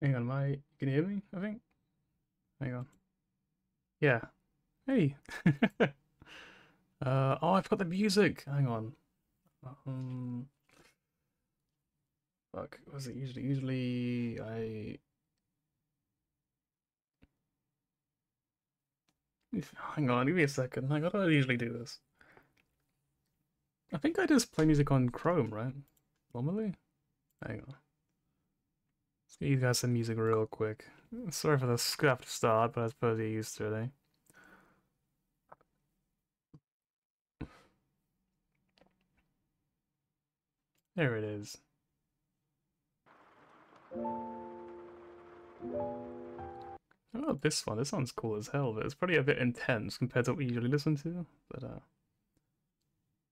Hang on, can you hear me? I think. Hang on. Yeah. Hey. Oh, I've got the music. Hang on. Um, fuck. Was it usually I. Hang on, give me a second. Hang on, I don't usually do this. I think I just play music on Chrome, right? Normally? Hang on. Let's get you guys some music real quick. Sorry for the scuffed start, but I suppose you're used to it, eh? There it is. Oh, this one. This one's cool as hell, but it's probably a bit intense compared to what we usually listen to. But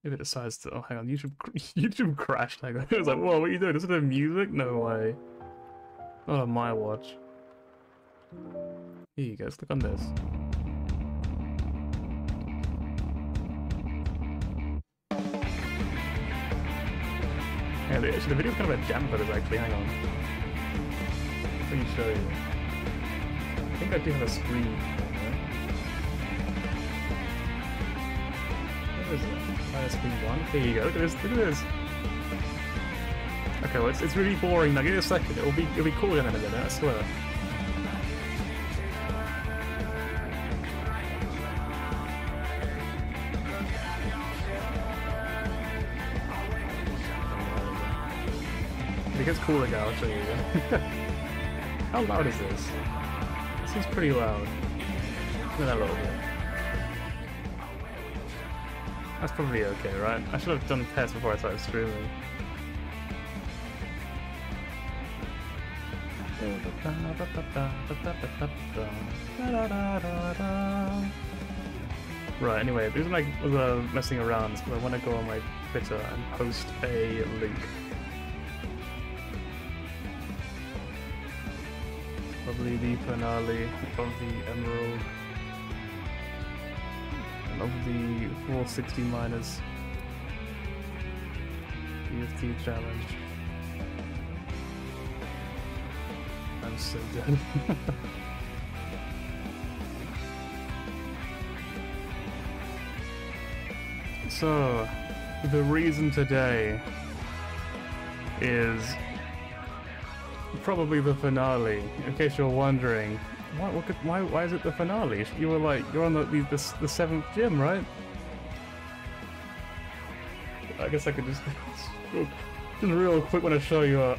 if it decides to, oh, hang on, YouTube, YouTube crashed. Hang on, it was like, whoa, what are you doing? Listen to music? No way. Not on my watch. Here you go. Click on this. Yeah, actually, the video's kind of a jam for this. Actually, hang on. Let me show you. I think I do have a screen. Where is it? Screen 1. Here you go. Look at this. Look at this. Okay, well, it's really boring. Now, give it a second. It'll be cool in a minute. I swear. If it gets cool again, I'll show you. How loud is this? This is pretty loud. Even a little bit. That's probably okay, right? I should have done a test before I started streaming. Right, anyway, the reason I was messing around is because I want to go on my Twitter and post a link. Probably the finale of the Emerald. Of the 460 minus BST challenge. I'm so dead. So, the reason today is probably the finale. In case you're wondering, why is it the finale? You were like, you're on the seventh gym, right? I guess I could just real quick want to show you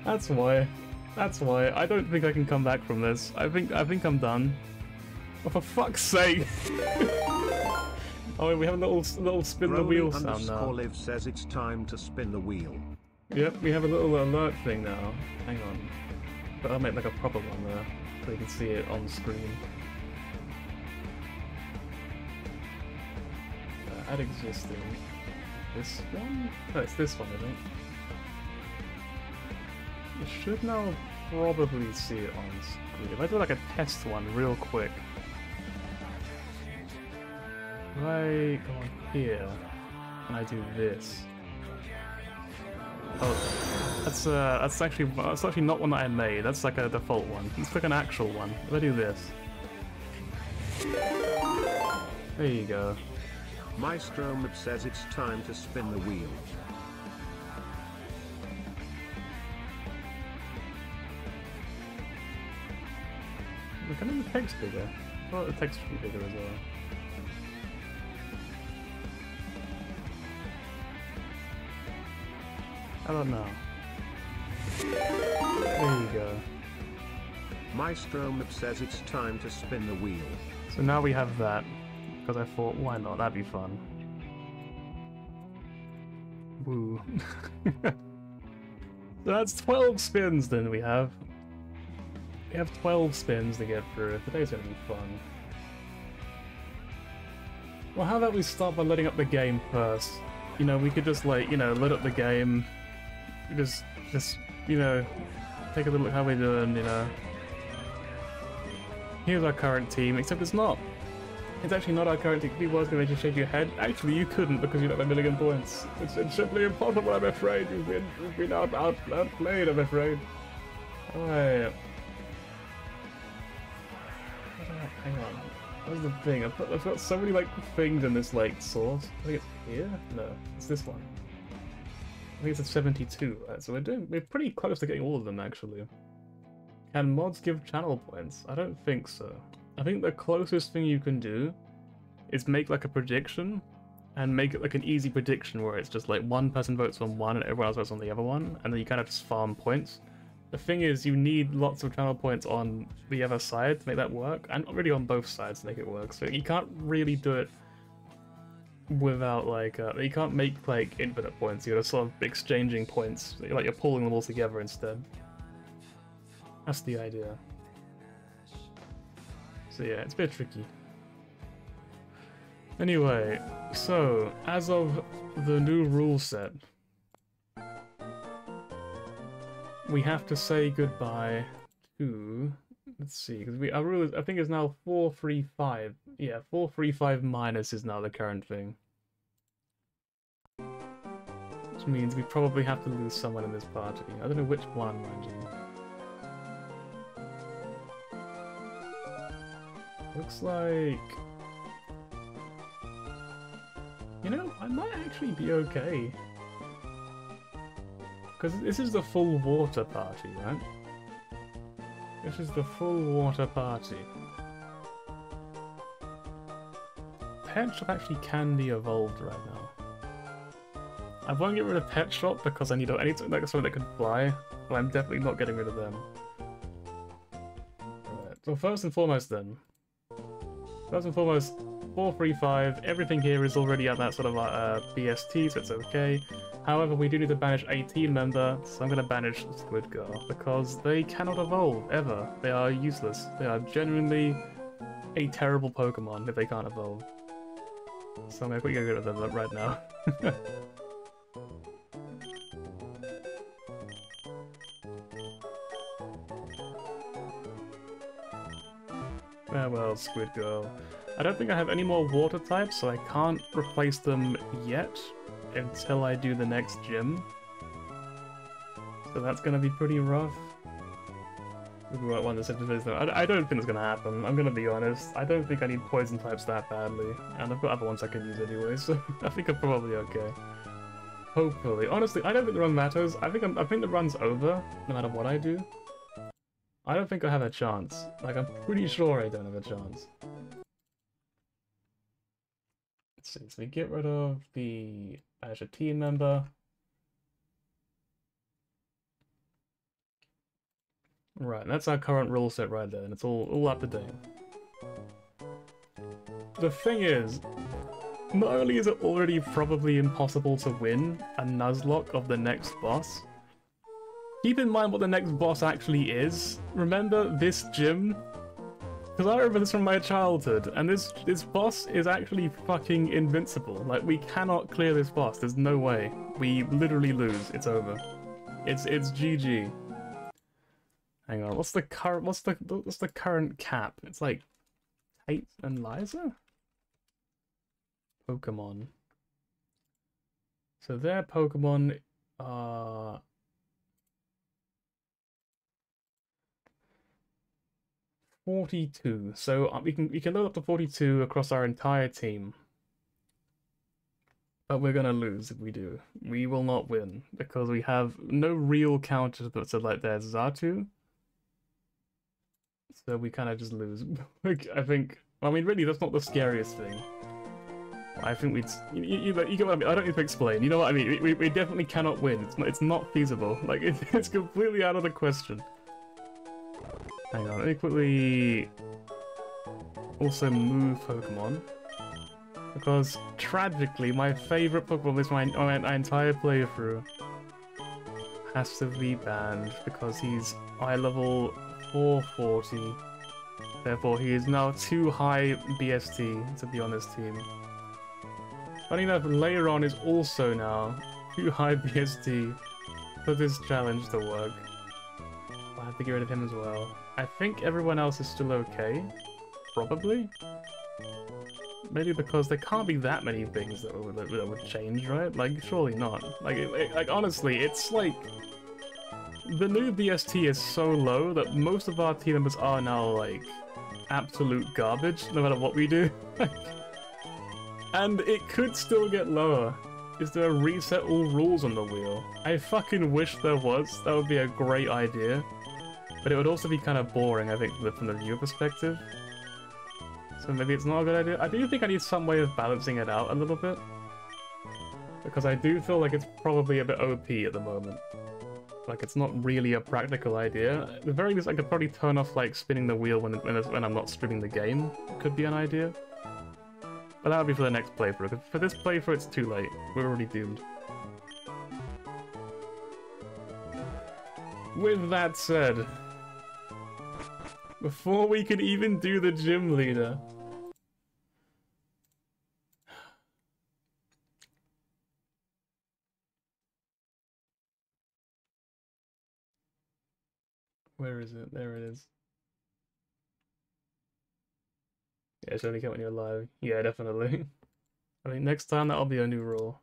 That's why. That's why. I don't think I can come back from this. I think I'm done. Oh, for fuck's sake! Oh, wait, we have a little spin the wheel sound now. Live says it's time to spin the wheel. Yep, we have a little alert thing now. Hang on. But I'll make like a proper one there, so you can see it on screen. Add existing. This one? No, it's this one, I think. You should now probably see it on screen. If I do like a test one real quick. If I go on here and I do this. Oh, that's actually not one that I made. That's like a default one. Let's pick an actual one. If I do this. There you go. Maestro Mib says it's time to spin the wheel. Look, I think the text bigger. I thought the text should be bigger as well. How about now? There you go. Maestro Mib says it's time to spin the wheel. So now we have that, because I thought, why not? That'd be fun. Woo. So that's 12 spins then we have. We have 12 spins to get through. Today's gonna be fun. Well, how about we start by loading up the game first? You know, we could just like, you know, load up the game. Just, you know, take a little look how we're doing, you know. Here's our current team, except it's not It's actually not our current team. If he was going to make you shake your head, actually you couldn't because you don't have a million points. It's simply impossible, I'm afraid. You've been outplayed, I'm afraid. Alright. Hang on. What's the thing? I've got so many like things in this like source. I think it's here? No, it's this one. I think it's at 72, right? So we're pretty close to getting all of them actually. Can mods give channel points? I don't think so. I think the closest thing you can do is make like a prediction and make it like an easy prediction where it's just like one person votes on one and everyone else votes on the other one, and then you kind of just farm points. The thing is, you need lots of channel points on the other side to make that work, and not really on both sides to make it work. So you can't really do it without like you can't make like infinite points. You're sort of exchanging points, like you're pulling them all together instead. That's the idea. So yeah, it's a bit tricky. Anyway, so as of the new rule set, we have to say goodbye to, let's see, because our rule is, I think it's now 435. Yeah, 435 minus is now the current thing. Which means we probably have to lose someone in this party. I don't know which one, mind you. Looks like... You know, I might actually be okay. Because this is the full water party, right? This is the full water party. Pet Shop actually can be evolved right now. I won't get rid of Pet Shop because I need like something that can fly, but I'm definitely not getting rid of them. Alright, so first and foremost then. First and foremost, 435, everything here is already at that sort of BST, so it's okay. However, we do need to banish a team member, so I'm going to banish Squid Girl, because they cannot evolve, ever. They are useless. They are genuinely a terrible Pokemon if they can't evolve. So I'm going to quickly get rid of them right now. Farewell, Squid Girl. I don't think I have any more water types, so I can't replace them yet until I do the next gym. So that's gonna be pretty rough. I don't think it's gonna happen, I'm gonna be honest. I don't think I need poison types that badly, and I've got other ones I can use anyway, so I think I'm probably okay. Hopefully. Honestly, I don't think the run matters. I think the run's over, no matter what I do. I don't think I have a chance. Like, I'm pretty sure I don't have a chance. Let's see, so we get rid of the Azure team member. Right, that's our current rule set right there, and it's all up to date. The thing is, not only is it already probably impossible to win a Nuzlocke of the next boss, keep in mind what the next boss actually is. Remember this gym? Because I remember this from my childhood, and this boss is actually fucking invincible. Like, we cannot clear this boss. There's no way. We literally lose. It's over. It's GG. Hang on. What's the current cap? It's like Tate and Liza? Pokemon. So their Pokemon are 42. So we can load up to 42 across our entire team. But we're gonna lose if we do. We will not win because we have no real counter to like there's Xatu. So we kind of just lose. Like, I mean, really, that's not the scariest thing. I think you get what I mean. I don't need to explain. You know what I mean? We definitely cannot win. It's not feasible. Like, it's completely out of the question. Hang on, let me quickly also move Pokemon. Because, tragically, my favourite Pokemon is my entire playthrough has to be banned because he's eye level 440. Therefore, he is now too high BST to be on this team. Funny enough, Layeron is also now too high BST for this challenge to work. I have to get rid of him as well. I think everyone else is still okay. Probably. Maybe because there can't be that many things that would change, right? Like, surely not. Like, like honestly, it's like the new BST is so low that most of our team members are now like absolute garbage, no matter what we do. And it could still get lower. Is there a reset all rules on the wheel? I fucking wish there was. That would be a great idea. But it would also be kind of boring, I think, from the viewer perspective. So maybe it's not a good idea. I do think I need some way of balancing it out a little bit. Because I do feel like it's probably a bit OP at the moment. Like, it's not really a practical idea. At the very least, I could probably turn off, like, spinning the wheel when I'm not streaming the game. Could be an idea. But that would be for the next playthrough, because for this playthrough it's too late. We're already doomed. With that said, before we can even do the gym leader, where is it? There it is. Yeah, it's only count when you're live. Yeah, definitely. I mean, next time that'll be a new rule.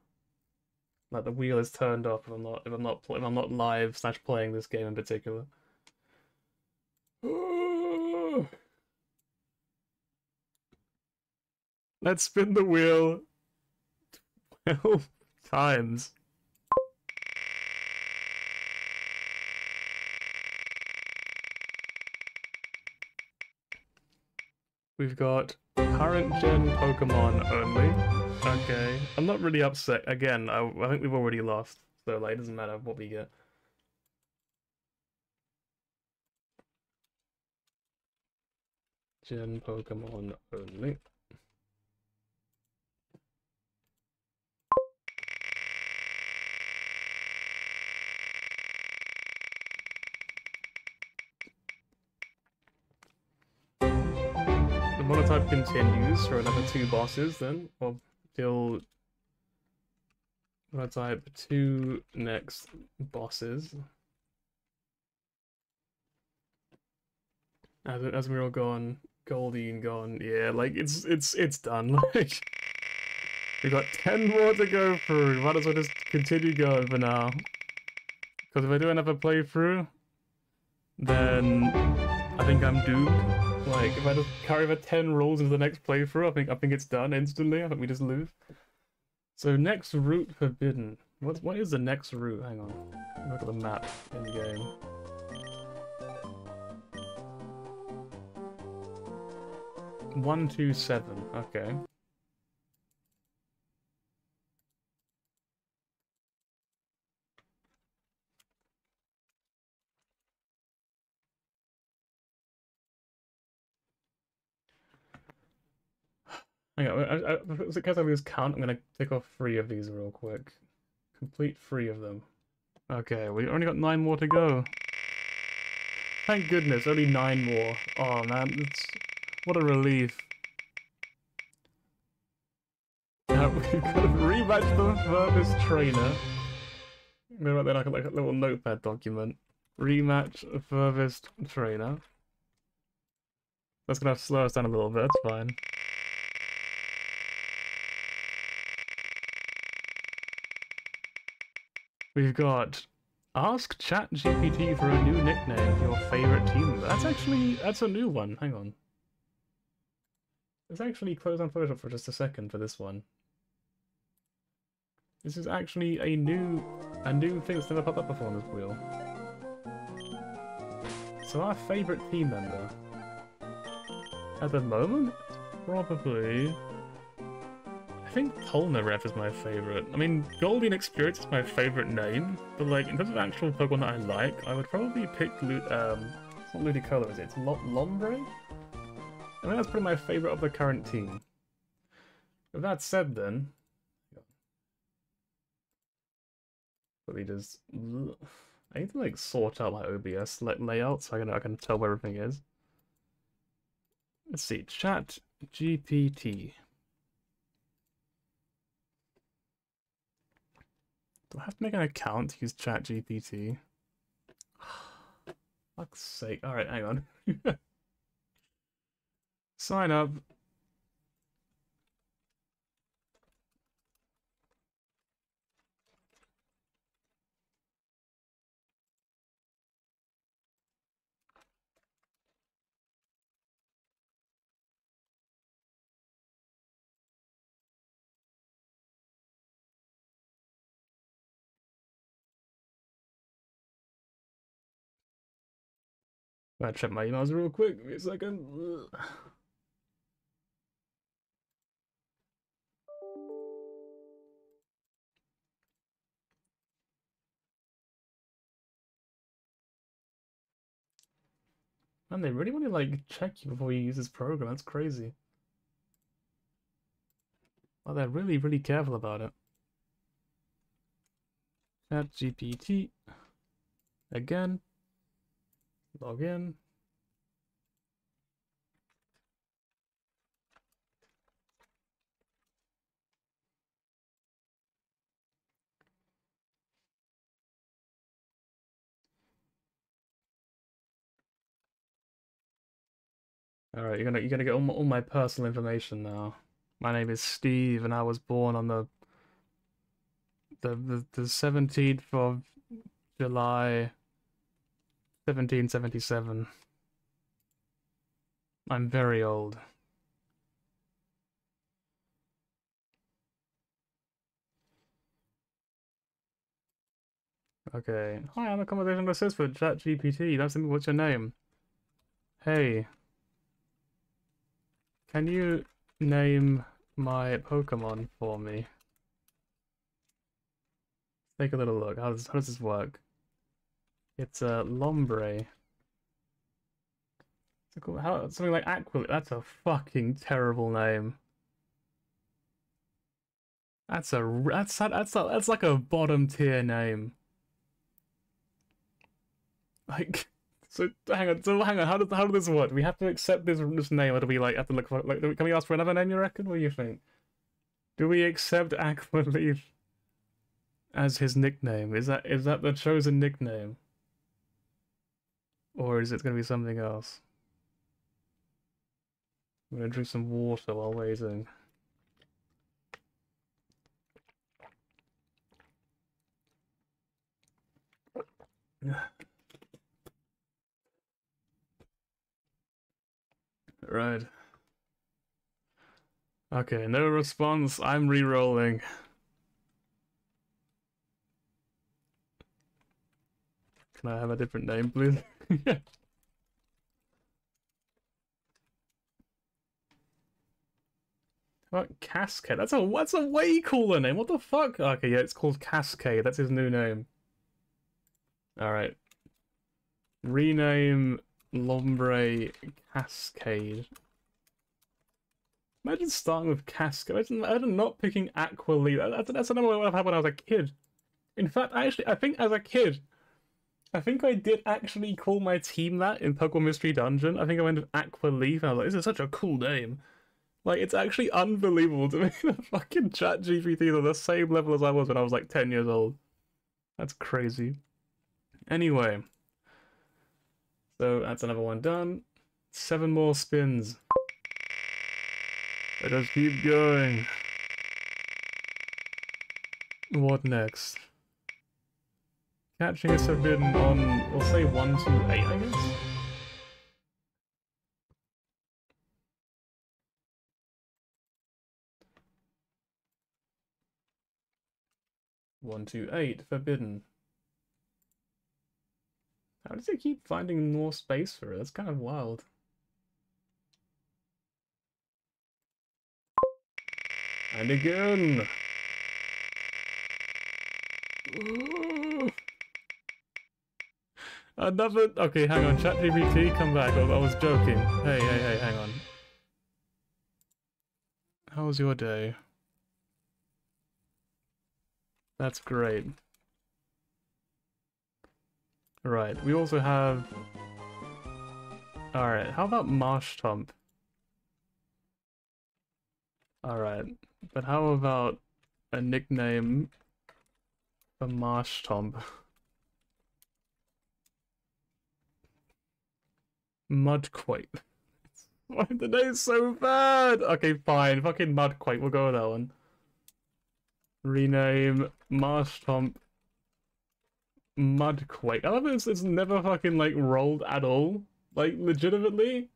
Like the wheel is turned off if I'm not live / playing this game in particular. Let's spin the wheel 12 times. We've got current gen Pokemon only. Okay. I'm not really upset. Again, I think we've already lost. So, like, it doesn't matter what we get. Gen Pokemon only. The monotype continues for another 2 bosses then. Well, till monotype 2 next bosses. As we're all gone, Goldie and gone, yeah, like it's done. Like we've got 10 more to go through. Might as well just continue going for now. Because if I do another playthrough, then I think I'm doomed. Like if I just carry the 10 rolls into the next playthrough, I think it's done instantly. I think we just lose. So next route forbidden. What is the next route? Hang on. Look at the map in the game. One, 2, 7. Okay. Hang on, because I lose count, I'm gonna tick off 3 of these real quick. Complete 3 of them. Okay, we only got 9 more to go. Thank goodness, only 9 more. Oh man, what a relief. Now we've got to rematch the furthest trainer. I'm gonna write that like a little notepad document. Rematch the furthest trainer. That's gonna slow us down a little bit, that's fine. We've got ask ChatGPT for a new nickname for your favorite team member. That's a new one. Hang on. Let's actually close on Photoshop for just a second for this one. This is actually a new thing that's never popped up before on this wheel. So our favorite team member at the moment, probably. I think Polnareff is my favorite. I mean, Goldie and Experience is my favorite name, but like in terms of actual Pokemon that I like, I would probably pick it's not Ludicolo, is it? It's Lombre? I think that's probably my favorite of the current team. With that said, then, probably just I need to like sort out my OBS layout so I can tell where everything is. Let's see, Chat GPT. Do I have to make an account to use ChatGPT? Fuck's sake. Alright, hang on. Sign up. Gotta check my emails real quick. Give me a second. Man, they really want to like check you before you use this program. That's crazy. Well, they're really, really careful about it. ChatGPT. Again. Log in. All right, you're gonna get all my personal information now. My name is Steve, and I was born on the 17th of July, 1777. I'm very old. Okay. Hi, I'm a conversational assistant for ChatGPT. That's me. What's your name? Hey, can you name my Pokemon for me? Take a little look. How does this work? It's a Lombre. Something like Aquil. That's a fucking terrible name. That's like a bottom tier name. Like, so hang on. How did this work? Do we have to accept this name, or do we like have to look for like? Can we ask for another name? You reckon? What do you think? Do we accept Aqualeaf as his nickname? Is that the chosen nickname, or is it gonna be something else? I'm gonna drink some water while waiting. Right. Okay, no response. I'm re-rolling. Can I have a different name, please? What, Cascade? That's a way cooler name. What the fuck? Okay, yeah, it's called Cascade. That's his new name. All right. Rename Lombre Cascade. Imagine starting with Cascade. Imagine not picking Aqualeaf. That's another one I've had when I was a kid. In fact, actually, I think as a kid, I think I did actually call my team that in Pokemon Mystery Dungeon. I think I went with Aqualeaf, and I was like, this is such a cool name. Like, it's actually unbelievable to me that fucking ChatGPT is on the same level as I was when I was like 10 years old. That's crazy. Anyway. So, that's another one done. 7 more spins. Let us keep going. What next? Catching is forbidden on, we'll say 1 to 8, I guess? One, two, 8, forbidden. How does it keep finding more space for it? That's kind of wild. And again! Ooh. Another... Okay, hang on. ChatGPT, come back. I was joking. Hey, hang on. How was your day? That's great. Right, we also have... Alright, how about Marshtomp? Alright, but how about a nickname for Marshtomp? Mudquake. Why the name's so bad? Okay, fine. Fucking Mudquake. We'll go with that one. Rename Marshtomp Mudquake. I love it. It's never fucking like rolled at all. Like legitimately,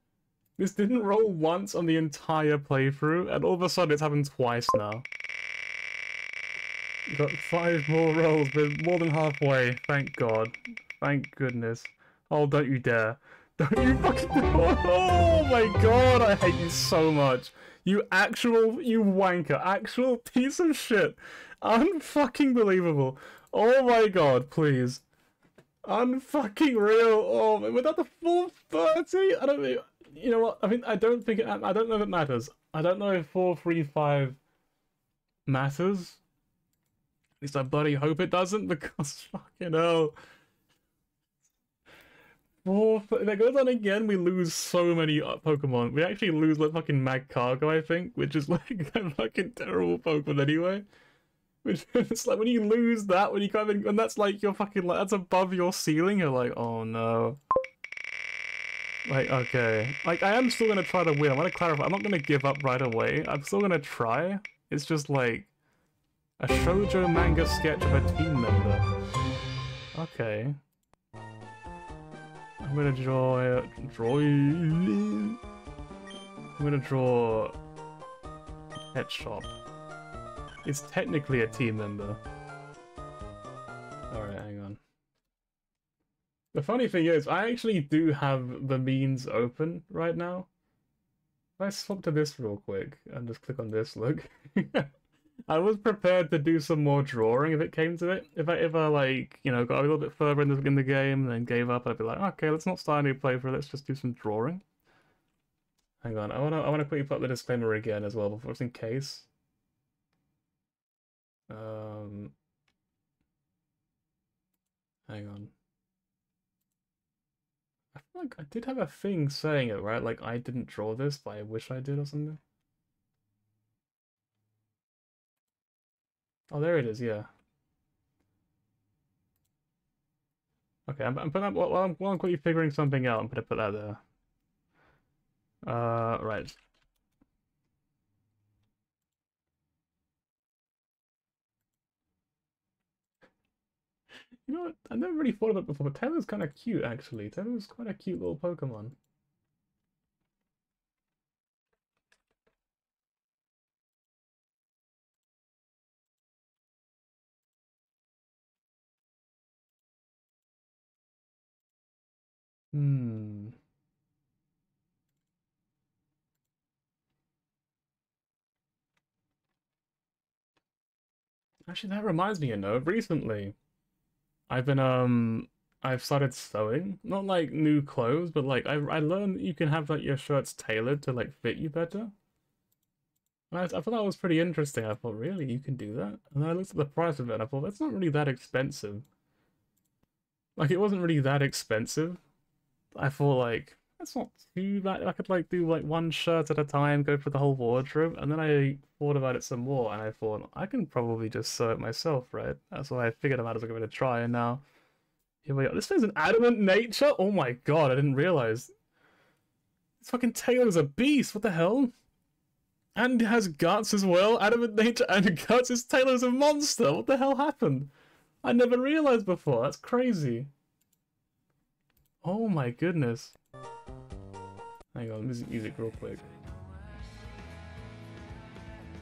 this didn't roll once on the entire playthrough, and all of a sudden it's happened twice now. Got 5 more rolls, but more than halfway. Thank God. Thank goodness. Oh, don't you dare. Don't you fucking... Oh my god, I hate you so much. You wanker. Actual piece of shit. Unfucking believable. Oh my god, please. Unfucking real. Oh, without the full 30? I don't mean... You know what? I mean, I don't know if it matters. I don't know if 435 matters. At least I bloody hope it doesn't, because fucking hell. If that goes on again, we lose so many Pokemon. We actually lose like fucking Magcargo, I think, which is like a fucking terrible Pokemon anyway. Which it's like when you lose that, when you come in, and that's like your fucking like that's above your ceiling. You're like, oh no. Like okay, like I am still gonna try to win. I want to clarify. I'm not gonna give up right away. I'm still gonna try. It's just like a shoujo manga sketch of a team member. Okay. I'm gonna draw. I'm gonna draw Pet Shop. It's technically a team member. Alright, hang on. The funny thing is, I actually do have the means open right now. If I swap to this real quick and just click on this, look. I was prepared to do some more drawing if it came to it. If I like, you know, got a little bit further in the game and then gave up, I'd be like, okay, let's not start a new playthrough, let's just do some drawing. Hang on, I wanna quickly put the disclaimer again as well, before, just in case. Hang on. I feel like I did have a thing saying it, right? Like I didn't draw this, but I wish I did or something. Oh, there it is, yeah. Okay, I'm putting up while I'm quickly figuring something out, I'm gonna put that there. Right. You know what? I never really thought about it before, but Taylor's kind of cute, actually. Taylor's quite a cute little Pokemon. Hmm. Actually, that reminds me, you know, recently I've started sewing. Not like new clothes, but like I learned that you can have like your shirts tailored to like fit you better. And I thought that was pretty interesting. I thought, really, you can do that? And then I looked at the price of it and I thought, that's not really that expensive. Like, it wasn't really that expensive. I thought, like, that's not too bad. I could, like, do, like, one shirt at a time, go for the whole wardrobe. And then I thought about it some more and I thought, I can probably just sew it myself, right? That's why I figured I might as well give it a try. And now, here we are. This thing's an adamant nature? Oh my god, I didn't realize. This fucking Taylor's a beast. What the hell? And it has guts as well. Adamant nature and guts. This Taylor's a monster. What the hell happened? I never realized before. That's crazy. Oh my goodness. Hang on, music real quick.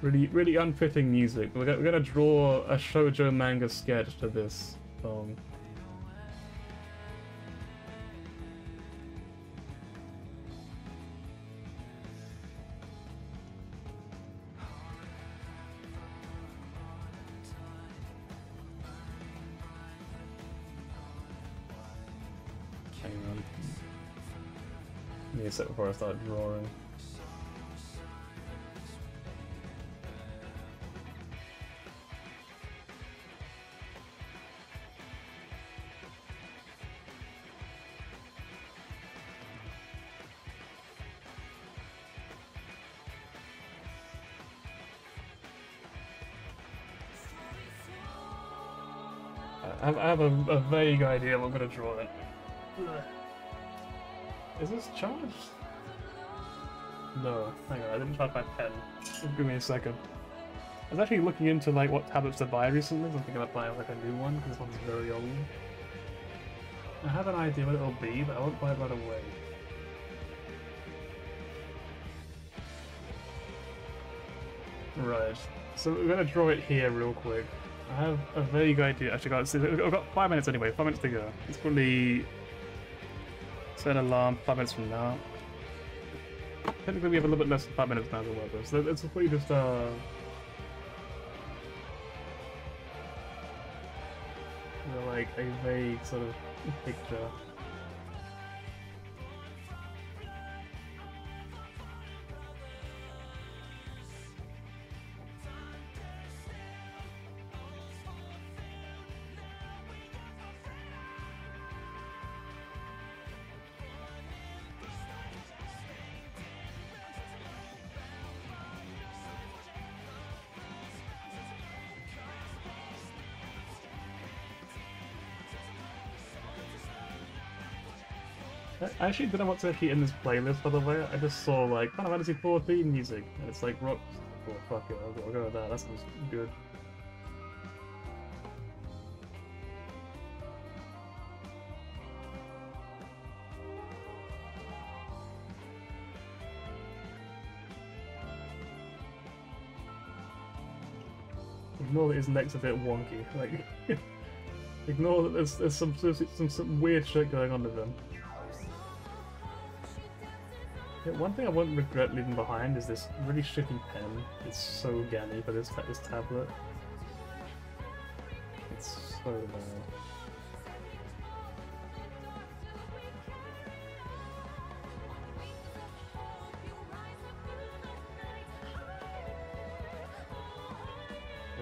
Really unfitting music. We're gonna draw a shoujo manga sketch to this song. Give me a sec before I start drawing. I have a vague idea what I'm gonna draw then. Is this charged? No, hang on, I didn't charge my pen. Give me a second. I was actually looking into like what tablets to buy recently. I'm thinking about buying like a new one because this one's very old. I have an idea what it'll be, but I won't buy it right away. Right, so we're gonna draw it here real quick. I have a vague idea. Actually, I've got 5 minutes anyway. 5 minutes to go. It's probably Set alarm 5 minutes from now. Technically, we have a little bit less than 5 minutes now to work with, so let's probably just like a vague sort of picture. I actually didn't want to actually in this playlist, by the way. I just saw like Final Fantasy 14 music, and it's like rock. Oh fuck it, I'll go with that. That sounds good. Ignore that his neck's a bit wonky. Like, ignore that there's some weird shit going on with him. Yeah, one thing I wouldn't regret leaving behind is this really shitty pen. It's so gammy for this tablet. It's so bad.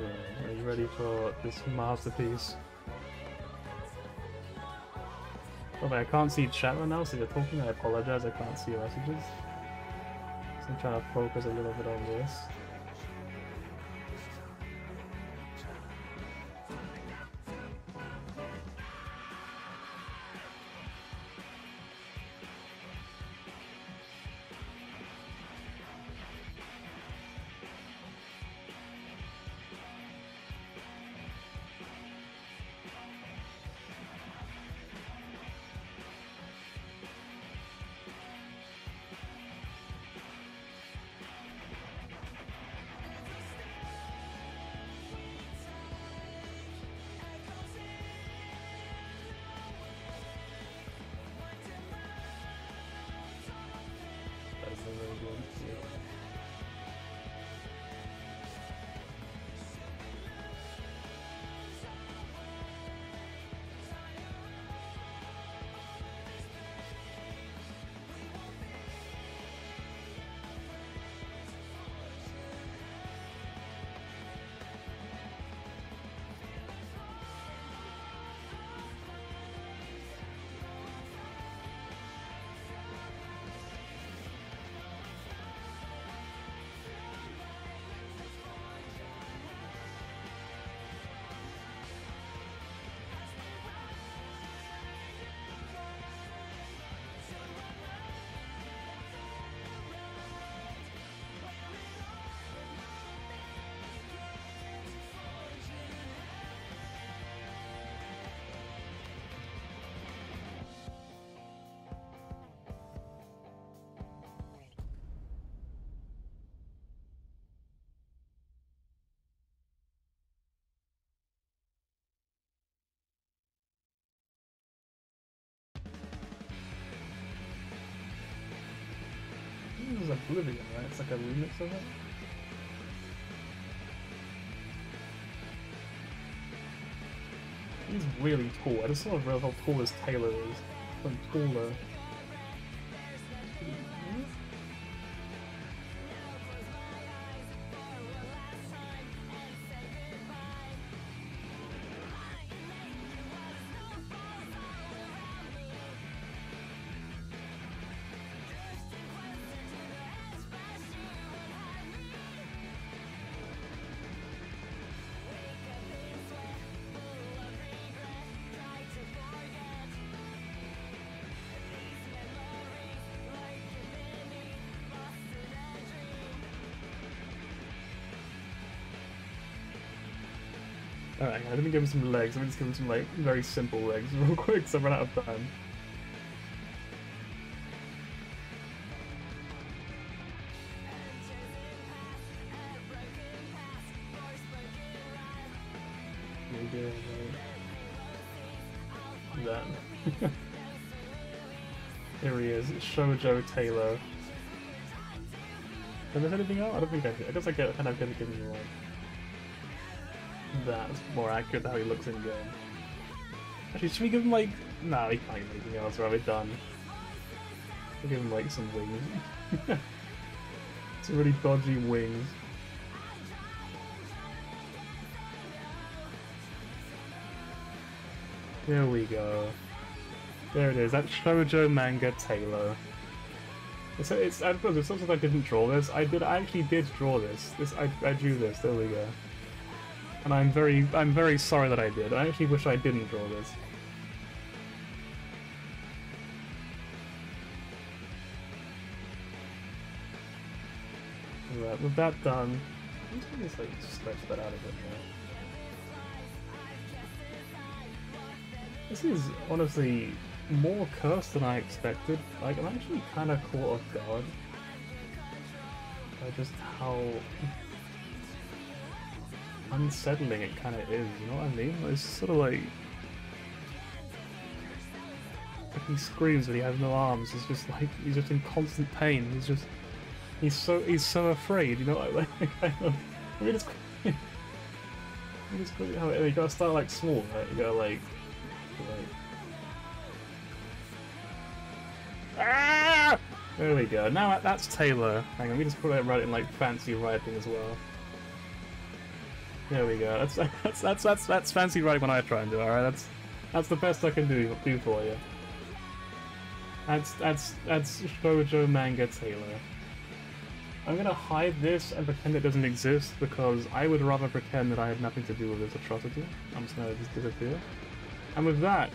Yeah, are you ready for this masterpiece? Oh, wait, I can't see chat right now, so if you're talking, I apologize, I can't see your messages. So I'm trying to focus a little bit on this. This is Oblivion, right? It's like a remix of it. He's really tall. I just saw how tall his Taylor is. I'm taller. Alright, let me give him some legs. Let me just give him some, like, very simple legs real quick, so I run out of time. That. Here he is, Shoujo Taylor. Is there anything else? I don't think I did. I guess I kind of gonna give you like that's more accurate to how he looks in game. Actually, should we give him like no, he can't give anything else, or have it done? We'll give him like some wings. Some really dodgy wings. There we go. There it is. That's Shoujo Manga Taylor. It's I suppose it's not that I didn't draw this. I actually did draw this. I drew this. There we go. And I'm very sorry that I did. I actually wish I didn't draw this. Right, with that done, let's just like stretch that out a bit more. This is honestly more cursed than I expected. Like, I'm actually kind of caught off guard by just how unsettling it kind of is, you know what I mean? It's sort of like he screams that he has no arms. It's just like he's just in constant pain. He's so afraid, you know. Like I mean, it's crazy how you gotta start like small, right? You gotta like ah! There we go. Now that's Taylor. Hang on, we just put it right in like fancy writing as well. There we go. That's fancy writing when I try and do. All right, that's the best I can do for you. That's Shoujo Manga Taylor. I'm gonna hide this and pretend it doesn't exist because I would rather pretend that I had nothing to do with this atrocity. I'm just gonna just disappear. And with that,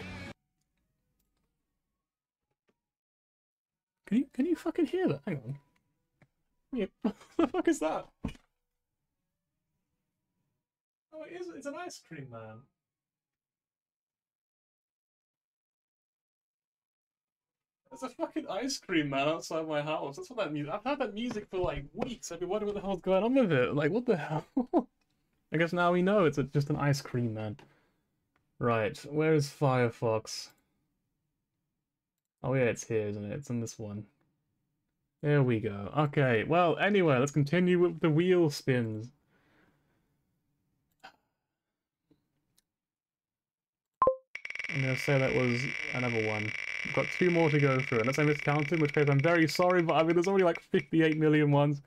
can you fucking hear that? Hang on. Yeah, what the fuck is that? Oh, it's an ice cream man. There's a fucking ice cream man outside my house. That's what that music. I've had that music for like weeks. I've been wondering what the hell's going on with it. Like, what the hell? I guess now we know it's just an ice cream man. Right, where's Firefox? Oh yeah, it's here, isn't it? It's in this one. There we go. Okay, well, anyway, let's continue with the wheel spins. I'm gonna say that was another one. I've got 2 more to go through, unless I miscounted, in which case I'm very sorry, but I mean, there's already like 58 million ones.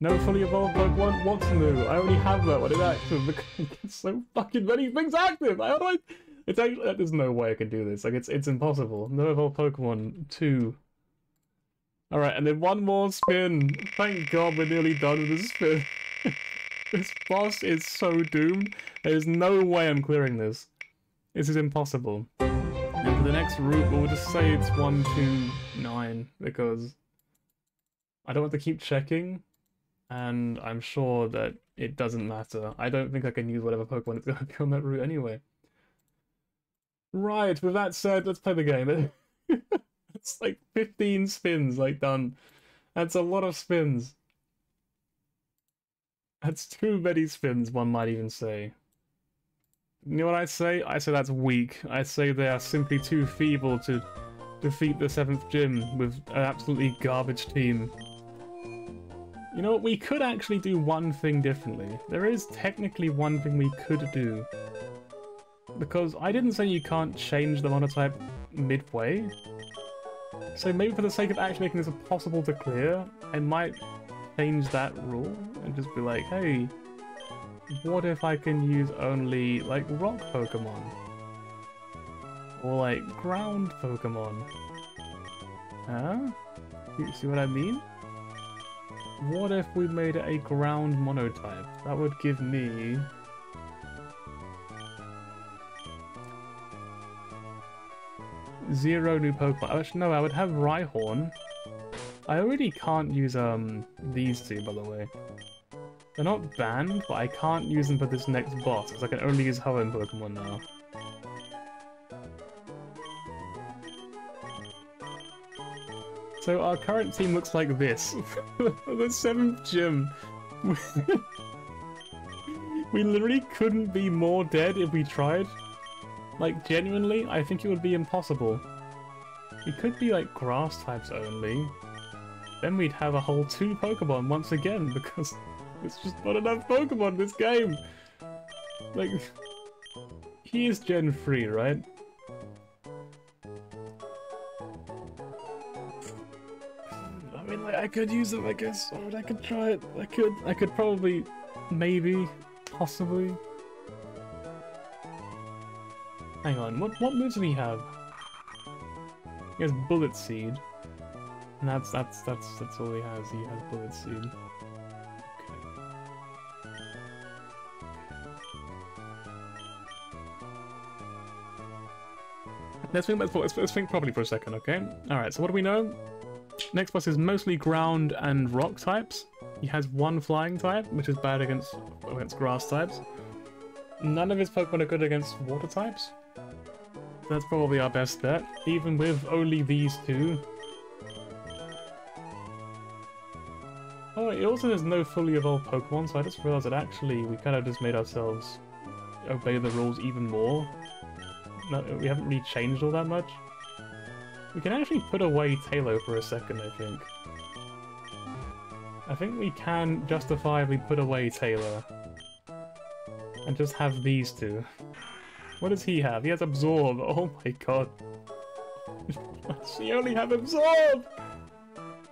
No fully evolved Pokemon? What's new? I already have that one in active because it's so fucking many things active! How do I... It's actually... There's no way I can do this. Like, it's impossible. No evolved Pokemon 2. Alright, and then 1 more spin. Thank God we're nearly done with this spin. This boss is so doomed. There's no way I'm clearing this. This is impossible. And for the next route, we'll just say it's 1, 2, 9, because I don't want to keep checking, and I'm sure that it doesn't matter. I don't think I can use whatever Pokemon is going to be on that route anyway. Right, with that said, let's play the game. It's like 15 spins, like, done. That's a lot of spins. That's too many spins, one might even say. You know what I say? I say that's weak. I say they are simply too feeble to defeat the 7th gym with an absolutely garbage team. You know what? We could actually do one thing differently. There is technically one thing we could do. Because I didn't say you can't change the monotype midway. So maybe for the sake of actually making this possible to clear, I might change that rule and just be like, hey, what if I can use only, like, rock Pokemon? Or, like, ground Pokemon? Huh? You see what I mean? What if we made it a ground monotype? That would give me... zero new Pokemon. Actually, no, I would have Rhyhorn. I already can't use, these two, by the way. They're not banned, but I can't use them for this next boss, because I can only use Hoenn Pokemon now. So our current team looks like this. The 7th gym. We literally couldn't be more dead if we tried. Like, genuinely, I think it would be impossible. It could be like grass types only. Then we'd have a whole 2 Pokemon once again, because there's just not enough Pokemon in this game. Like, he is Gen 3, right? I mean, like, I could use them, I guess. Or I could try it. I could probably, maybe, possibly. Hang on, what moves do we have? He has Bullet Seed. And that's all he has. He has Bullet Seed. Okay. Let's think properly for a second, okay? Alright, so what do we know? Next boss is mostly ground and rock types. He has 1 flying type, which is bad against grass types. None of his Pokemon are good against water types. That's probably our best bet, even with only these 2. Oh, it also has no fully evolved Pokemon, so I just realized that actually we kind of just made ourselves obey the rules even more. No, we haven't really changed all that much. We can actually put away Tailo for a second, I think. I think we can justifiably put away Taylor. And just have these 2. What does he have? He has Absorb. Oh my god. She only have Absorb!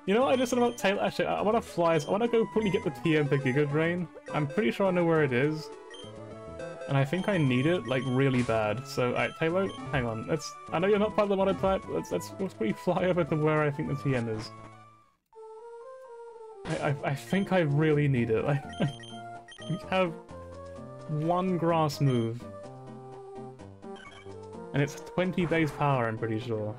You know what I just said about Taylor? Actually, I want to fly. I want to go quickly get the TM for Giga Drain. I'm pretty sure I know where it is. And I think I need it, like, really bad. So, alright, Taylor, hang on. I know you're not part of the monotype. Let's quickly fly over to where I think the TM is. I think I really need it. We have 1 grass move. And it's 20 base power, I'm pretty sure.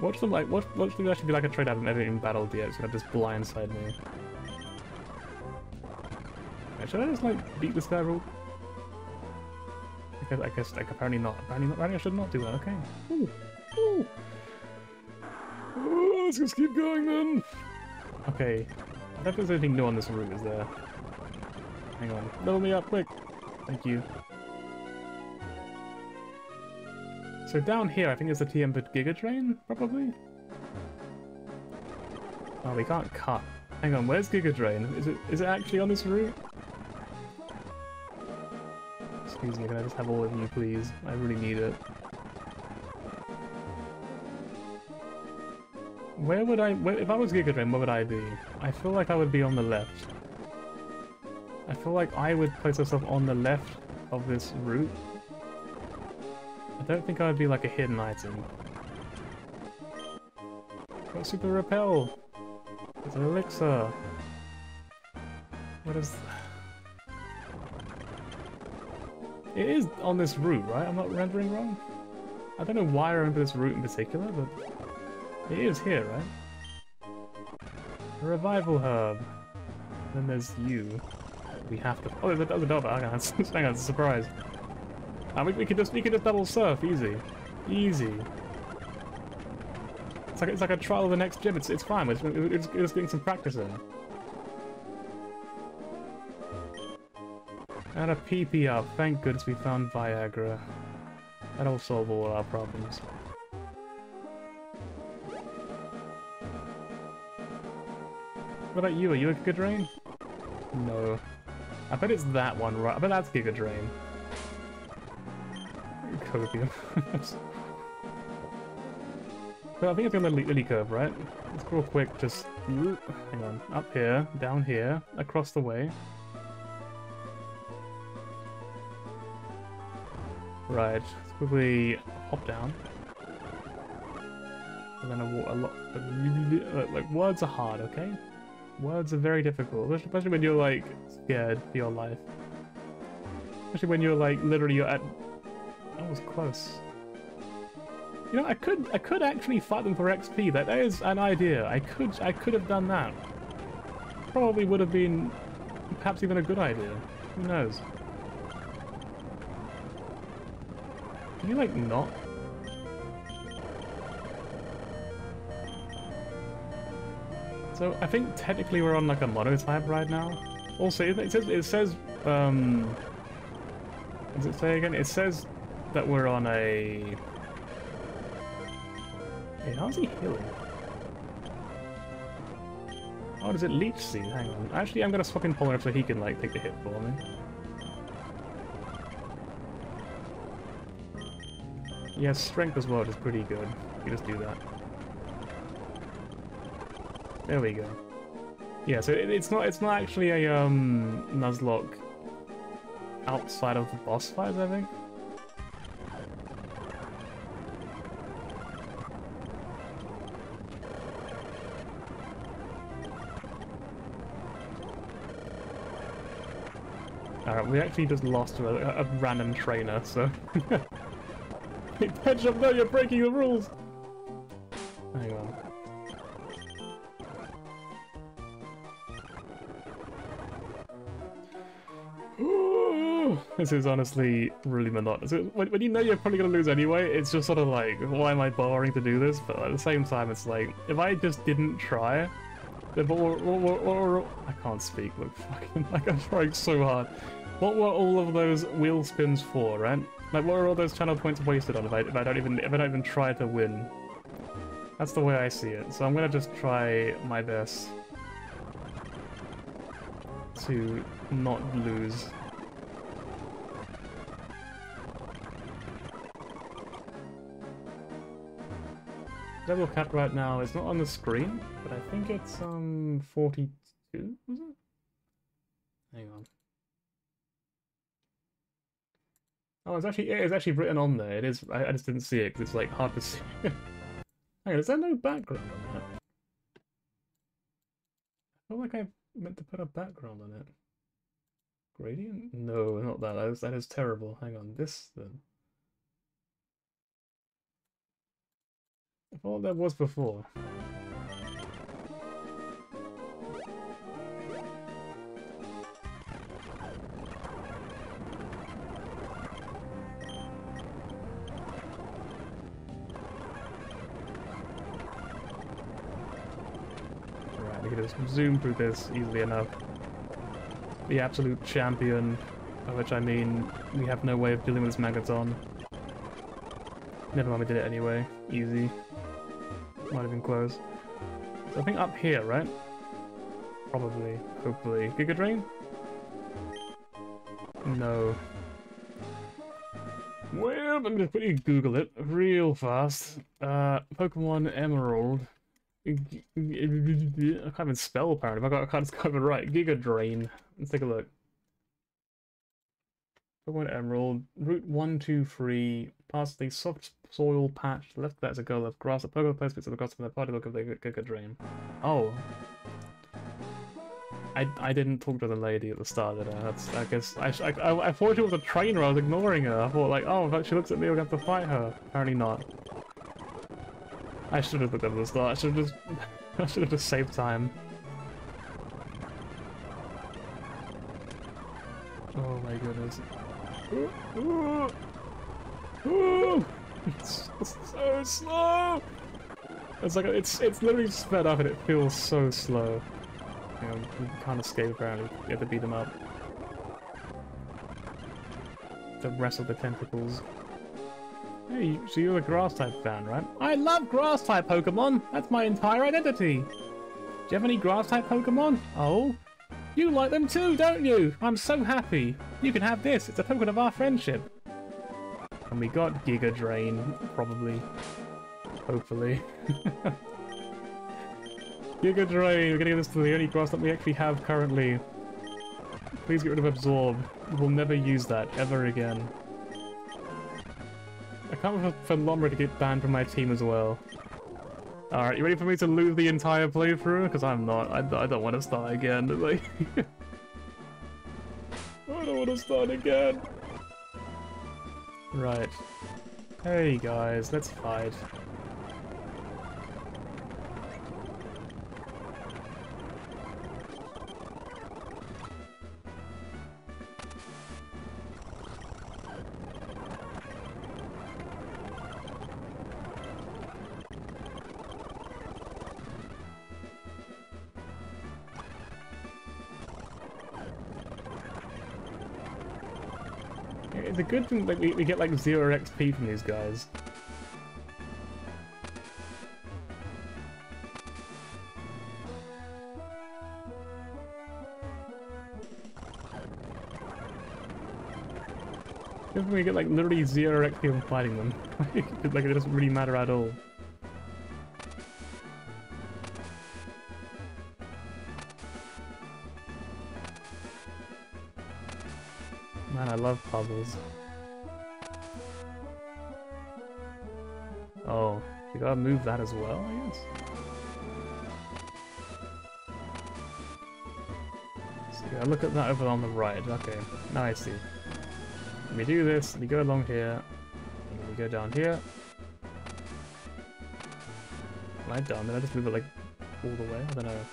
Watch them like, watch them actually be like a trade I haven't even battled yet. It's gonna just blindside me. Okay, should I just like beat this guy real? I guess like apparently not. Apparently I should not do that. Okay. Ooh. Ooh. Oh, let's just keep going then. Okay. I don't think there's anything new on this route, is there? Hang on. Level me up quick. Thank you. So down here, I think it's the TM for Giga Drain, probably? Oh, we can't cut. Hang on, where's Giga Drain? Is it actually on this route? Excuse me, can I just have all of you, please? I really need it. Where would if I was Giga Drain, where would I be? I feel like I would be on the left. I feel like I would place myself on the left of this route. I don't think I would be like a hidden item. Got Super Repel! It's an elixir! What is... It is on this route, right? I'm not remembering wrong? I don't know why I remember this route in particular, but... It is here, right? A Revival Herb. Then there's you. We have to... Oh, there's a double. Hang on, hang on, it's a surprise. We could just double surf, easy. Easy. It's like a trial of the next gym, it's fine, we're just getting some practice in. And a PP up, thank goodness we found Viagra. That'll solve all our problems. What about you? Are you a Giga Drain? No. I bet it's that one, right? I bet that's Giga Drain. Copium. But I think it's on the Lily curve, right? Let's go real quick, just... Hang on. Up here, down here, across the way. Right. Let's quickly hop down. And then a lot... Like, words are hard, okay? Words are very difficult, especially when you're, like, scared for your life. Especially when you're, like, literally you're at... That was close. You know, I could actually fight them for XP. That is an idea. I could have done that. Probably would have been perhaps even a good idea. Who knows? Can you like not? So I think technically we're on like a mono type right now. Also, it says What does it say again? It says that we're on a... Hey, how's he healing? Oh, does it leech seed? Hang on. Actually, I'm gonna swap in Polar so he can, like, take the hit for me. Yeah, strength as well is pretty good. You just do that. There we go. Yeah, so it's not actually a Nuzlocke outside of the boss fights, I think. Alright, we actually just lost to a random trainer, so... Hey, Ketchup, no, you're breaking the rules! Hang on. Ooh, this is honestly really monotonous. When you know you're probably gonna lose anyway, it's just sort of like, why am I bothering to do this? But at the same time, it's like, if I just didn't try, then I can't speak, look, fucking, like, I'm trying so hard. What were all of those wheel spins for, right? Like, what are all those channel points wasted on if I don't even try to win? That's the way I see it. So I'm gonna just try my best to not lose. Level cap right now is not on the screen, but I think it's 42, was it? Hang on. Oh, it's actually written on there. It is. I just didn't see it because it's like hard to see. Hang on, is there no background on that? I feel like I meant to put a background on it. Gradient? No, not that. That is terrible. Hang on, this then. I thought there was before. We can just zoom through this easily enough. The absolute champion, by which I mean we have no way of dealing with this Magaton. Never mind, we did it anyway. Easy. Might have been close. So I think up here, right? Probably. Hopefully. Giga Drain? No. Well, I'm gonna quickly Google it real fast. Pokemon Emerald. I can't even spell apparently. I can't describe it right. Giga Drain. Let's take a look. Pokemon Emerald. Route 123. Past the soft soil patch. Left that's a go left grass. The Pokemon place bits of the grass from the party look of the Giga Drain. Oh. I didn't talk to the lady at the start of that. That's, I guess I thought she was a trainer. I was ignoring her. I thought like, oh, if she looks at me, we're gonna have to fight her. Apparently not. I should have looked at the start. I should have just saved time. Oh my goodness. It's so slow. It's like it's literally sped up and it feels so slow. You know, you can't escape apparently. You have to beat them up. The rest of the tentacles. Hey, so you're a grass-type fan, right? I love grass-type Pokemon! That's my entire identity! Do you have any grass-type Pokemon? Oh? You like them too, don't you? I'm so happy! You can have this, it's a token of our friendship! And we got Giga Drain, probably. Hopefully. Giga Drain, we're gonna get this to the only grass that we actually have currently. Please get rid of Absorb. We'll never use that, ever again. I can't wait for Lomra to get banned from my team as well. Alright, you ready for me to lose the entire playthrough? Because I'm not. I don't want to start again. Like, I don't want to start again. Right. Hey guys, let's fight. it's a good thing that we get like 0 XP from these guys. Good thing we get like literally 0 XP from fighting them. Like it doesn't really matter at all. Man, I love puzzles. Oh, you gotta move that as well, I guess? So you gotta look at that over on the right. Okay, now I see. We do this, we go along here, and then we go down here. Am I done? Did I just move it like all the way? I don't know.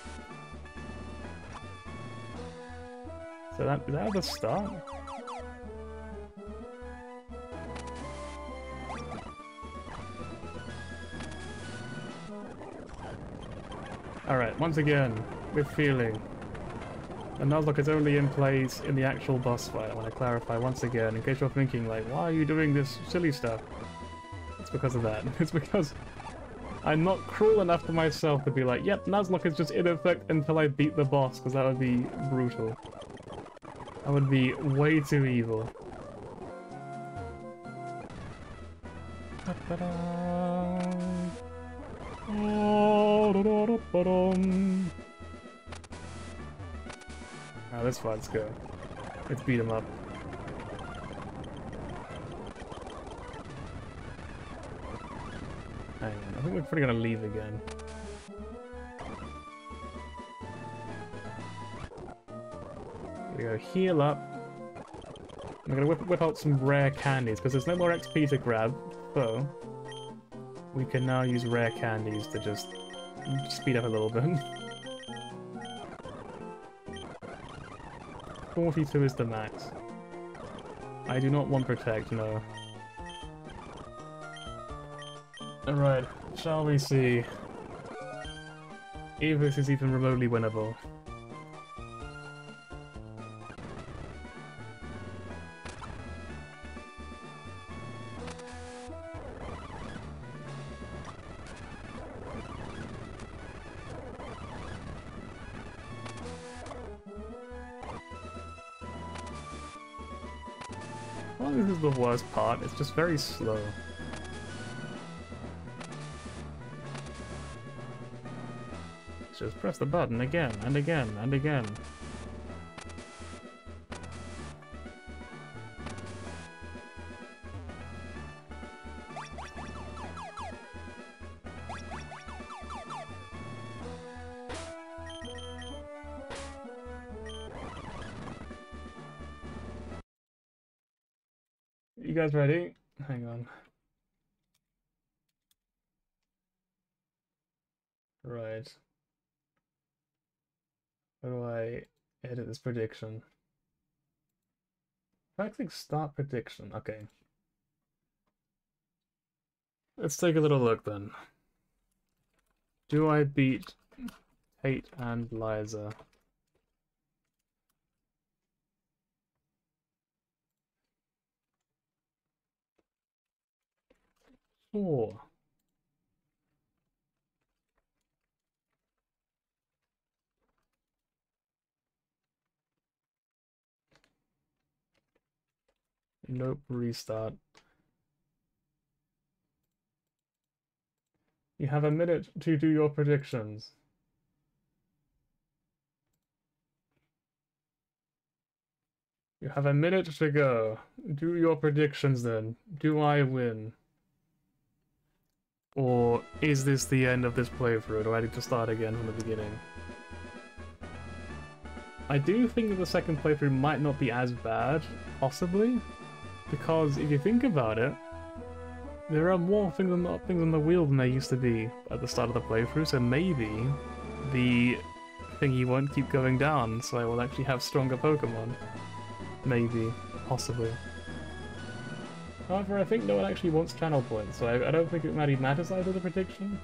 So is that the start? Alright, once again, we're feeling. The Nuzlocke is only in place in the actual boss fight. I want to clarify once again, in case you're thinking like, why are you doing this silly stuff? It's because of that. It's because I'm not cruel enough to myself to be like, yep, Nuzlocke is just in effect until I beat the boss, because that would be brutal. That would be way too evil. Now this fight's go. Let's beat him up. Hang on, I think we're probably gonna leave again. We go heal up. I'm gonna whip out some rare candies because there's no more XP to grab, so we can now use rare candies to just speed up a little bit. 42 is the max. I do not want protect, no. Alright, shall we see if this is even remotely winnable. Well, this is the worst part, it's just very slow. Just press the button again, and again, and again. You guys ready? Hang on. Right. How do I edit this prediction? If I click start prediction, okay. Let's take a little look then. Do I beat Tate and Liza? Sure. Nope, restart. You have a minute to do your predictions. You have a minute to go. Do your predictions then. Do I win? Or is this the end of this playthrough? Do I need to start again from the beginning? I do think that the second playthrough might not be as bad, possibly. Because if you think about it, there are more things on the wheel than there used to be at the start of the playthrough, so maybe the thingy won't keep going down, so I will actually have stronger Pokemon. Maybe. Possibly. However, I think no one actually wants channel points, so I don't think it really matters either the prediction.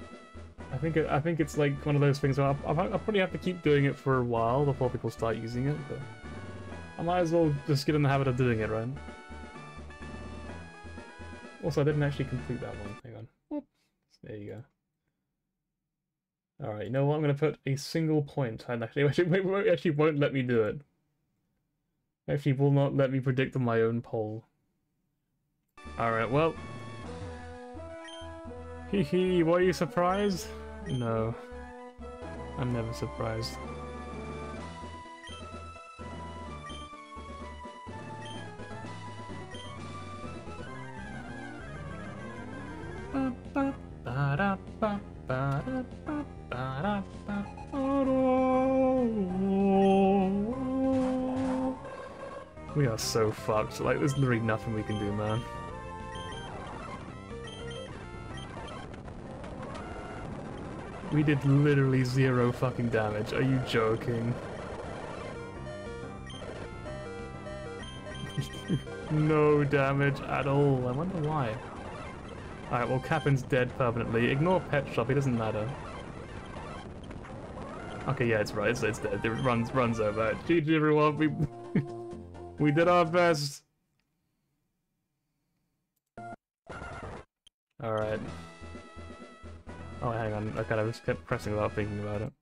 I think it's like one of those things where I'll probably have to keep doing it for a while before people start using it, but I might as well just get in the habit of doing it, right? Also, I didn't actually complete that one. Hang on. Whoop. There you go. Alright, you know what? I'm going to put a single point. And actually, actually won't let me do it. Actually will not let me predict on my own poll. Alright, well. Hee hee, were you surprised? No. I'm never surprised. We are so fucked. Like, there's literally nothing we can do, man. We did literally 0 fucking damage. Are you joking? No damage at all. I wonder why. Alright, well, Capin's dead permanently. Ignore Pet Shop, he doesn't matter. Okay, yeah, it's right. It's dead. It runs over. GG, everyone. We did our best. Alright. Oh, hang on. I kind of just kept pressing without thinking about it.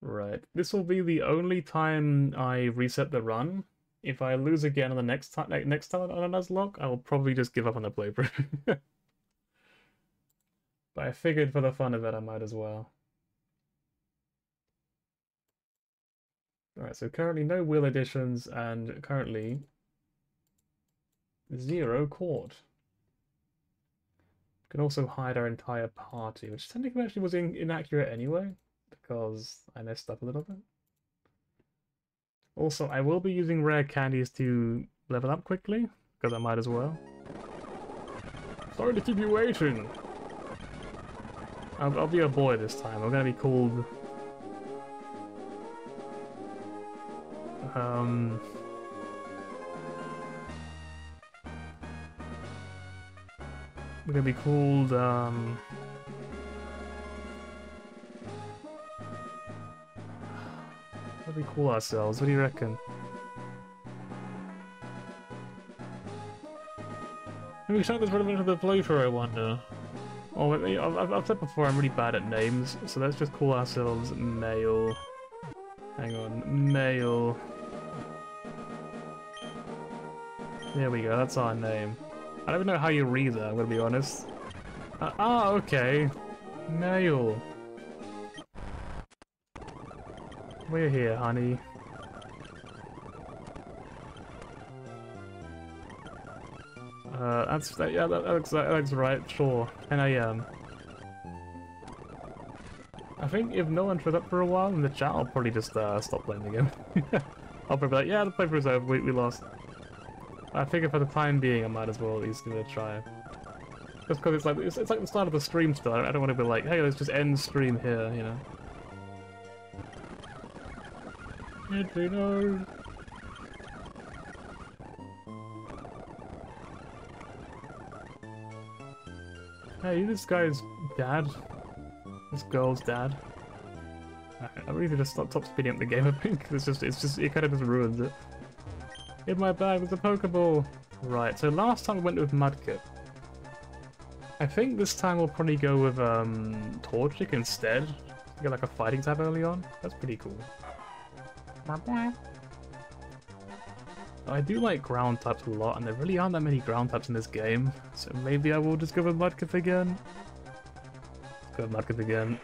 Right. This will be the only time I reset the run. If I lose again on the next time, on a Nuzlocke, I will probably just give up on the playthrough. But I figured for the fun of it, I might as well. Alright, so currently no wheel additions, and currently 0 court. We can also hide our entire party, which technically actually was inaccurate anyway, because I messed up a little bit. Also, I will be using rare candies to level up quickly, because I might as well. Sorry to keep you waiting! I'll be a boy this time. I'm gonna be called... We're gonna be called, what do we call ourselves? What do you reckon? Maybe we should this relevant to the playthrough, I wonder. Oh, I've said before I'm really bad at names, so let's just call ourselves Male. Hang on, Male. There we go, that's our name. I don't even know how you read that, I'm gonna be honest. Okay. Male. We're here, honey. Yeah, that's right, sure. 10 AM. I think if no one shows up for a while in the chat, I'll probably just stop playing the game. I'll probably be like, yeah, the playthrough's over, we lost. I figure for the time being, I might as well at least give it a try. Just because it's like the start of the stream still. I don't want to be like, hey, let's just end stream here, you know. No. Hey, this guy's dad. This girl's dad. I really need to stop speeding up the game, I think. It kind of just ruins it. In my bag with the Pokeball! Right, so last time we went with Mudkip. I think this time we'll probably go with Torchic instead. Get like a fighting type early on. That's pretty cool. I do like ground types a lot, and there really aren't that many ground types in this game. So maybe I will just go with Mudkip again. Let's go with Mudkip again.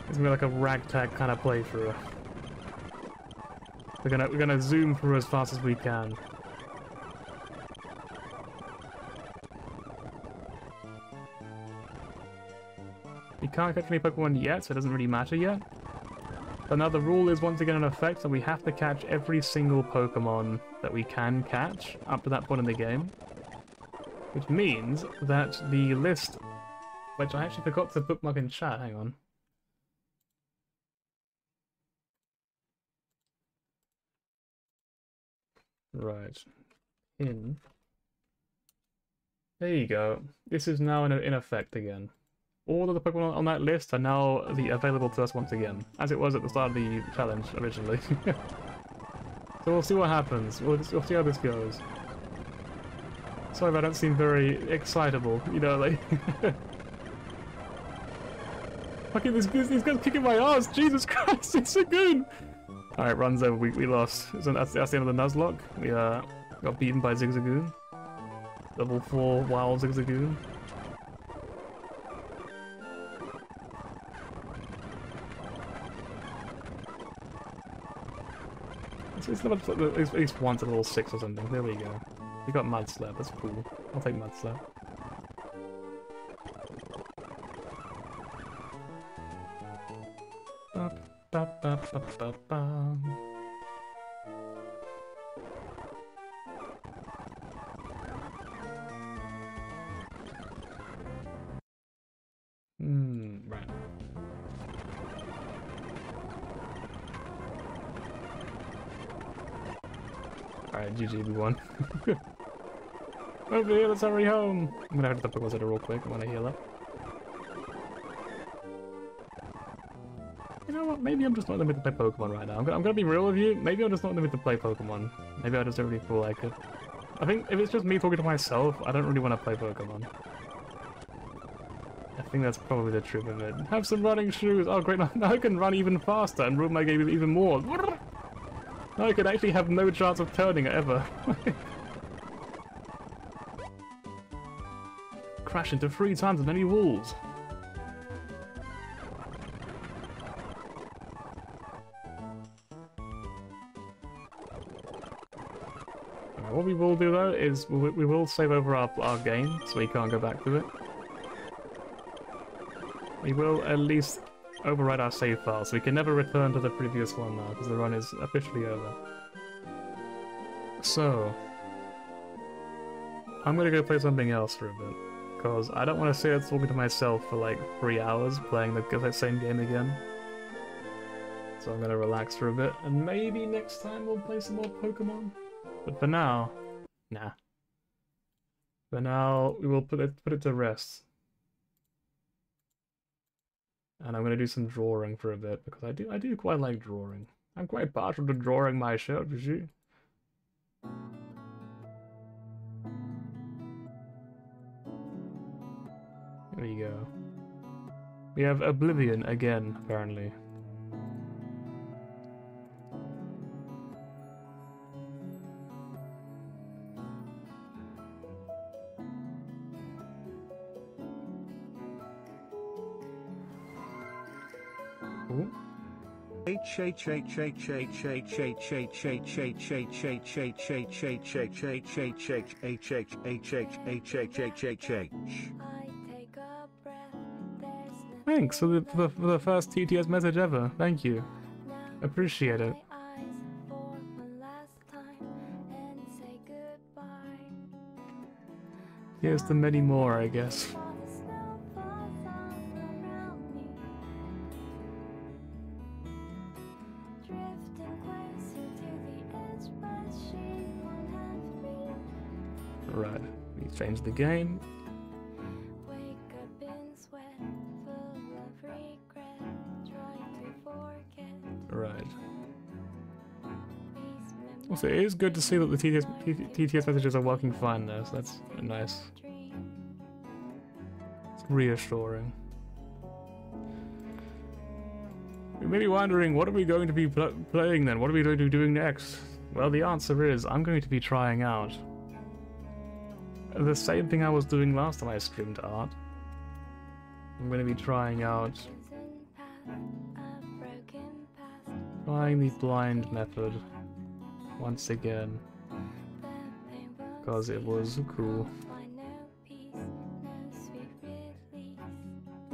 It's gonna be like a ragtag kind of playthrough. We're gonna zoom through as fast as we can. You can't catch any Pokemon yet, so it doesn't really matter yet. But now the rule is once again in effect, and we have to catch every single Pokemon that we can catch up to that point in the game. Which means that the list, which I actually forgot to bookmark in chat, hang on. Right. There you go. This is now in effect again. all of the Pokemon on that list are now available to us once again, as it was at the start of the challenge originally. So we'll see what happens. We'll see how this goes. Sorry if I don't seem very excitable, you know, like... Fucking this guy's kicking my ass! Jesus Christ, it's a goon! Alright, runs over, we lost. So that's the end of the Nuzlocke. We got beaten by Zigzagoon. Level 4 wild Zigzagoon. It's level, at least once at level 6 or something. There we go. We got Mudslap, that's cool. I'll take Mudslap. Right. Alright, GG, we won. Over here, let's hurry home! I'm gonna head to the Pokemon Center real quick, I wanna heal up. You know what, maybe I'm just not in the mood to play Pokemon right now. I'm gonna be real with you, maybe I'm just not in the mood to play Pokemon. Maybe I just don't really feel like it. I think if it's just me talking to myself, I don't really want to play Pokemon. I think that's probably the truth of it. Have some running shoes! Oh great, now I can run even faster and ruin my game even more! Now I could actually have no chance of turning ever. Crash into 3 times as many walls. What we will do though is we will save over our game so we can't go back to it. We will at least overwrite our save file so we can never return to the previous one now because the run is officially over. So I'm gonna go play something else for a bit because I don't want to sit here talking to myself for like 3 hours playing the same game again. So I'm gonna relax for a bit and maybe next time we'll play some more Pokemon. But for now, nah. For now, we will put it to rest. And I'm gonna do some drawing for a bit because I do quite like drawing. I'm quite partial to drawing my shit, you see. There you go. We have Oblivion again, apparently. Thanks for the first TTS message ever. Thank you. Appreciate it. Here's to many more, I guess. Right, we changed the game. Right. Also, it is good to see that the TTS messages are working fine there, so that's nice. It's reassuring. You may be wondering, what are we going to be playing then? What are we going to be doing next? Well, the answer is, I'm going to be trying out the same thing I was doing last time I streamed art. I'm going to be trying out the blind method once again because it was cool.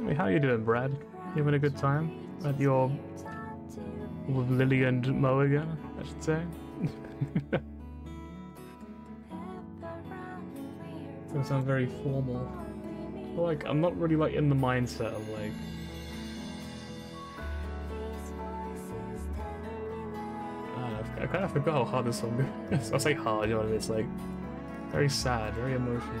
Hey, how you doing, Brad? You having a good time at your with Lily and Mo again, I should say? That sounds very formal. But, like, I'm not really like in the mindset of like I kind of forgot how hard this song is. I say hard, you know what I mean? It's like very sad, very emotional.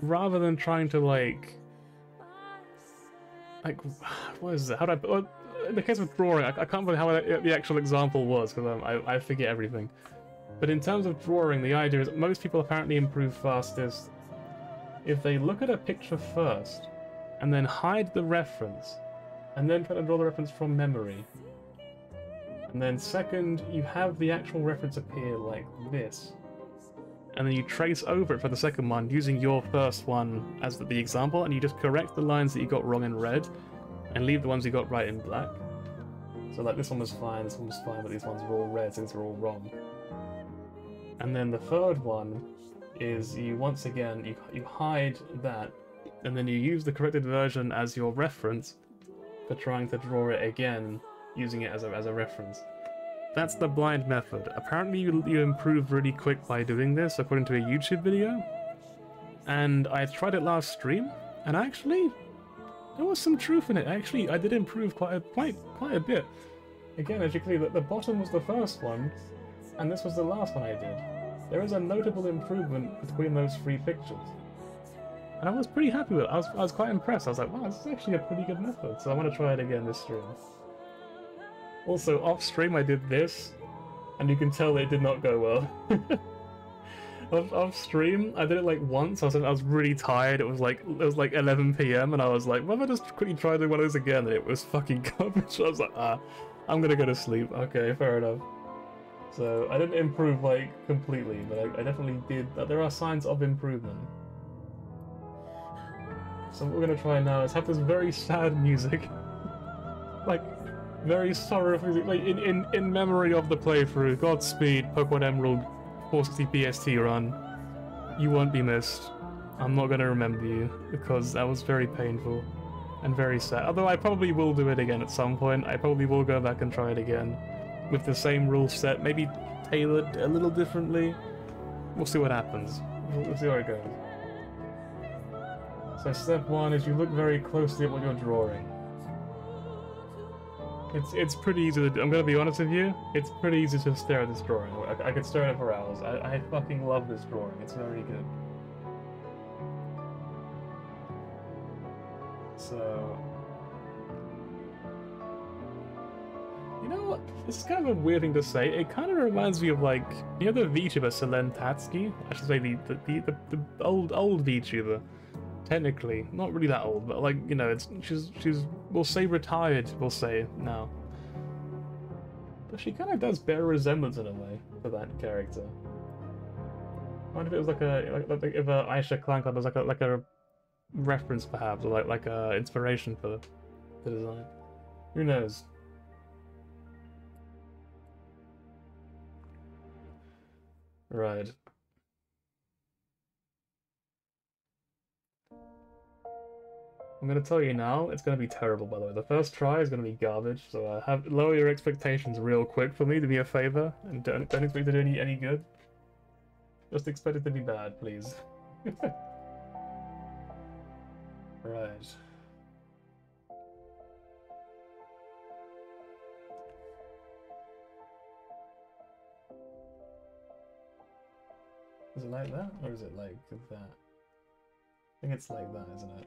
rather than trying to like what is it? How do I? Well, in the case of drawing, I can't remember how the actual example was because I forget everything. But in terms of drawing, the idea is that most people apparently improve fastest if they look at a picture first and then hide the reference and then try to draw the reference from memory. And then second, you have the actual reference appear like this. And then you trace over it for the second one using your first one as the example, and you just correct the lines that you got wrong in red and leave the ones you got right in black. So like this one was fine, but these ones are all red since they're all wrong. And then the third one is you once again you hide that, and then you use the corrected version as your reference for trying to draw it again using it as a reference. That's the blind method. Apparently you improve really quick by doing this, according to a YouTube video. And I tried it last stream, and actually, there was some truth in it. Actually, I did improve quite a bit. Again, as you can see, the bottom was the first one, and this was the last one I did. There is a notable improvement between those three pictures. And I was pretty happy with it. I was quite impressed. I was like, wow, this is actually a pretty good method. So I want to try it again this stream. Also, off stream I did this, and you can tell it did not go well. Off stream, I did it like once. I was really tired. It was like 11 PM, and I was like, well, if I just quickly try doing one of those again, and it was fucking garbage. I was like, I'm gonna go to sleep. Okay, fair enough. So I didn't improve like completely, but I definitely did. There are signs of improvement. So what we're gonna try now is have this very sad music, like very sorrowful music, like in memory of the playthrough. Godspeed, Pokemon Emerald 460 BST run. You won't be missed. I'm not gonna remember you because that was very painful and very sad. Although I probably will do it again at some point. I probably will go back and try it again with the same rule set, maybe tailored a little differently. We'll see what happens. We'll see how it goes. So step one is you look very closely at what you're drawing. It's pretty easy to do. I'm gonna be honest with you, it's pretty easy to stare at this drawing. I could stare at it for hours. I fucking love this drawing. It's very good. So... You know what? This is kind of a weird thing to say. It kind of reminds me of, like, you know the VTuber Selen Tatsuki? I should say the old VTuber. Technically, not really that old, but like, you know, she's we'll say retired, we'll say now. But she kind of does bear resemblance in a way for that character. I wonder if it was like if Aisha Clan Club was like a reference perhaps, or like a inspiration for the design. Who knows? Right. I'm gonna tell you now, it's gonna be terrible, by the way. The first try is gonna be garbage, so lower your expectations real quick for me, to be a favor, and don't expect to do any good. Just expect it to be bad, please. Right. Is it like that, or is it like that? I think it's like that, isn't it?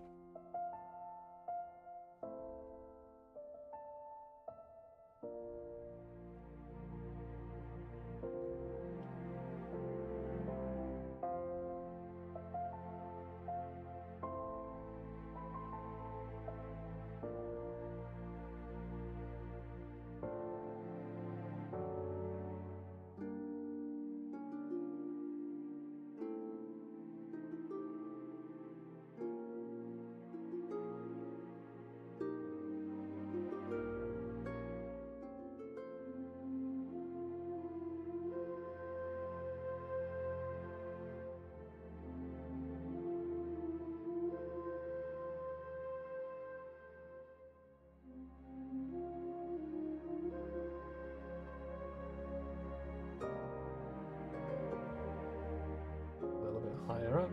Higher up.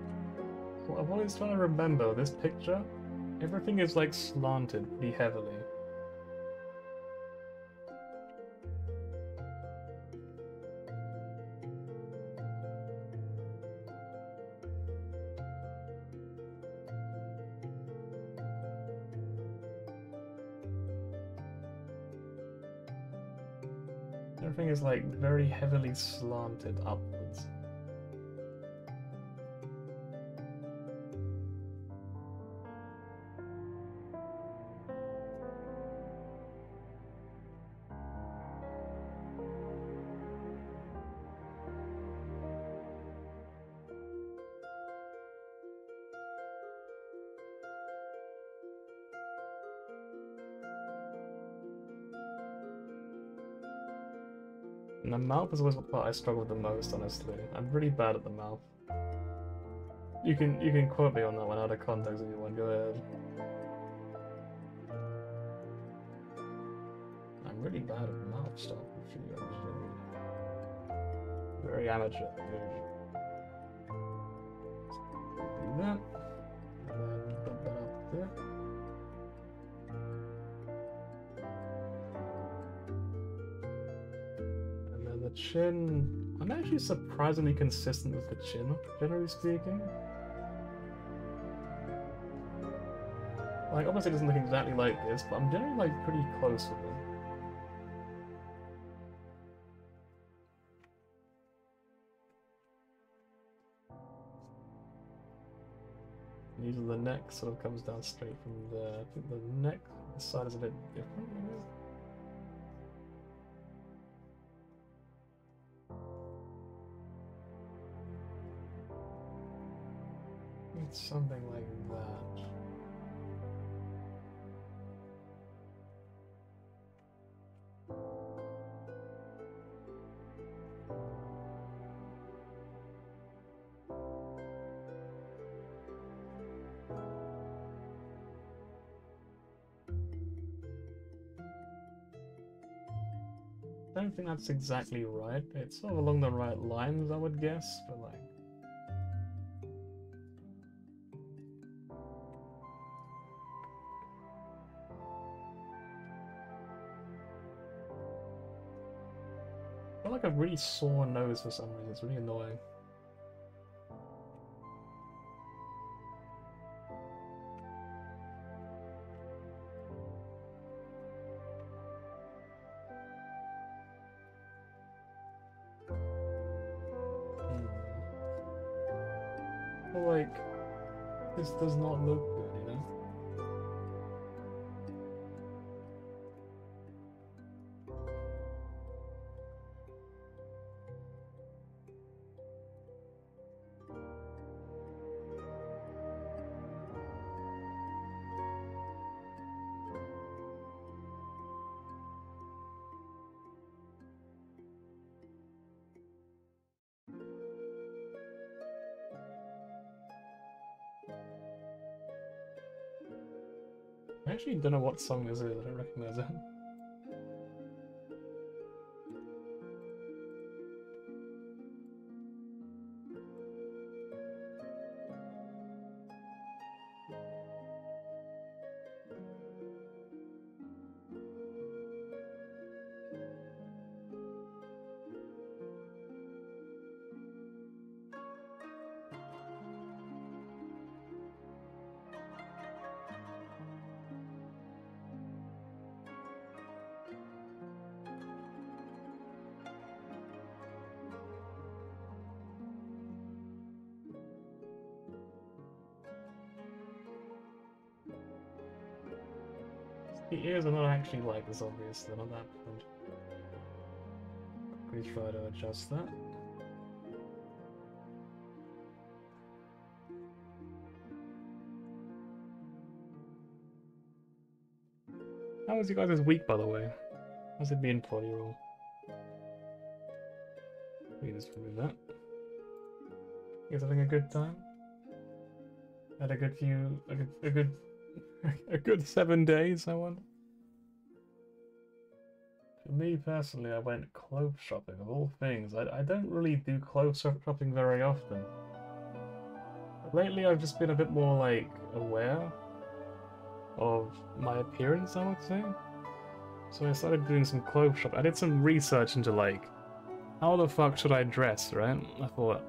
Well, I'm always trying to remember this picture. Everything is like slanted pretty heavily. Everything is like very heavily slanted upwards. And the mouth is always the part I struggle with the most, honestly. I'm really bad at the mouth. You can quote me on that one out of context if you want. Go ahead. I'm really bad at mouth stuff. Very amateur. Do that. And then put that up there. And then the chin. I'm actually surprisingly consistent with the chin, generally speaking. Like, obviously it doesn't look exactly like this, but I'm generally like pretty close with it. And usually the neck sort of comes down straight from there. I think the neck, this side is a bit different, maybe? It's something like that. I don't think that's exactly right. It's sort of along the right lines, I would guess, but like... I feel like a really sore nose for some reason. It's really annoying. Like, this does not look good, you know? I actually don't know what song this is, I don't recognize it. The ears are not actually like this, obviously, they're not that good. Quickly try to adjust that. How was you guys this week, by the way? How's it been for you all? We just remove that. You guys having a good time? Had a good few, a good 7 days, I wonder. For me personally, I went clothes shopping, of all things. I don't really do clothes shopping very often. But lately I've just been a bit more, like, aware of my appearance, I would say. So I started doing some clothes shopping. I did some research into, like, how the fuck should I dress, right? I thought,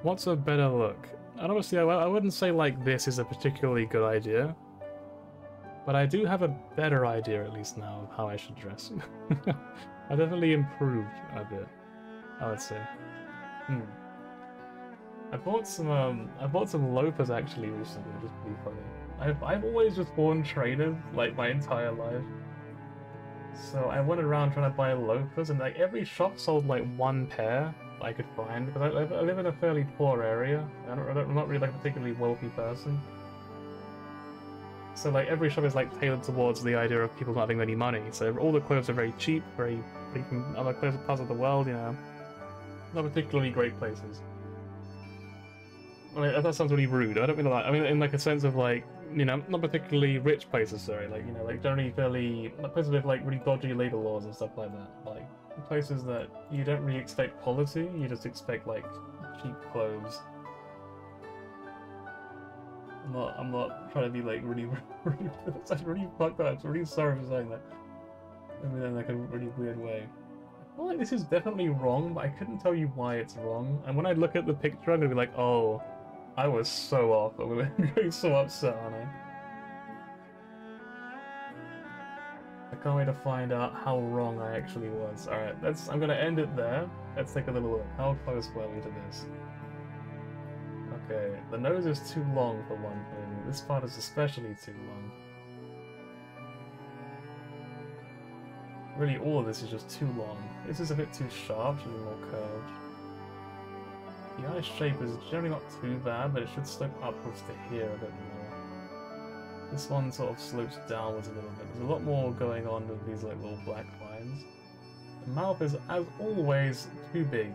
what's a better look? And obviously, I wouldn't say, like, this is a particularly good idea. But I do have a better idea, at least now, of how I should dress. I definitely improved a bit, I would say. I bought some loafers actually recently, which is pretty funny. I've always just worn trainers like my entire life. So I went around trying to buy loafers, and like every shop sold like one pair that I could find, because I live in a fairly poor area. I'm not really like a particularly wealthy person. So like every shop is like tailored towards the idea of people not having any money. So all the clothes are very cheap, very from other parts of the world, you know. Not particularly great places. I mean, that sounds really rude. I don't mean like. I mean in like a sense of like, you know, not particularly rich places. Sorry, like, you know, like generally fairly places with like really dodgy labor laws and stuff like that. Like places that you don't really expect quality. You just expect like cheap clothes. I'm not trying to be like really rude. It's really fucked up. I'm really sorry for saying that. I mean, in like a really weird way. I feel like this is definitely wrong, but I couldn't tell you why it's wrong. And when I look at the picture, I'm gonna be like, oh, I was so off. I'm gonna be so upset, aren't I? I can't wait to find out how wrong I actually was. Alright, I'm gonna end it there. Let's take a little look. How close were we to this? Okay, the nose is too long for one thing. This part is especially too long. Really, all of this is just too long. This is a bit too sharp, should be more curved. The eye shape is generally not too bad, but it should slope upwards to here a bit more. This one sort of slopes downwards a little bit. There's a lot more going on with these like little black lines. The mouth is, as always, too big.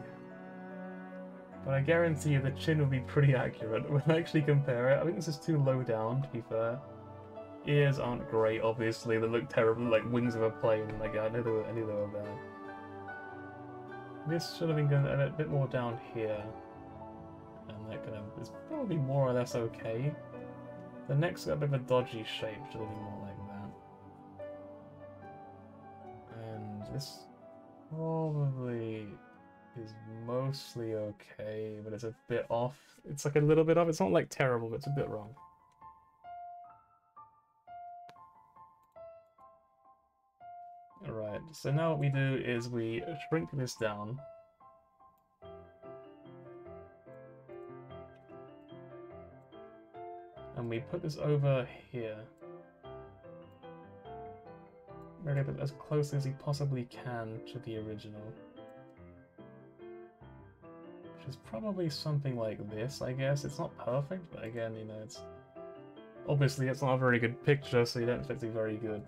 But I guarantee you the chin will be pretty accurate when I actually compare it. I think this is too low down, to be fair. Ears aren't great, obviously. They look terrible, like wings of a plane. Like, I knew they were bad. This should have been going a bit more down here. And that kind of is probably more or less okay. The neck's got a bit of a dodgy shape, should have been more like that. And this probably is mostly okay, but it's a bit off. It's like a little bit off. It's not like terrible, but it's a bit wrong. Alright, so now what we do is we shrink this down. And we put this over here. Really, but as close as you possibly can to the original. Which is probably something like this, I guess. It's not perfect, but again, you know, it's... Obviously, it's not a very good picture, so you don't expect it to be very good.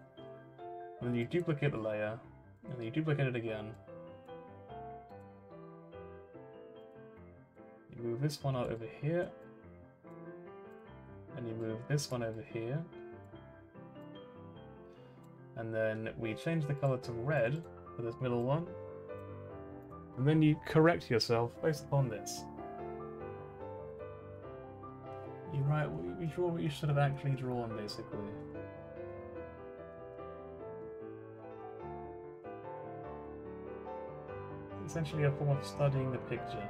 And then you duplicate the layer, and then you duplicate it again. You move this one out over here, and you move this one over here. And then we change the color to red for this middle one. And then you correct yourself based upon this. You draw what you should have actually drawn, basically. Essentially a form of studying the picture.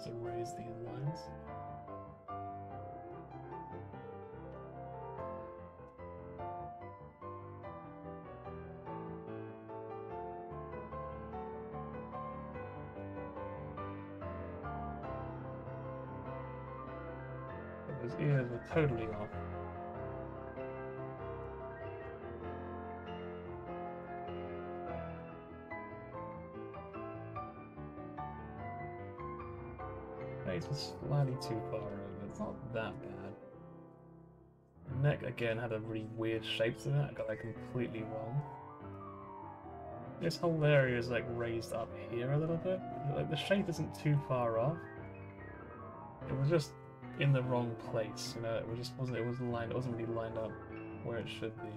To raise these lines. Those ears were totally off. Face was slightly too far over. It's not that bad. The neck again had a really weird shape to it. I got that completely wrong. This whole area is like raised up here a little bit. Like the shape isn't too far off. in the wrong place. You know, it just wasn't. It wasn't lined. It wasn't really lined up where it should be.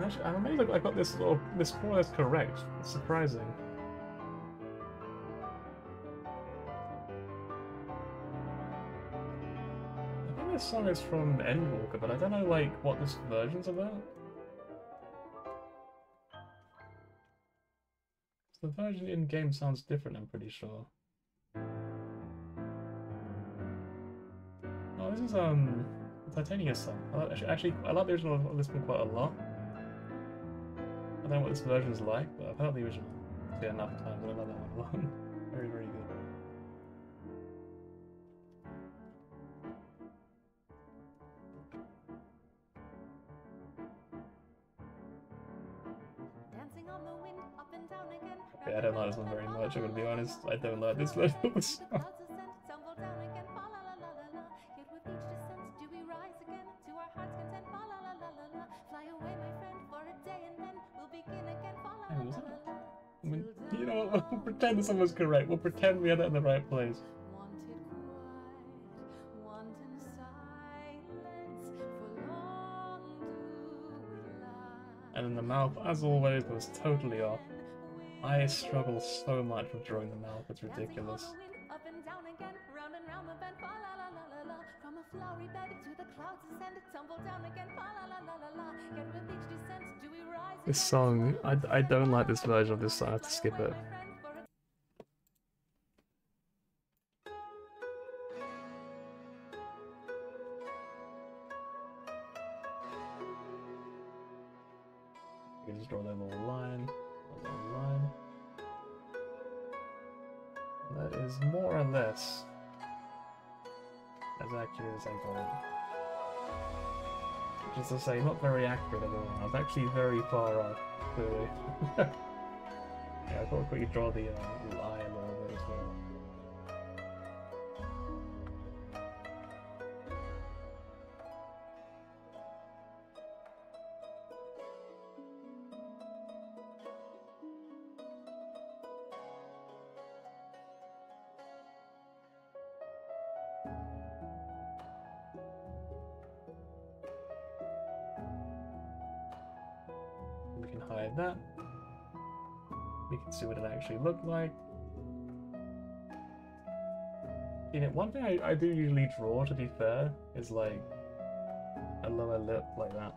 Actually, I'm amazed I got this more or less correct. It's surprising. I think this song is from Endwalker, but I don't know like what this version's about. The version in game sounds different, I'm pretty sure. Oh, this is Titania song. Actually, I like the original of this one quite a lot. I don't know what this version is like, but I've heard the original enough times and I love that one a lot. Very, very good. Okay, I don't like this one very much, I'm gonna be honest. I don't like this version of the song. You know what, we'll pretend this one was correct. We'll pretend we had that in the right place. And then the mouth, as always, was totally off. I struggle so much with drawing the mouth, it's ridiculous. This song, I don't like this version of this song, I have to skip it. You can just draw that little line, That is more or less as accurate as I got it. Just to say, not very accurate at all. I was actually very far off, clearly. Yeah, I thought I could draw the eye a little bit as well. We can hide that. We can see what it actually looked like. You know, one thing I do usually draw, to be fair, is like a lower lip like that.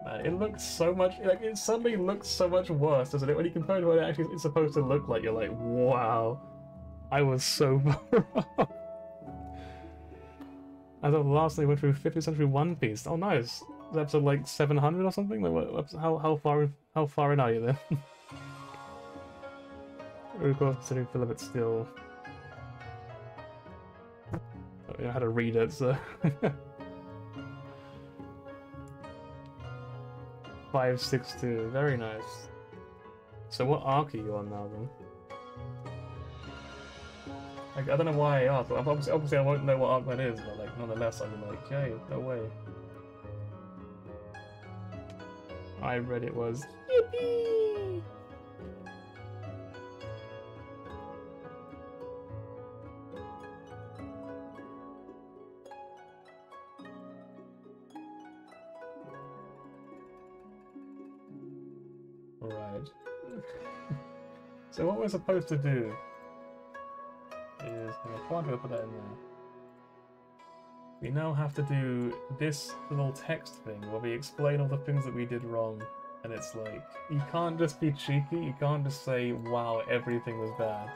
Man, it looks so much, like, it suddenly looks so much worse, doesn't it? When you compare to what it actually is supposed to look like, you're like, wow, I was so far off. As of last, they went through 50th Century One Piece. Oh, nice. Is that episode like 700 or something? Like, how far in are you then? Of course, considering Philip still. I don't know how to read it, so. 562, very nice. So what arc are you on now then? Like, I don't know why I asked. Obviously I won't know what arc that is, but like nonetheless I'm like, okay, no way. I read it was yippee! Alright. So what we're supposed to do is, I'm gonna put that in there. We now have to do this little text thing where we explain all the things that we did wrong, and it's like, you can't just be cheeky, you can't just say, wow, everything was bad.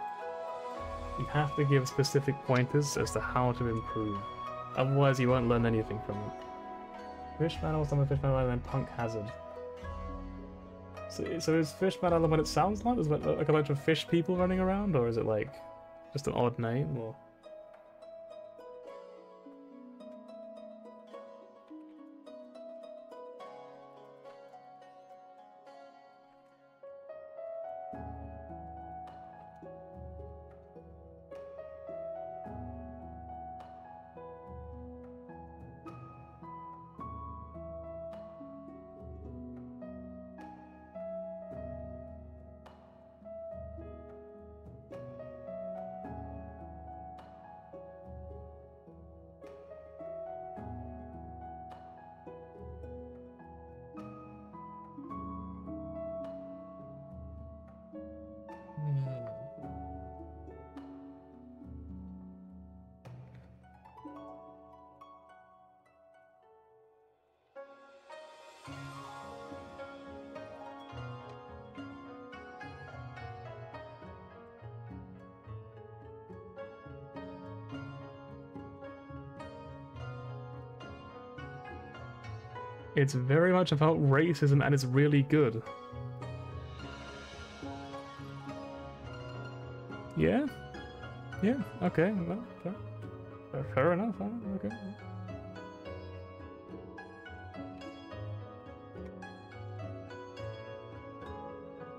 You have to give specific pointers as to how to improve. Otherwise you won't learn anything from it. Fishman or some Fishman Island and Punk Hazard. So is Fishman Island what it sounds like? Is it like a bunch of fish people running around, or is it like just an odd name, or? It's very much about racism, and it's really good. Yeah? Yeah, okay, well, fair enough, huh? Okay.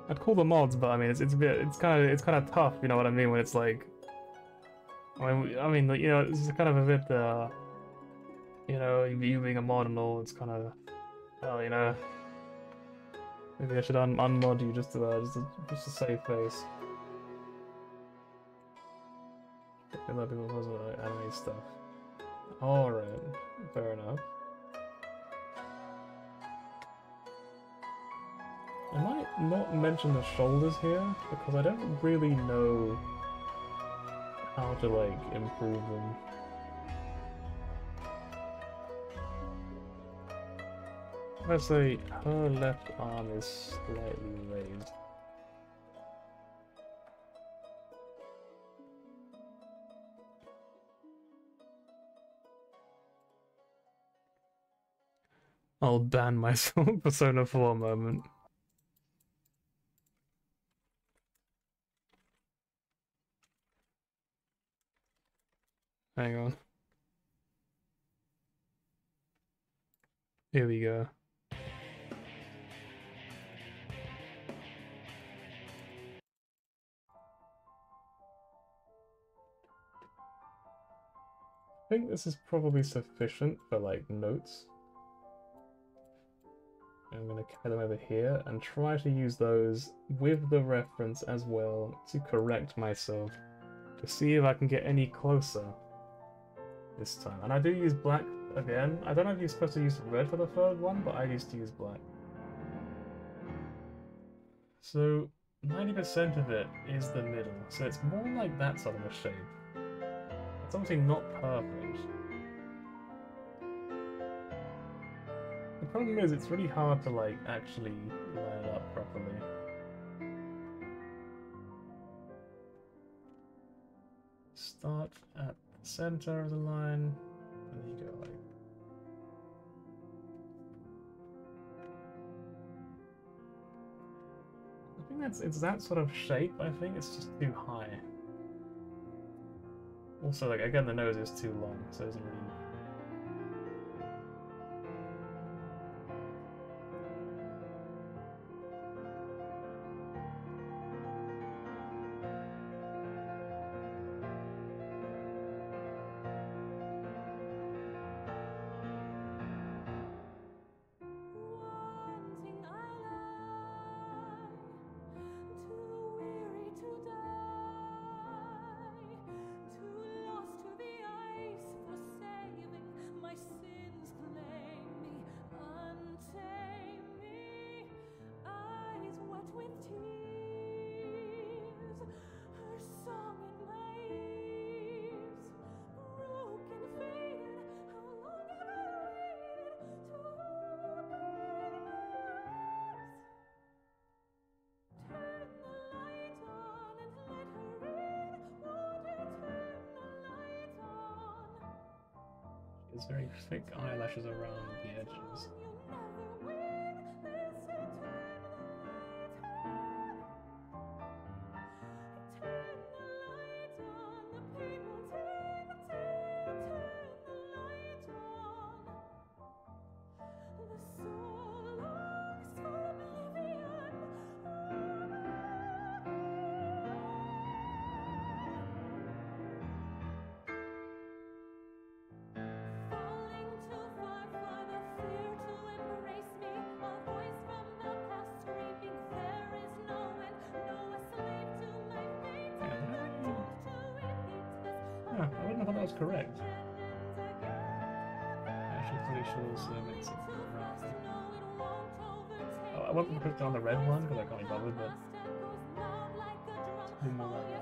I'd call them mods, but I mean, it's kind of tough, you know what I mean? When it's like, you know, it's kind of a bit, you know, you being a mod and all, it's kind of, well, you know, maybe I should unmod you just to save face. A lot of people post about anime stuff. Alright, fair enough. I might not mention the shoulders here, because I don't really know how to, like, improve them. Let's say her left arm is slightly raised. I'll ban myself Persona 4 moment. Hang on. Here we go. I think this is probably sufficient for, like, notes. I'm going to carry them over here and try to use those with the reference as well to correct myself, to see if I can get any closer this time. And I do use black again. I don't know if you're supposed to use red for the third one, but I used to use black. So 90% of it is the middle, so it's more like that sort of a shape. It's obviously not perfect. The problem is it's really hard to, like, actually line it up properly. Start at the center of the line, and then you go like... I think it's that sort of shape, I think it's just too high. Also, like, again, the nose is too long, so it doesn't really... There's very thick eyelashes around the edges. I wouldn't have thought that was correct. Actually, pretty sure this makes it round. Oh, I went with on the red one because I can't be bothered, but it's more like that.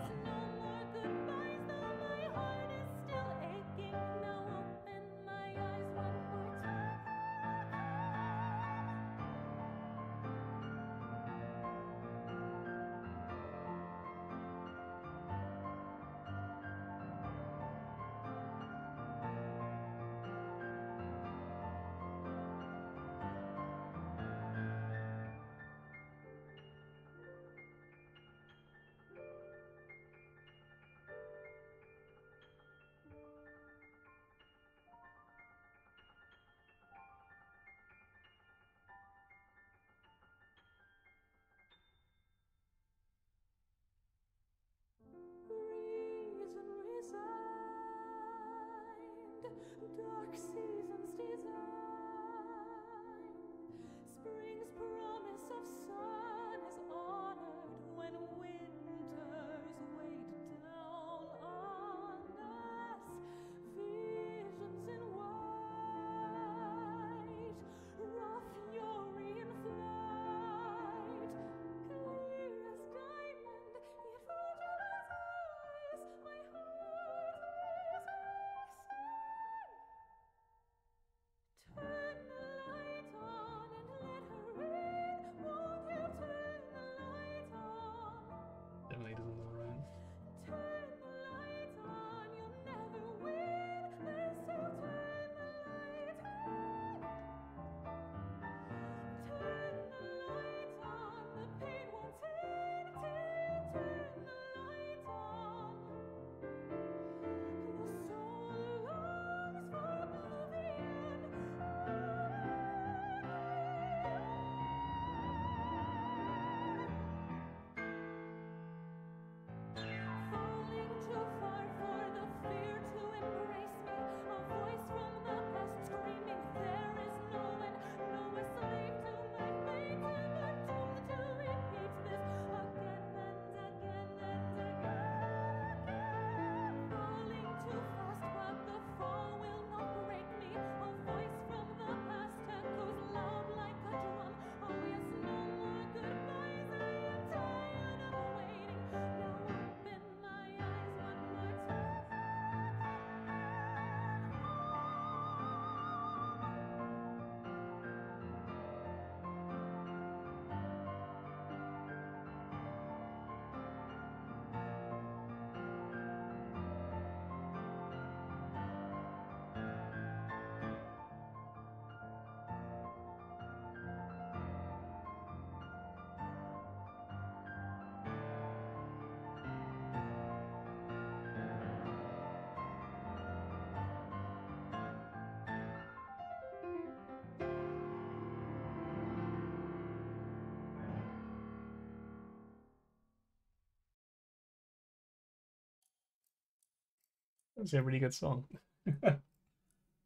That's a really good song. I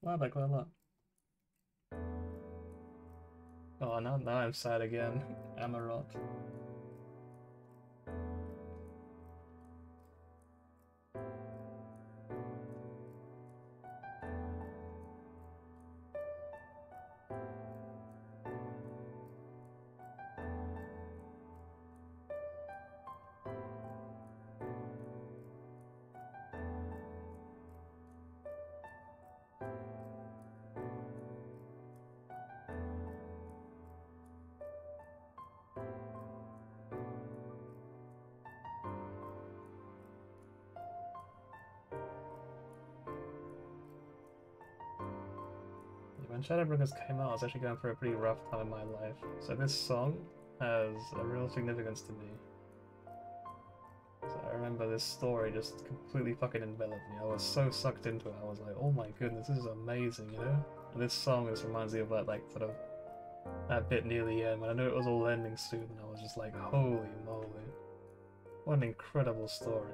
like that quite a lot. Oh, now I'm sad again. Amarot. When Shadowbringers came out, I was actually going through a pretty rough time in my life, so this song has a real significance to me. So I remember this story just completely fucking enveloped me. I was so sucked into it. I was like, oh my goodness, this is amazing, you know? And this song just reminds me of that, like, sort of, that bit near the end when I knew it was all ending soon, and I was just like, holy moly. What an incredible story.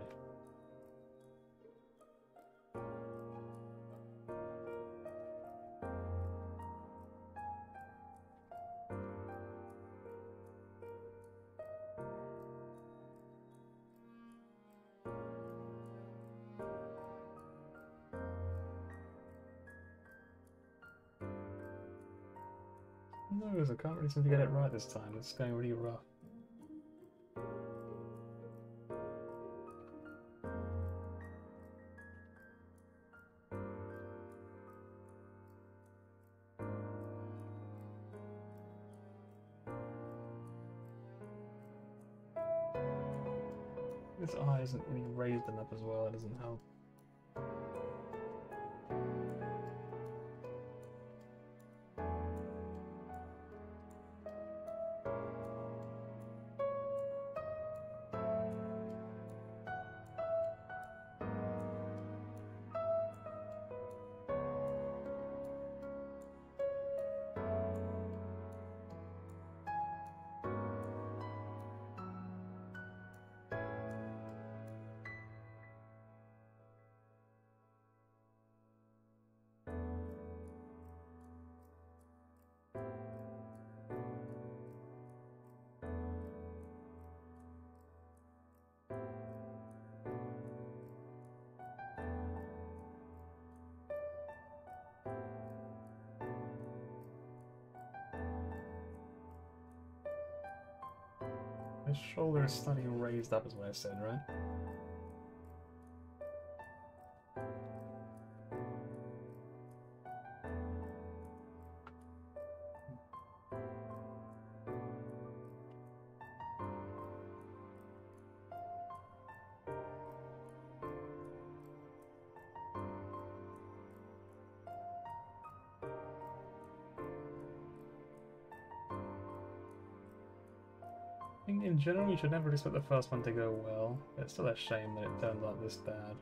No, I can't really seem to get it right this time. It's going really rough. This eye isn't really raised enough as well, it doesn't help. His shoulder is slightly raised up is what I said, right? I think in general you should never expect the first one to go well. It's still a shame that it turned out this bad.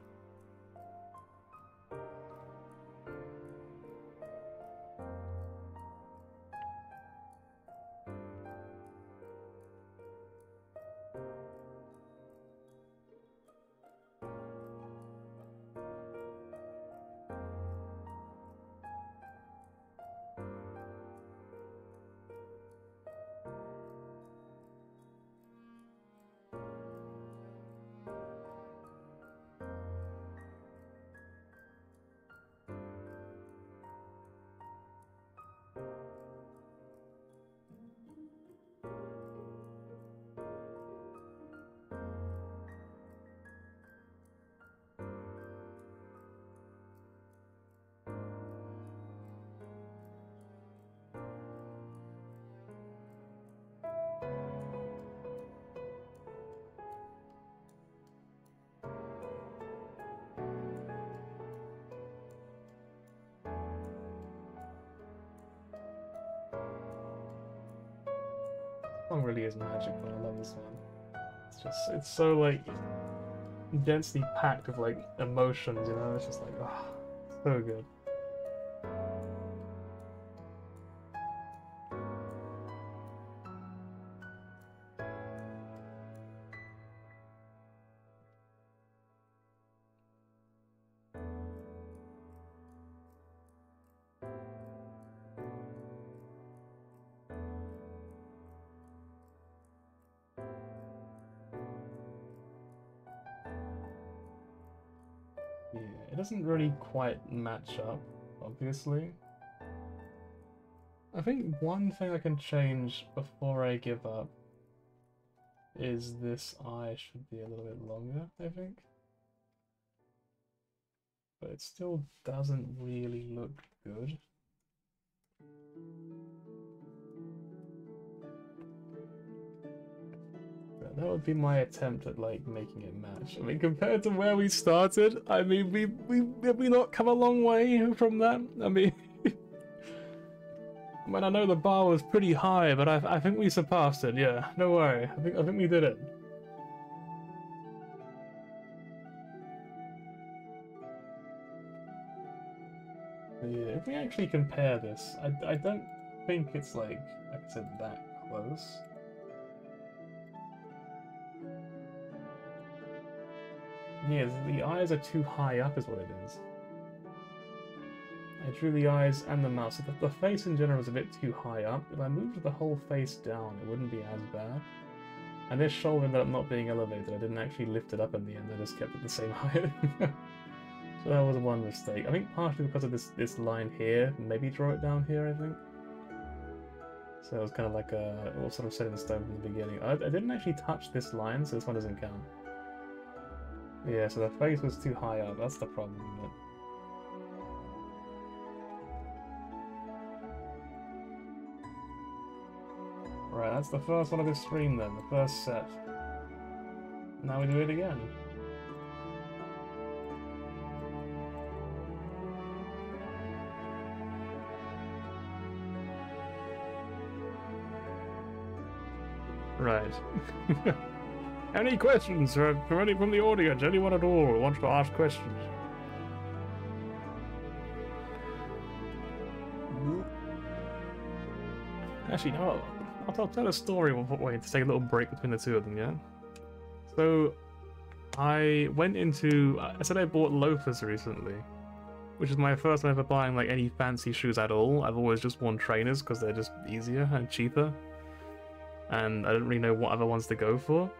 This song really is magical. I love this one. It's so like densely packed with like emotions, you know? It's just like, oh, so good. Yeah, it doesn't really quite match up, obviously. I think one thing I can change before I give up is this eye should be a little bit longer, I think. But it still doesn't really look good. But that would be my attempt at like making it match. I mean, compared to where we started, I mean, we not come a long way from that. I mean, I mean, I know the bar was pretty high, but I think we surpassed it. Yeah, no worry. I think we did it. Yeah, if we actually compare this, I don't think it's like I said, that close. Yeah, the eyes are too high up is what it is. I drew the eyes and the mouth, so the face in general is a bit too high up. If I moved the whole face down, it wouldn't be as bad. And this shoulder ended up not being elevated. I didn't actually lift it up in the end, I just kept it the same height. So that was one mistake. I think partially because of this line here, maybe draw it down here, I think. So it was kind of like it was sort of set in stone from the beginning. I didn't actually touch this line, so this one doesn't count. Yeah, so the face was too high up, that's the problem with it. Right, that's the first one of this stream then, the first set. Now we do it again. Right. Any questions from any from the audience? Anyone at all who wants to ask questions? Actually, no. I'll tell a story. Wait, to take a little break between the two of them, yeah? So, I went into... I said I bought loafers recently, which is my first time ever buying like any fancy shoes at all. I've always just worn trainers because they're just easier and cheaper. And I didn't really know what other ones to go for.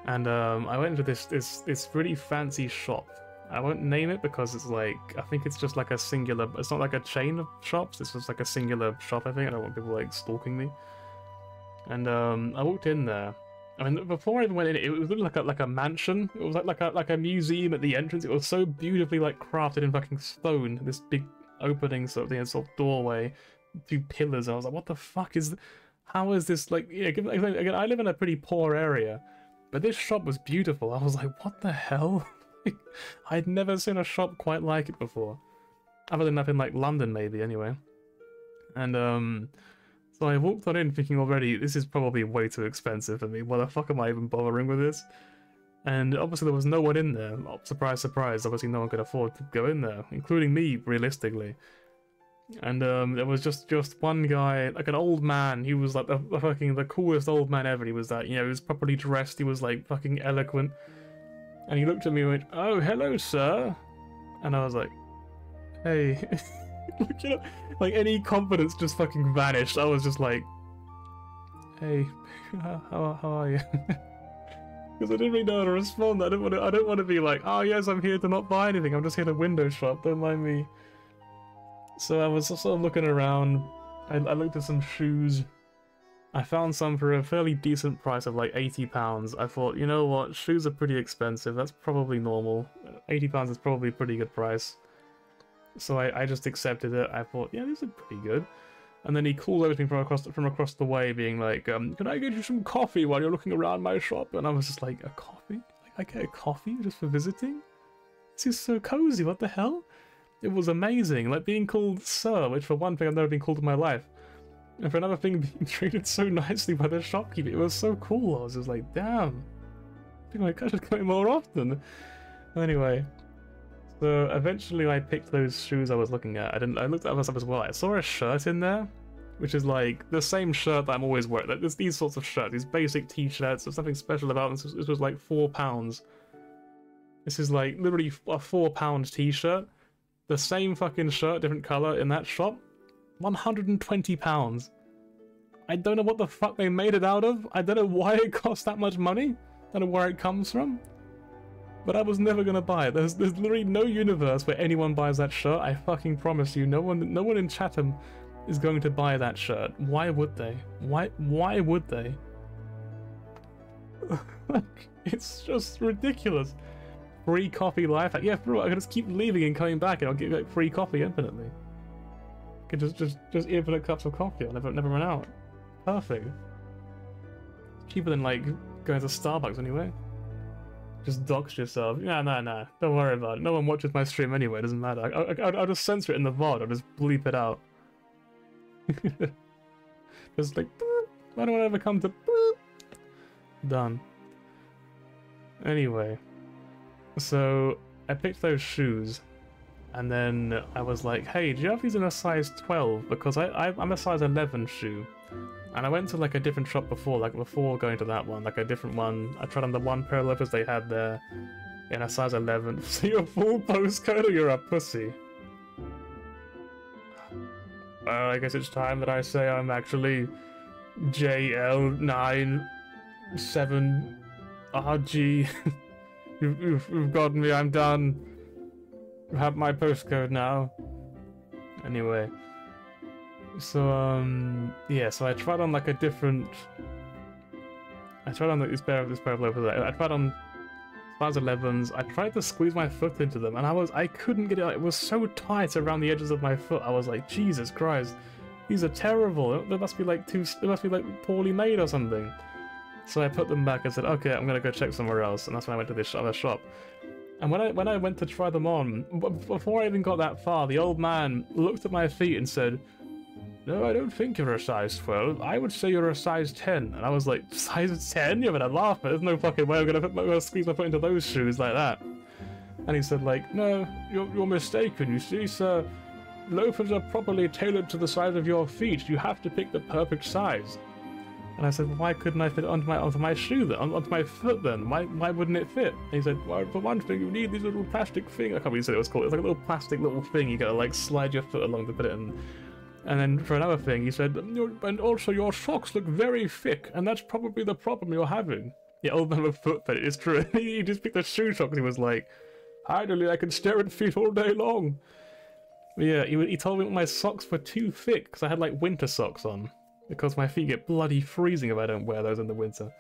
And I went into this really fancy shop. I won't name it because it's like, I think it's just like a singular, it's not like a chain of shops, it's just like a singular shop, I think. I don't want people like stalking me. And I walked in there. I mean, before I even went in, it was literally like a mansion. It was like a museum at the entrance. It was so beautifully like crafted in fucking stone. This big opening sort of doorway, 2 pillars. I was like, what the fuck is? How is this like? Yeah, again, I live in a pretty poor area, but this shop was beautiful. I was like, what the hell? I'd never seen a shop quite like it before, other than up in like London maybe anyway. And so I walked on in thinking already, this is probably way too expensive for me. Why the fuck am I even bothering with this? And obviously there was no one in there. Oh, surprise, surprise. Obviously no one could afford to go in there, including me, realistically. And there was just one guy, like an old man. He was like the coolest old man ever. He was that, you know, he was properly dressed. He was like fucking eloquent. And he looked at me and went, "Oh, hello, sir." And I was like, "Hey." You know, like any confidence just fucking vanished. I was just like, "Hey, how are you?" Because I didn't really know how to respond. I don't want to be like, "Oh yes, I'm here to not buy anything. I'm just here to window shop. Don't mind me." So I was sort of looking around. I looked at some shoes. I found some for a fairly decent price of like £80. I thought, you know what, shoes are pretty expensive. That's probably normal. £80 is probably a pretty good price. So I just accepted it. I thought, yeah, these are pretty good. And then he called everything from across the way, being like, "Can I get you some coffee while you're looking around my shop?" And I was just like, "A coffee? Like, I get a coffee just for visiting? This is so cozy. What the hell?" It was amazing, like being called sir, which for one thing I've never been called in my life. And for another thing, being treated so nicely by the shopkeeper. It was so cool. I was just like, damn. I think I should come in more often. Anyway, so eventually I picked those shoes I was looking at. I looked at other stuff as well. I saw a shirt in there, which is like the same shirt that I'm always wearing. Like, there's these sorts of shirts, these basic t-shirts. There's something special about them. This was like £4. This is like literally a £4 t-shirt. The same fucking shirt, different colour in that shop. £120. I don't know what the fuck they made it out of. I don't know why it cost that much money. I don't know where it comes from. But I was never gonna buy it. There's literally no universe where anyone buys that shirt. I fucking promise you, no one in Chatham is going to buy that shirt. Why would they? Why would they? Like, it's just ridiculous. Free coffee life hack. Yeah, bro, I can just keep leaving and coming back, and I'll get like free coffee infinitely. I can just infinite cups of coffee. I'll never run out. Perfect. Cheaper than like going to Starbucks anyway. Just dox yourself. Nah. Don't worry about it. No one watches my stream anyway. It doesn't matter. I'll just censor it in the VOD. I'll just bleep it out. Just like, boop. Why don't I ever come to boop? Done. Anyway. So, I picked those shoes. And then I was like, hey, do you have these in a size 12? Because I'm a size 11 shoe. And I went to like a different shop before, like before going to that one, like a different one. I tried on the one pair of loafers they had there in a size 11. So you're a full postcode or you're a pussy? I guess it's time that I say I'm actually JL97RG. You've got me, I'm done. You have my postcode now. Anyway. So, yeah, so I tried on like a different... I tried on like, this pair of loafers. I tried on size 11s. I tried to squeeze my foot into them, and I couldn't get it out. It was so tight around the edges of my foot. I was like, Jesus Christ, these are terrible. They must be like poorly made or something. So I put them back and said, okay, I'm gonna go check somewhere else, and that's when I went to this other shop. And when I went to try them on, before I even got that far, the old man looked at my feet and said, no, I don't think you're a size 12. I would say you're a size 10. And I was like, size 10? You're gonna laugh, but there's no fucking way I'm gonna squeeze my foot into those shoes like that. And he said like, no, you're mistaken. You see, sir, loafers are properly tailored to the size of your feet. You have to pick the perfect size. And I said, well, why couldn't I fit it onto my shoe then? Onto my foot then? Why wouldn't it fit? And he said, well, for one thing, you need these little plastic thing. I can't remember what it was called. It's like a little plastic little thing you gotta like slide your foot along to put it in. And then for another thing, he said, and also your socks look very thick, and that's probably the problem you're having. Yeah, old man with foot fetish, it's true. He just picked the shoe socks and he was like, idly, I can stare at feet all day long. But yeah, he told me my socks were too thick, because I had like winter socks on. Because my feet get bloody freezing if I don't wear those in the winter.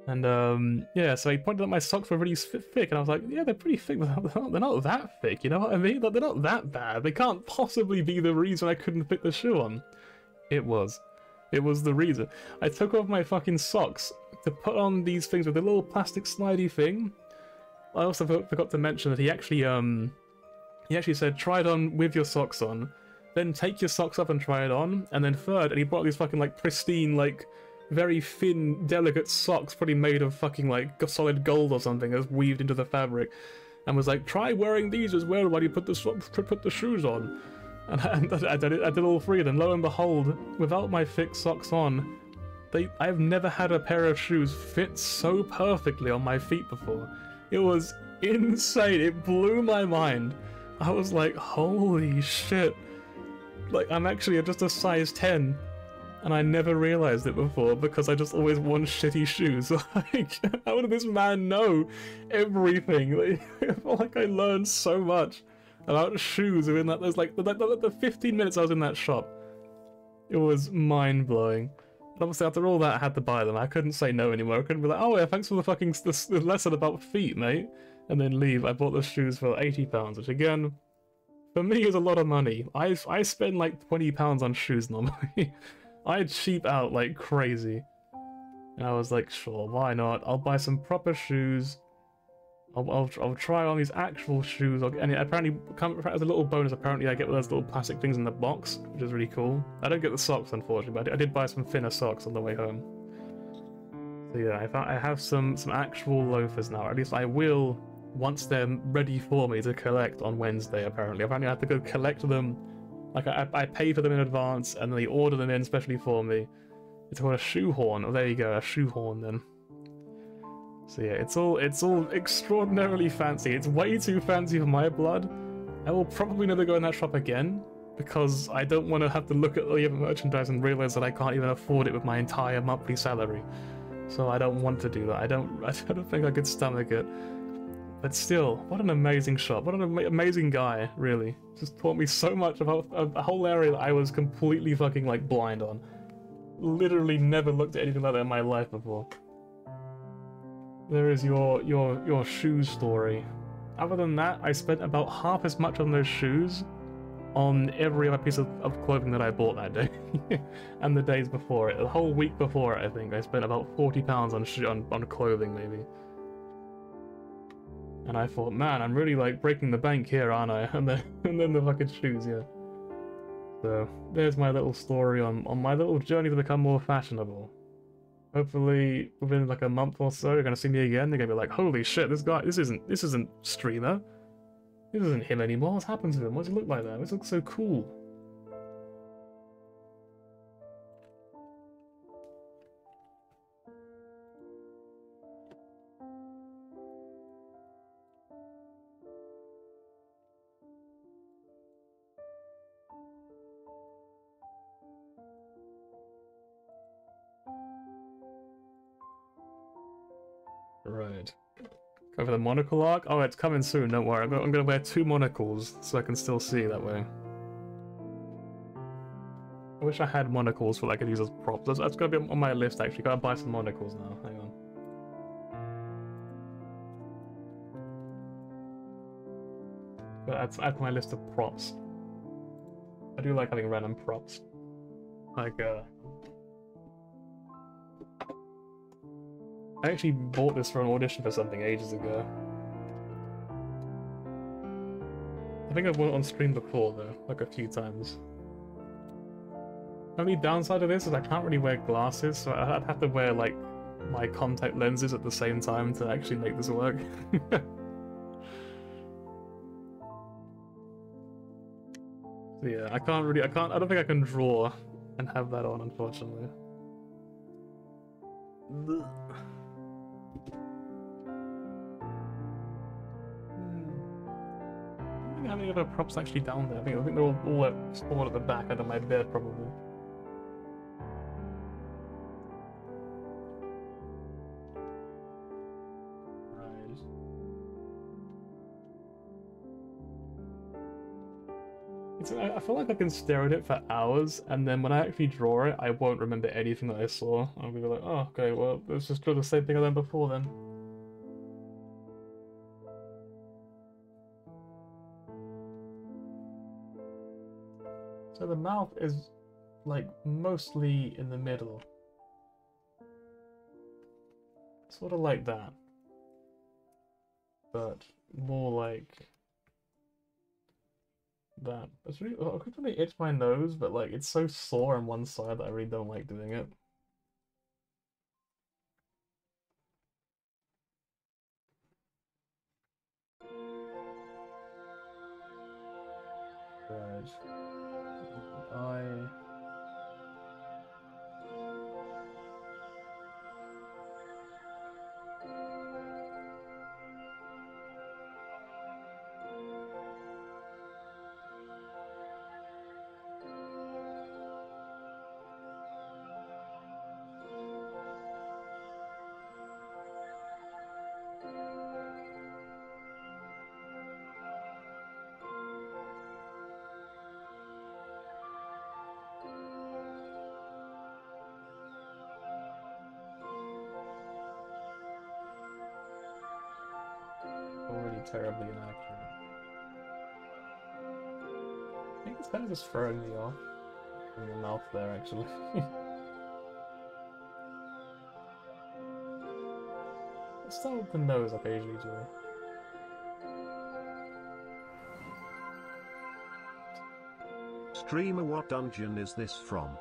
And yeah, so he pointed out my socks were really thick, and I was like, yeah, they're pretty thick, but they're not that thick, you know what I mean? Like, they're not that bad. They can't possibly be the reason I couldn't fit the shoe on. It was. It was the reason. I took off my fucking socks to put on these things with a little plastic slidey thing. I also forgot to mention that he actually said, try it on with your socks on, then take your socks off and try it on, and then third, and he brought these fucking, like, pristine, like, very thin, delicate socks, probably made of fucking like solid gold or something, that's weaved into the fabric, and was like, try wearing these as well while you put the shoes on. And I did all three of them. Lo and behold, without my thick socks on, I've never had a pair of shoes fit so perfectly on my feet before. It was insane. It blew my mind. I was like, holy shit. Like, I'm actually just a size 10. And I never realized it before because I just always worn shitty shoes. Like, how did this man know everything? Like, I feel like I learned so much about shoes within that. There's like the 15 minutes I was in that shop. It was mind blowing. But obviously, after all that, I had to buy them. I couldn't say no anymore. I couldn't be like, oh yeah, thanks for the fucking the lesson about feet, mate, and then leave. I bought the shoes for £80, which again, for me, is a lot of money. I spend like £20 on shoes normally. I'd cheap out like crazy. And I was like, sure, why not? I'll buy some proper shoes. I'll try on these actual shoes. And it apparently, as a little bonus, apparently I get those little plastic things in the box, which is really cool. I don't get the socks, unfortunately, but I did buy some thinner socks on the way home. So yeah, I have some actual loafers now. At least I will, once they're ready for me to collect on Wednesday, apparently. Apparently I have to go collect them. Like, I pay for them in advance, and then they order them in especially for me. It's called a shoehorn. Oh, there you go, a shoehorn then. So yeah, it's all extraordinarily fancy. It's way too fancy for my blood. I will probably never go in that shop again, because I don't want to have to look at all the other merchandise and realize that I can't even afford it with my entire monthly salary. So I don't want to do that. I don't think I could stomach it. But still, what an amazing shot. What an amazing guy, really. Just taught me so much about a whole area that I was completely fucking, like, blind on. Literally never looked at anything like that in my life before. There is your shoe story. Other than that, I spent about half as much on those shoes on every other piece of clothing that I bought that day. And the days before it. The whole week before it, I think, I spent about £40 on clothing, maybe. And I thought, man, I'm really, like, breaking the bank here, aren't I? And then the fucking shoes, yeah. So, there's my little story on my little journey to become more fashionable. Hopefully, within, like, a month or so, you're gonna see me again, they're gonna be like, holy shit, this isn't Streamer. This isn't him anymore. What's happened to him? Why does he look like that? This looks so cool. Right. Go for the monocle arc? Oh, it's coming soon, don't worry. I'm gonna wear 2 monocles so I can still see that way. I wish I had monocles for, like, I could use as props. That's gotta be on my list, actually. Gotta buy some monocles now. Hang on. Gotta add to my list of props. I do like having random props. Like, I actually bought this for an audition for something ages ago. I think I've worn it on stream before, though, like a few times. The only downside of this is I can't really wear glasses, so I'd have to wear, like, my contact lenses at the same time to actually make this work. So yeah, I don't think I can draw and have that on, unfortunately. I don't have any other props actually down there. I think they're all stored at the back under my bed, probably. Right. I feel like I can stare at it for hours, and then when I actually draw it, I won't remember anything that I saw. I'll be like, oh, okay, well, let's just draw the same thing I done before then. So the mouth is, like, mostly in the middle. Sort of like that. But more like that. It's really, I could really itch my nose, but, like, it's so sore on one side that I really don't like doing it. Right. Already terribly inaccurate. I think it's kind of just throwing me off from the mouth there, actually. Let's start with the nose like I usually do. Streamer, what dungeon is this from?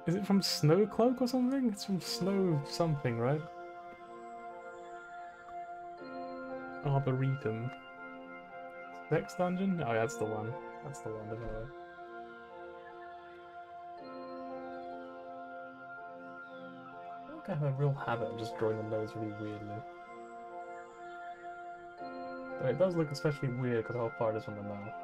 Is it from Snowcloak or something? It's from Snow something, right? Arboretum. Next dungeon? Oh yeah, that's the one. That's the one, definitely. I think I have a real habit of just drawing the nose really weirdly. But it does look especially weird because how far it is from the mouth.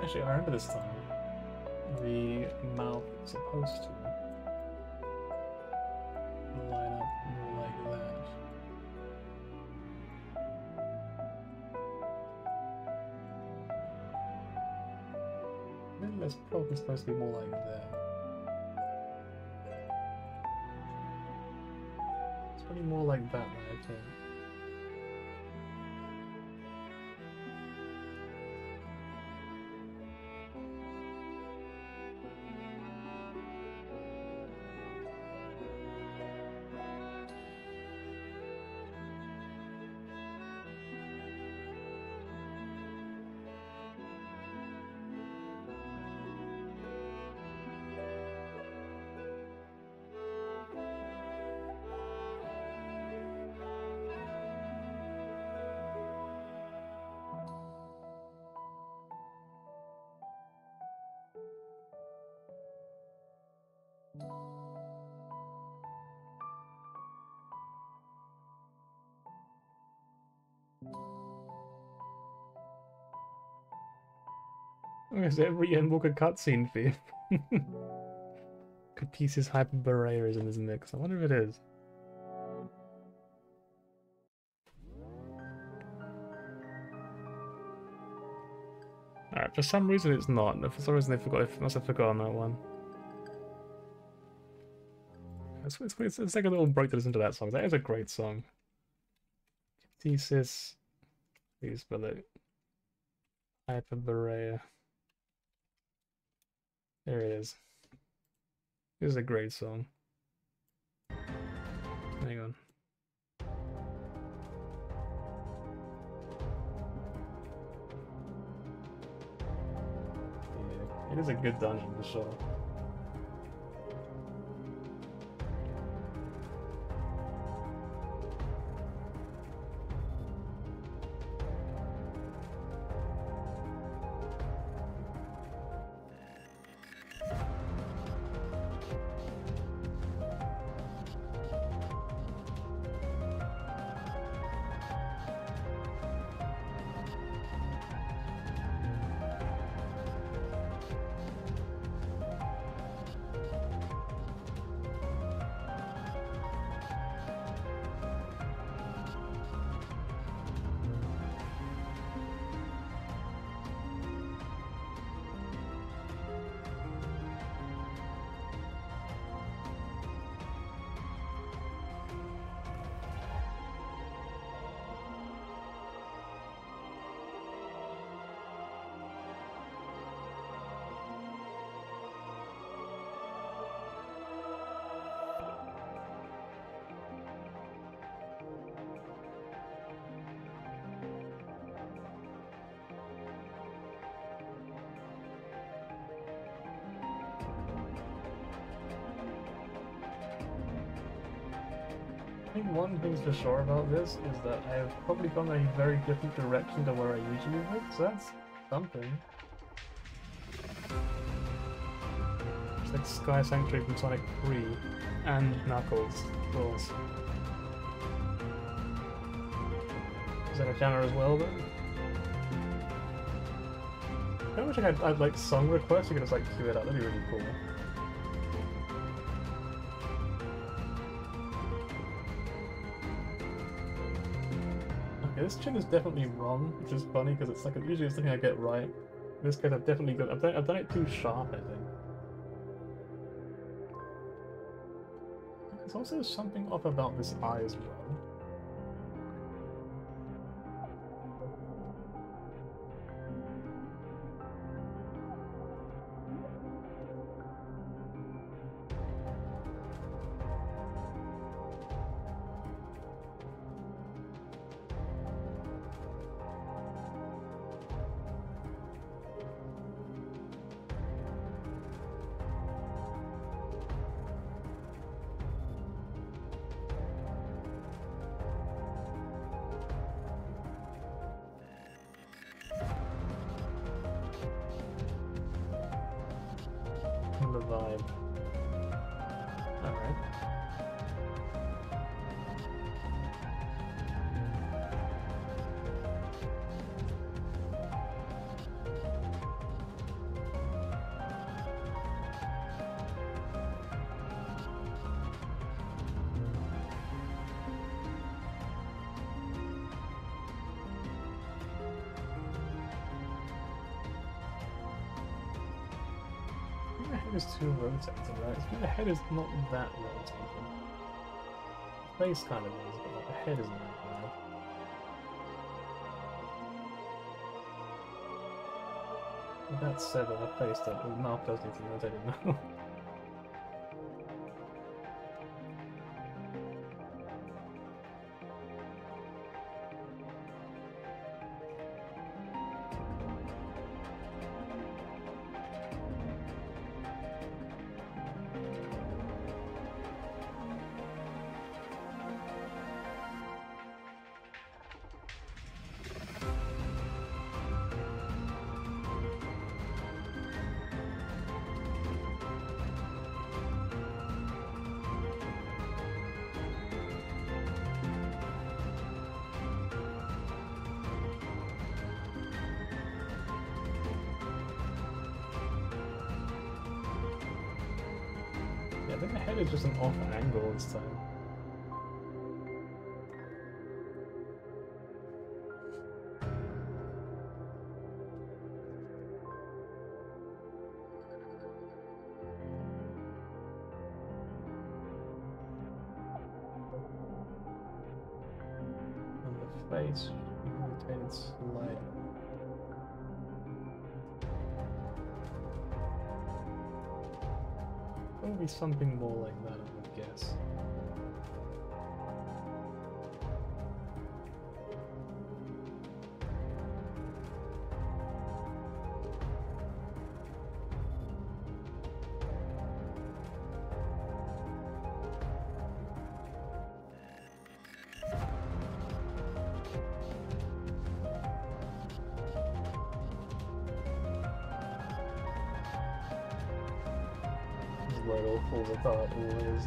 Actually, I remember this time. The mouth is supposed to line up more like that. Then that's probably supposed to be more like that. It's probably more like that, I think. Is every Endwalker cutscene for you? Capice's Hyperborea is in this mix. I wonder if it is. Alright, for some reason it's not. For some reason they must have forgotten that one. It's like a little break to listen to that song. That is a great song. Capice's... Please spell it. Hyperborea. There it is. This is a great song. Hang on. Yeah, it is a good dungeon for sure. I think one thing's for sure about this is that I have probably gone a very different direction to where I usually would, so that's something. It's like Sky Sanctuary from Sonic 3 and Knuckles, of course. Is that a genre as well, then? I wish I had like song requests, you could just like queue it up, that'd be really cool. This tune is definitely wrong, which is funny because it's like usually it's something I get right. In this case, I've definitely got. I've done it too sharp, I think. There's also something off about this eye as well. vibe. Alright. The head is too rotated, right? I think the head is not that rotated. The face kind of is, but like, the head isn't that bad. With that said, the face, the mouth does need to be rotated now. I think the head is just an off angle this time. And the face rotated slightly. Probably something more like that, I would guess. Where it all falls apart always.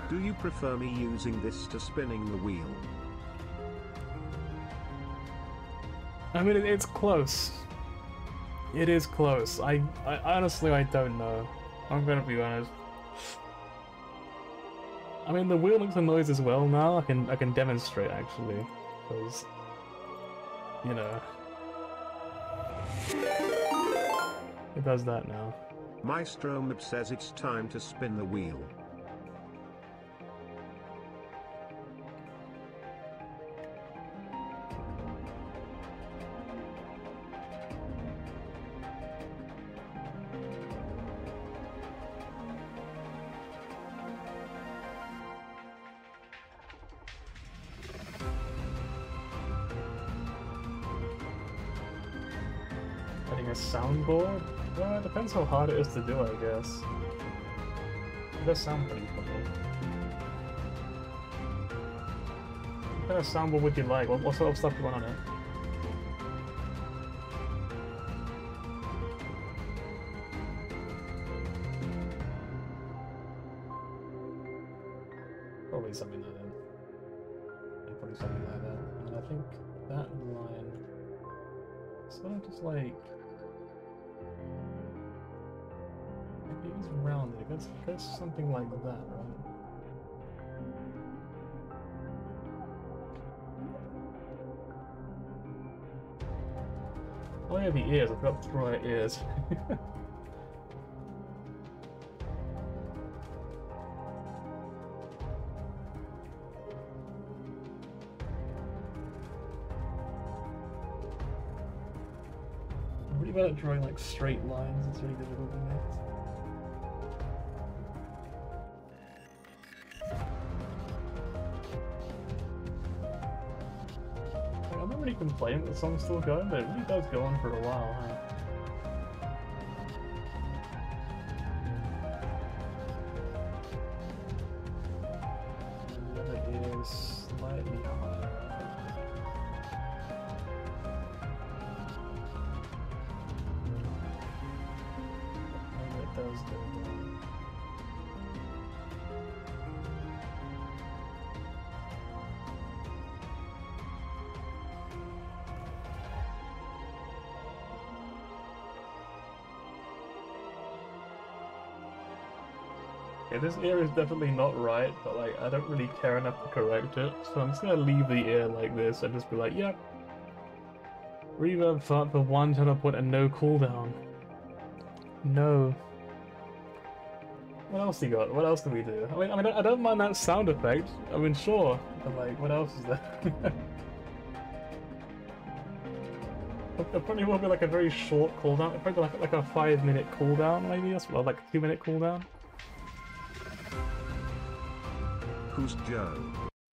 Do you prefer me using this to spinning the wheel? I mean, it's close. It is close. I honestly, I don't know. I'm gonna be honest. I mean, the wheel makes a noise as well now. I can demonstrate actually, because you know it does that now. Maestro Mib says it's time to spin the wheel. Adding a soundboard? Well, it depends how hard it is to do, I guess. It does sound pretty funny. What kind of soundboard would you like? What sort of stuff do you want on it? Probably something like that. Yeah, probably something like that. And I think that line... sort of just like... Maybe it's rounded. It goes something like that, right? Oh yeah, the ears. I forgot to draw our ears. I'm really bad at drawing like straight lines. It's really difficult for me. I'm not really complaining that the song's still going, but it really does go on for a while, huh? does go down. Yeah, this ear is definitely not right, but like I don't really care enough to correct it, so I'm just gonna leave the ear like this and just be like, yep. Reverb fart for 1 turn up and no cooldown. No. What else do you got? What else do we do? I don't mind that sound effect. I mean, sure, but like, what else is there? It probably will be like a very short cooldown. It'll probably be like a 5-minute cooldown, maybe, or like a 2-minute cooldown. Who's Joe?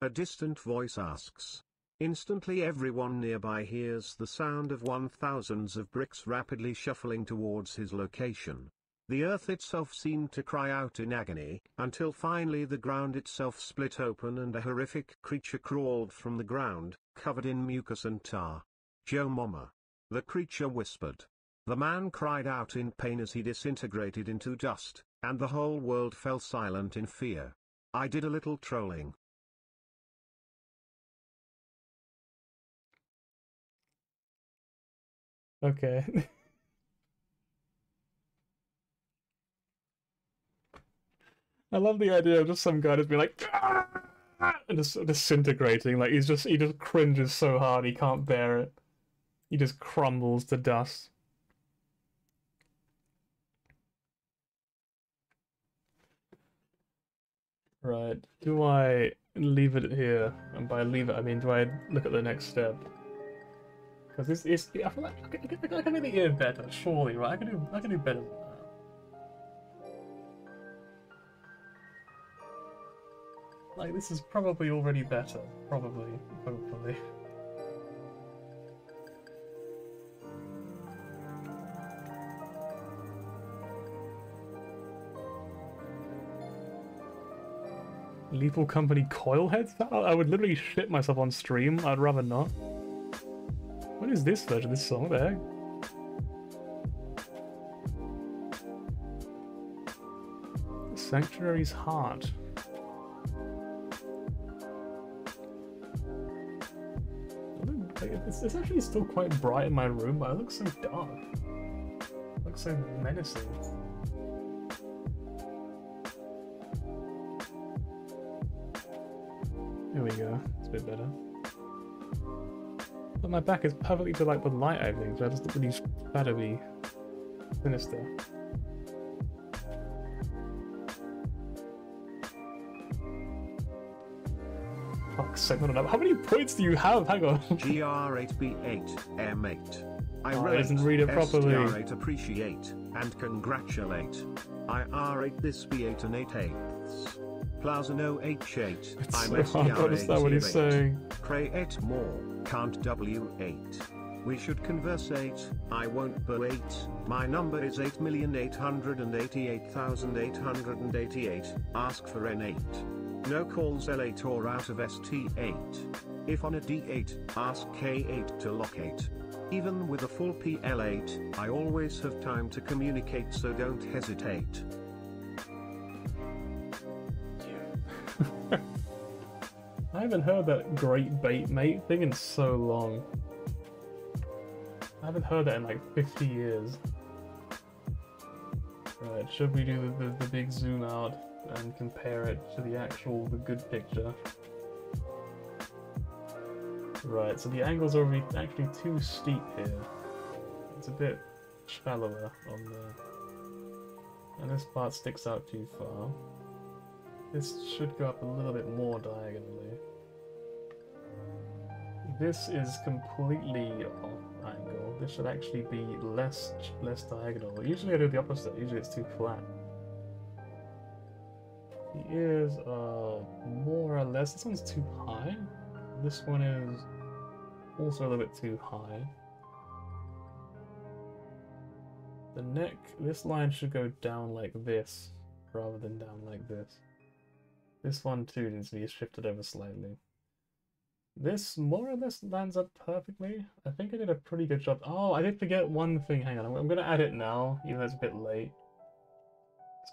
A distant voice asks. Instantly everyone nearby hears the sound of 1,000s of bricks rapidly shuffling towards his location. The earth itself seemed to cry out in agony, until finally the ground itself split open and a horrific creature crawled from the ground, covered in mucus and tar. Joe Mama. The creature whispered. The man cried out in pain as he disintegrated into dust, and the whole world fell silent in fear. I did a little trolling. Okay. I love the idea of just some guy just being like, "Ah!" and just disintegrating. Like he just cringes so hard he can't bear it. He just crumbles to dust. Right. Do I leave it here? And by leave it, I mean, do I look at the next step? Because this is, I feel like I can make the ear better, surely, right? I can do better than that. Like, this is probably already better. Probably, hopefully. Lethal Company coil heads? I would literally shit myself on stream. I'd rather not. What is this version of this song? What the heck? Sanctuary's Heart. It's actually still quite bright in my room, but it looks so dark. It looks so menacing. There we go. It's a bit better. But my back is perfectly to like with light, I think, so I just look really shadowy, sinister. Fuck's sake, not enough. How many points do you have? Hang on. GR8B8M8. I didn't read it properly. STR8 appreciate, and congratulate. IR8 this B8 and 8/8ths. Plaza no H8. It's I'm so hard to understand what he's saying. Pray 8 more, can't W8. We should conversate, I won't B8. My number is 8,888,888. Ask for N8. No calls L8 or out of ST8. If on a D8, ask K8 to locate. Even with a full PL8, I always have time to communicate, so don't hesitate. I haven't heard that great bait mate thing in so long. I haven't heard that in like 50 years. Right, should we do the big zoom out and compare it to the good picture? Right, so the angles are actually too steep here. It's a bit shallower on there. And this part sticks out too far. This should go up a little bit more diagonally. This is completely off angle. This should actually be less diagonal. Usually I do the opposite. Usually it's too flat. The ears are more or less. This one's too high. This one is also a little bit too high. The neck, this line should go down like this rather than down like this. This one too needs to be shifted over slightly. This more or less lines up perfectly. I think I did a pretty good job. Oh, I did forget one thing. Hang on, I'm going to add it now, even though it's a bit late.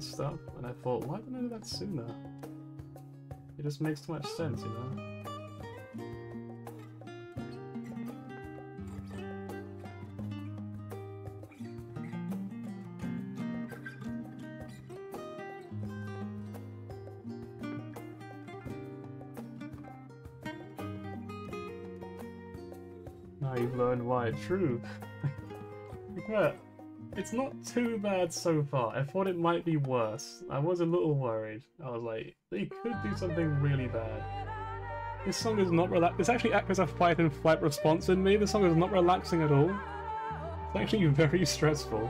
the stuff, and I thought, why didn't I do that sooner? It just makes too much sense, you know? Now you've learned why. True. Yeah, it's not too bad so far. I thought it might be worse. I was a little worried. I was like, they could do something really bad. This song is not relax. This actually acts as a fight and flight response in me. This song is not relaxing at all. It's actually very stressful.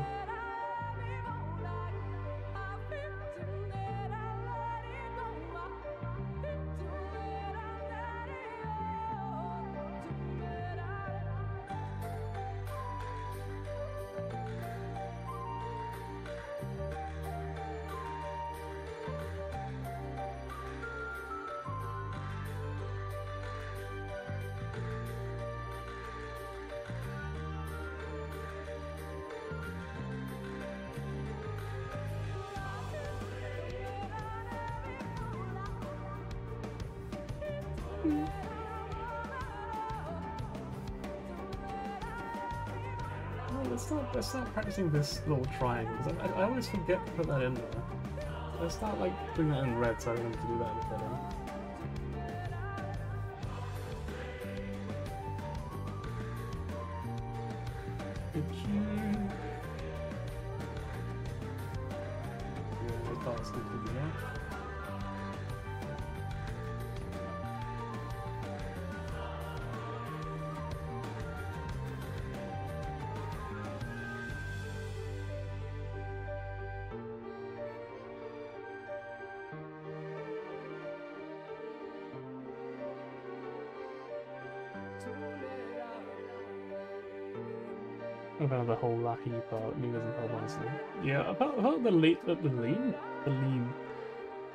Let's start practicing this little triangle, because I always forget to put that in there. Let's start like doing that in red so I remember to do that a bit better. About the whole lucky part, me doesn't help honestly. Yeah, about the lean.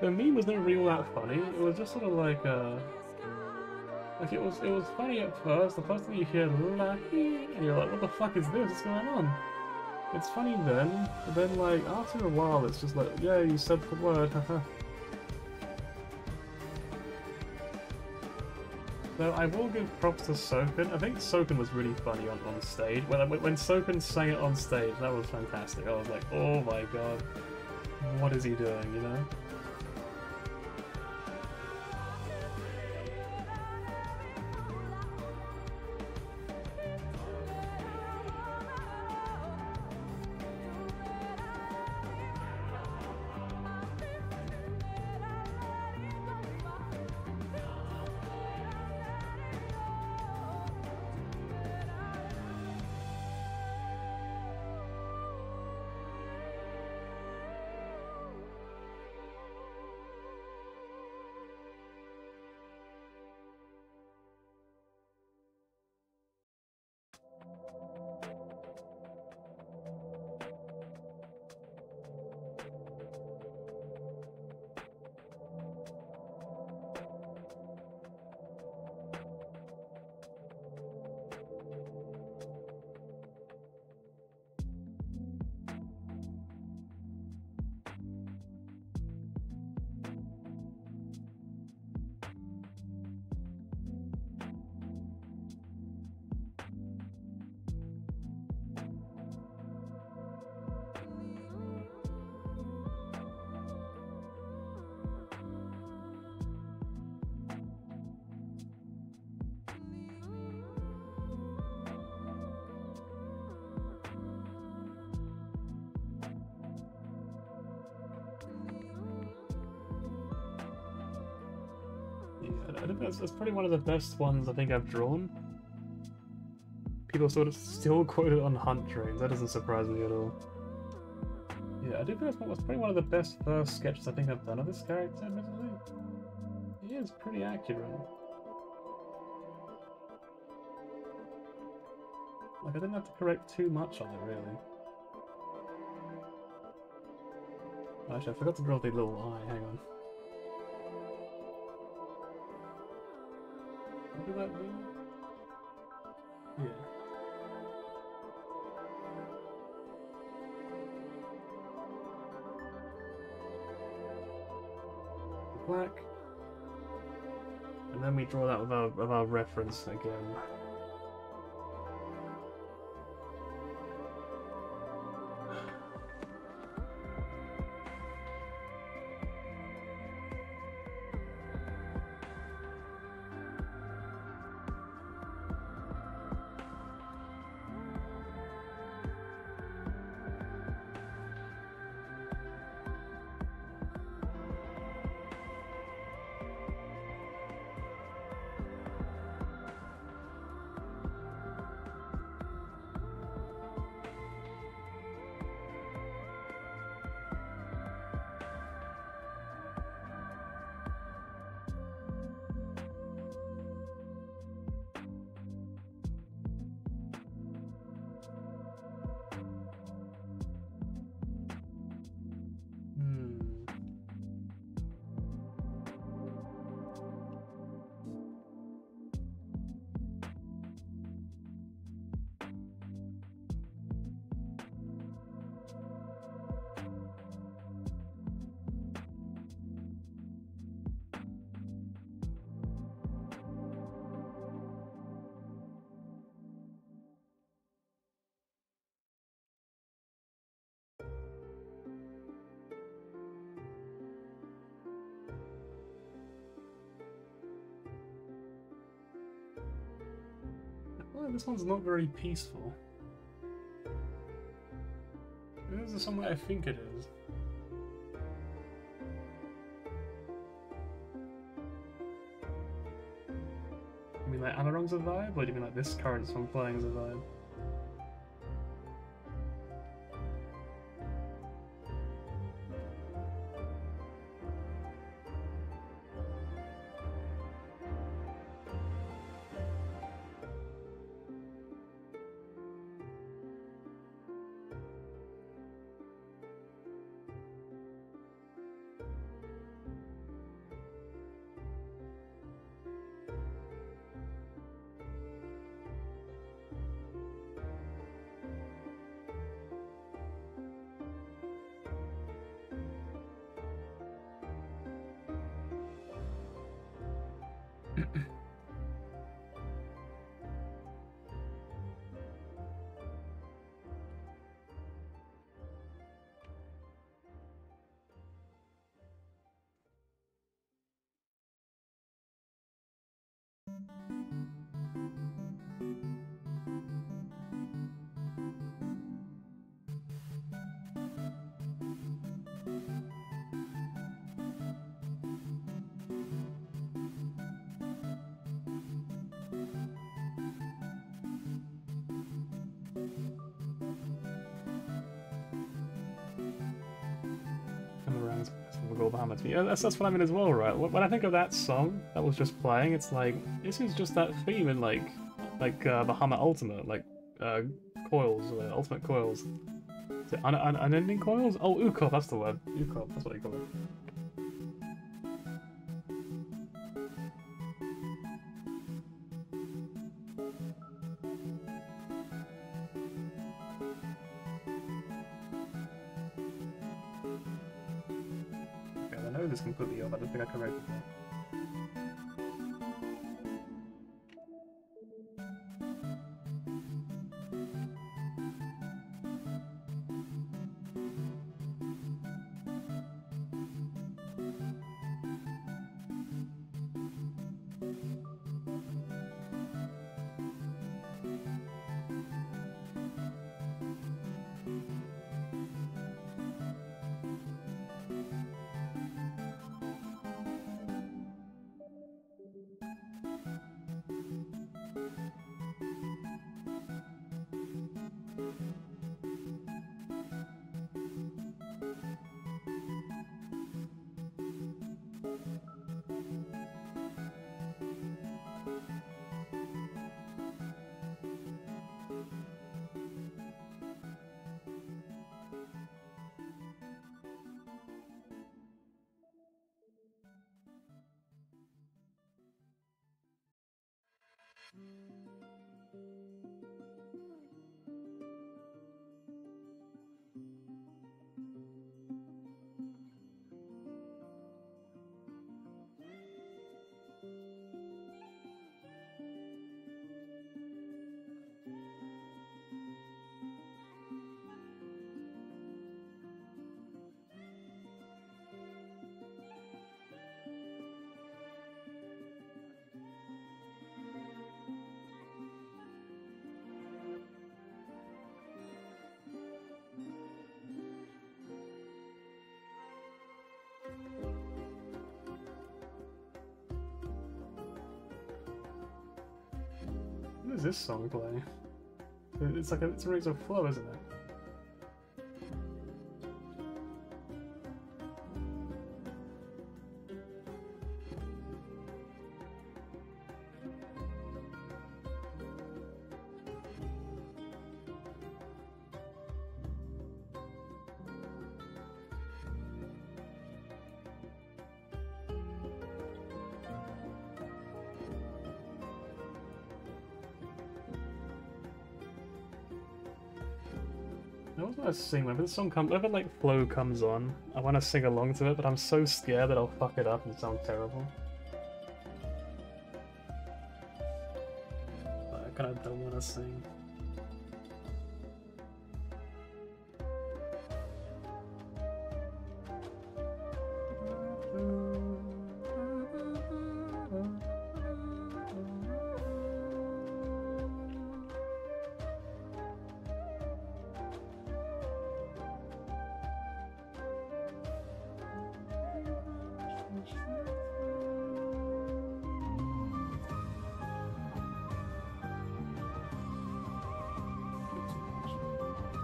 The meme was never really that funny. It was just sort of like it was funny at first. The first time you hear lucky, and you're like, what the fuck is this? What's going on? It's funny then, but then like after a while, it's just like, yeah, you said the word, haha. Though I will give props to Soken. I think Soken was really funny on stage. When Soken sang it on stage, that was fantastic. I was like, oh my god, what is he doing, you know? I think that's probably one of the best ones I think I've drawn. People sort of still quote it on Hunt Trains, that doesn't surprise me at all. Yeah, I do think that's probably one of the best first sketches I think I've done of this character, admittedly. He is pretty accurate. Like, I didn't have to correct too much on it, really. Actually, I forgot to draw the little eye, hang on. What did that do? Yeah. black. And then we draw that with our reference again. Well, this one's not very peaceful. This is somewhere I think it is. You mean like Alarong's a vibe, or do you mean like this current song playing is a vibe? Yeah, that's what I mean as well, right? When I think of that song that was just playing, it's like this is just that theme in like Bahamut Ultimate, like coils, Ultimate Coils. Is it unending coils? Oh, Ukop, that's the word. Ukop, that's what they call it. This completely off. I don't think I corrected that. this song play? It's like it's a razor flow, isn't it? I always want to sing whenever the song comes, whenever like flow comes on. I want to sing along to it, but I'm so scared that I'll fuck it up and sound terrible. But I kind of don't want to sing.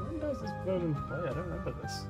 When does this version play? I don't remember this.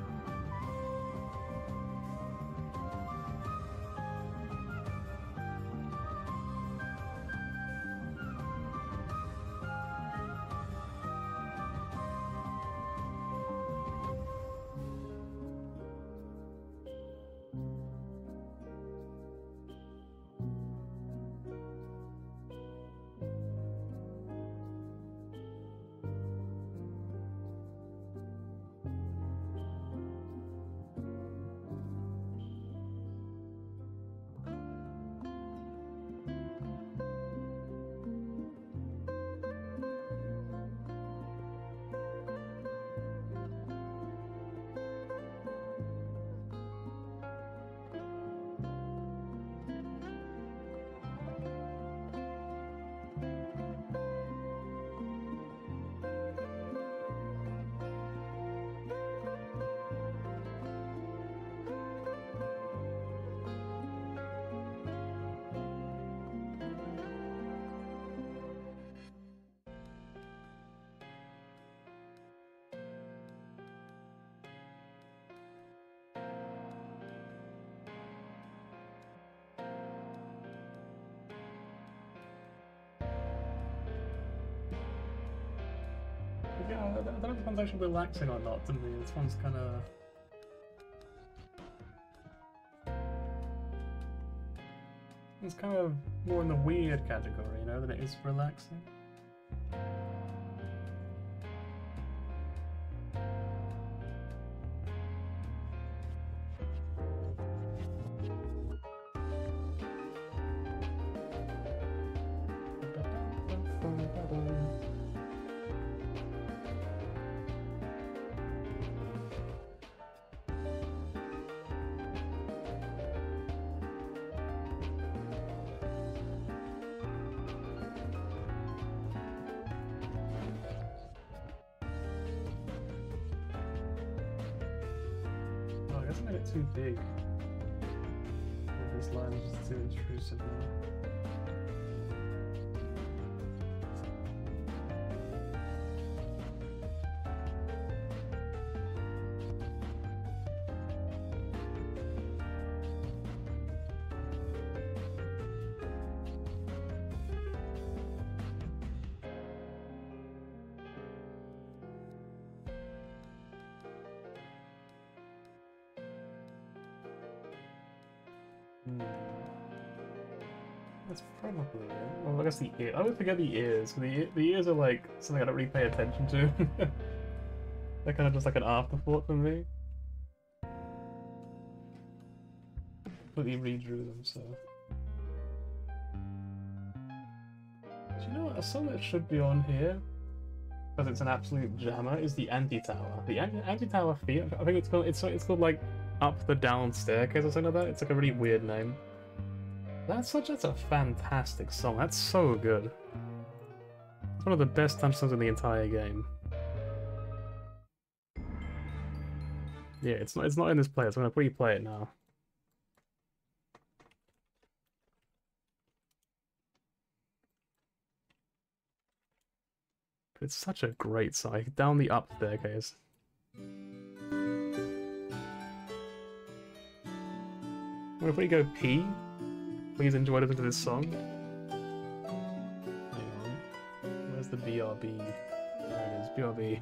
Yeah, I don't know if this one's actually relaxing or not to me. This one's kind of... It's kind of more in the weird category, you know, than it is relaxing. I guess I made it too big. This line is just too intrusive now. That's probably it. Well, I guess the ear. I always forget the ears. The ears are like something I don't really pay attention to. They're kind of just like an afterthought for me. Completely redrew them, so. Do you know what? A song that should be on here, because it's an absolute jammer, is the Anti-Tower. The Anti-Tower Feat. I think it's called like Up the Down Staircase or something like that. It's like a really weird name. That's a fantastic song. That's so good. It's one of the best time songs in the entire game. Yeah, it's not in this playlist. I'm gonna replay it now. It's such a great song. Down the up staircase. Before you go pee, please enjoy listening to this song. Hang on. Where's the BRB? There it is, BRB.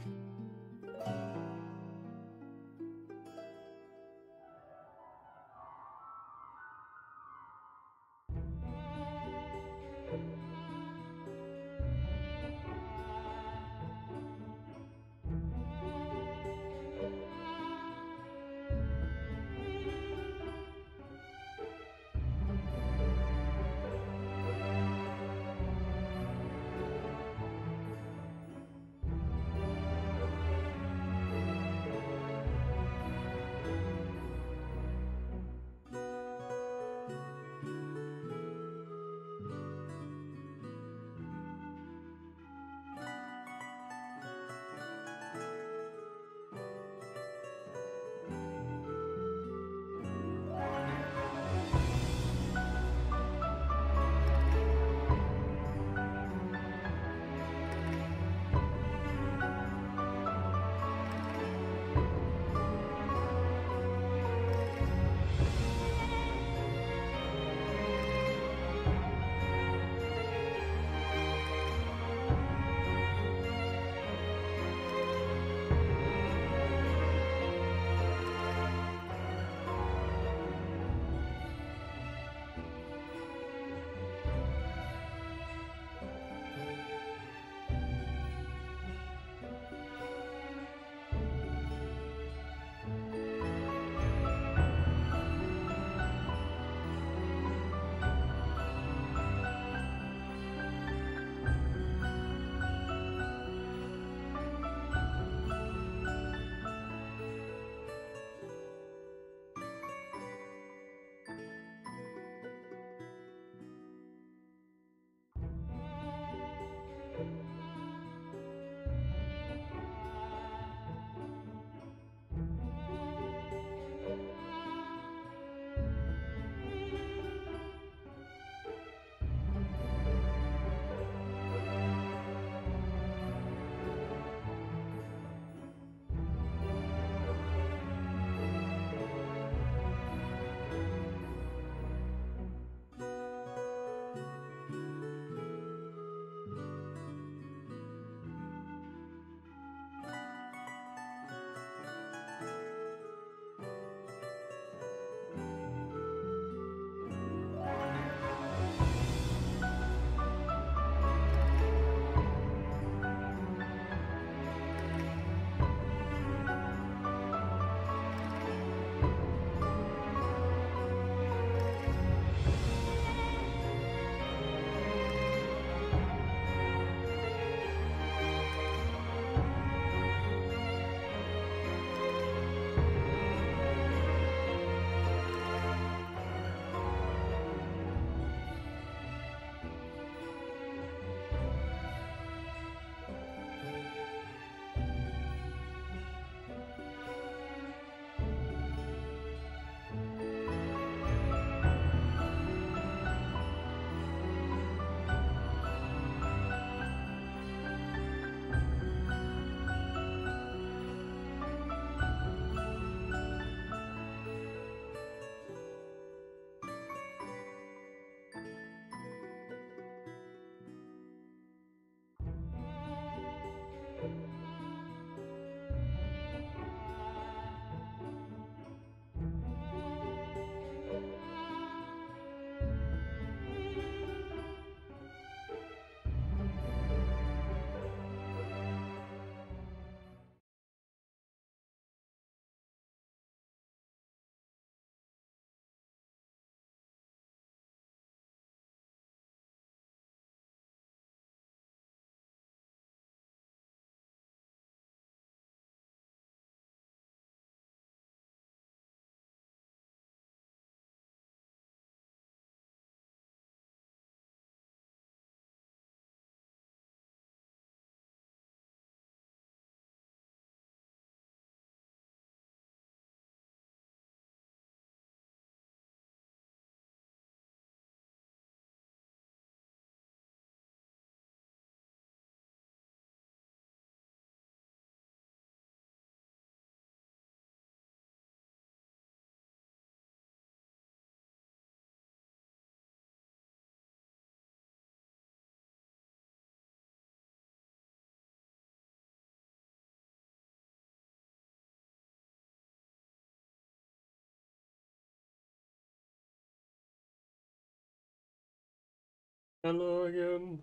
Hello again.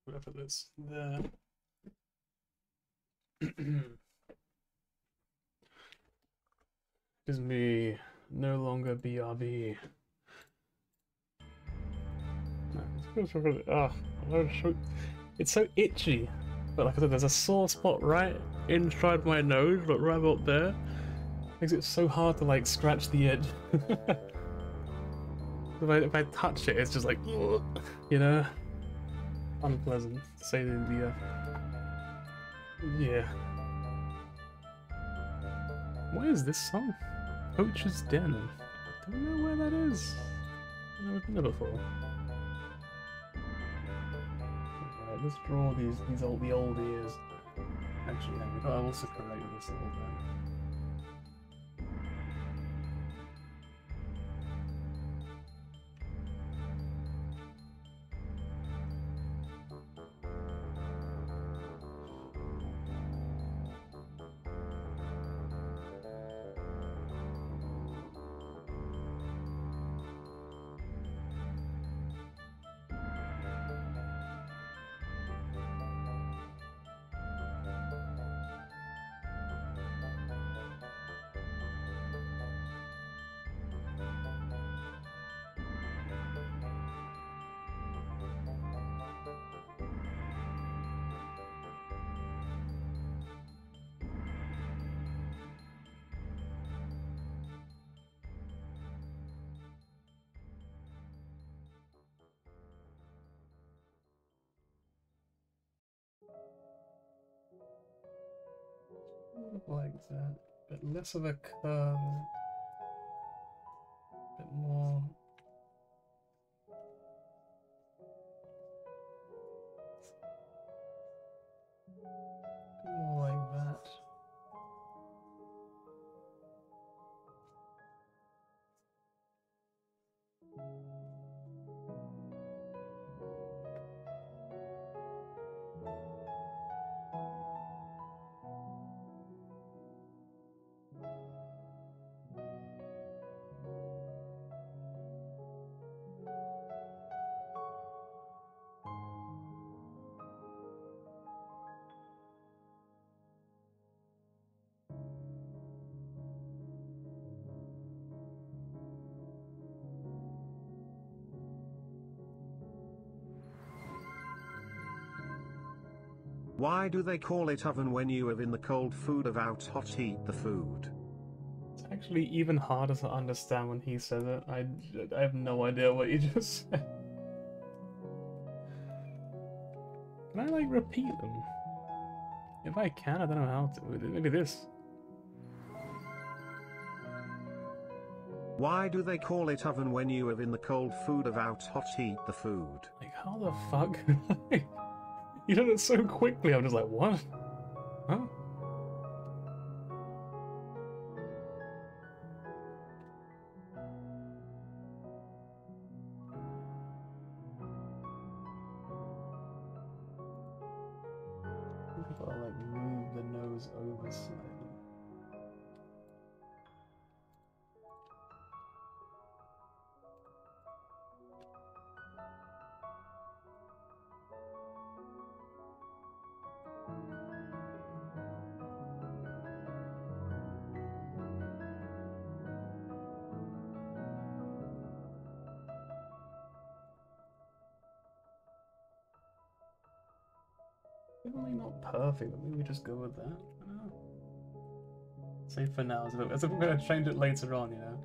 Where put this? There. It is me, no longer BRB. It's so itchy. But like I said, there's a sore spot right inside my nose, but right up there. Makes it so hard to like scratch the edge. If I touch it, it's just like, you know, unpleasant to say the yeah. What is this song? Poacher's Den. I don't know where that is. I've never been there before. Alright, let's draw the old ears. Actually, no, we've got to also correlate with this a little bit. Like that, but less of a curve, a bit more. More like that. Why do they call it oven when you have in the cold food of out hot heat the food? It's actually even harder to understand when he says it. I have no idea what you just said. Can I like repeat them? If I can, I don't know how to. Maybe this. Why do they call it oven when you have in the cold food of out hot heat the food? Like, how the fuck? You did it so quickly, I'm just like, what? Huh? I think I've got to like move the nose over slightly. Definitely not perfect, but maybe just go with that. I don't know. Say for now, as if we're going to change it later on, you know?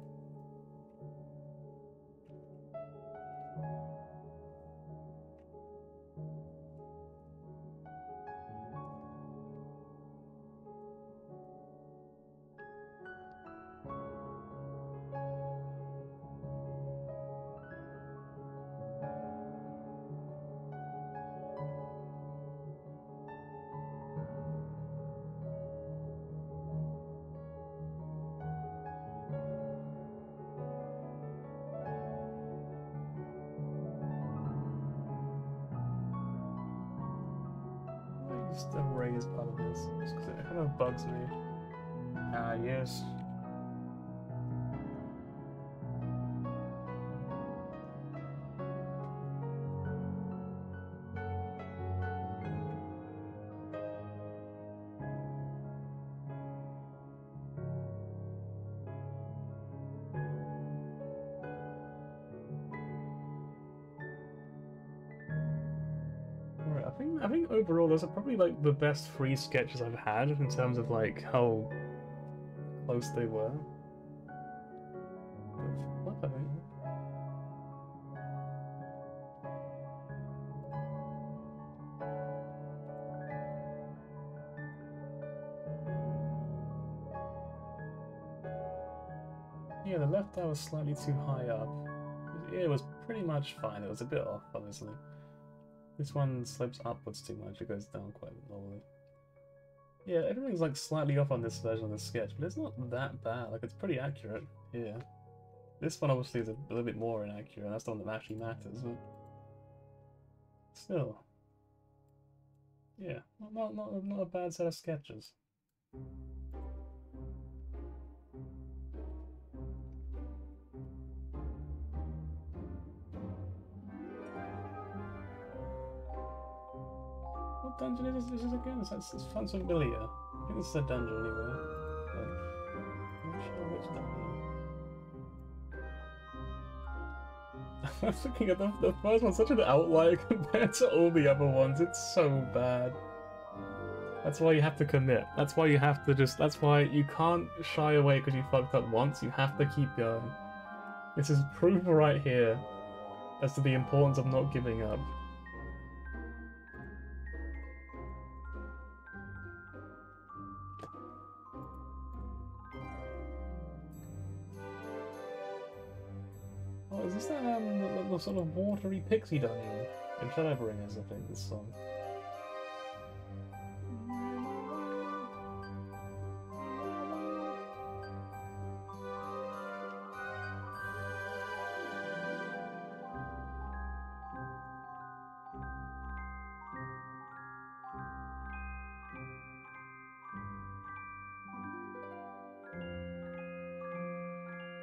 Just erase part of this, just because it kind of bugs me. Ah, yes. I think overall those are probably like the best free sketches I've had in terms of like how close they were. What I think. Yeah, the left eye was slightly too high up. It was pretty much fine. It was a bit off, obviously. This one slopes upwards too much. It goes down quite normally. Yeah, everything's like slightly off on this version of the sketch, but it's not that bad. Like, it's pretty accurate here. This one obviously is a little bit more inaccurate. That's the one that actually matters, but still, yeah, not a bad set of sketches. What dungeon is this again? It sounds familiar. I think this is a dungeon anyway. But I'm not sure which dungeon. I'm looking at the first one, such an outlier compared to all the other ones. It's so bad. That's why you have to commit. That's why you have to just. That's why you can't shy away because you fucked up once. You have to keep going. This is proof right here as to the importance of not giving up. Oh, is this that the sort of watery pixie dungeon in Shadowbringers? I think this song.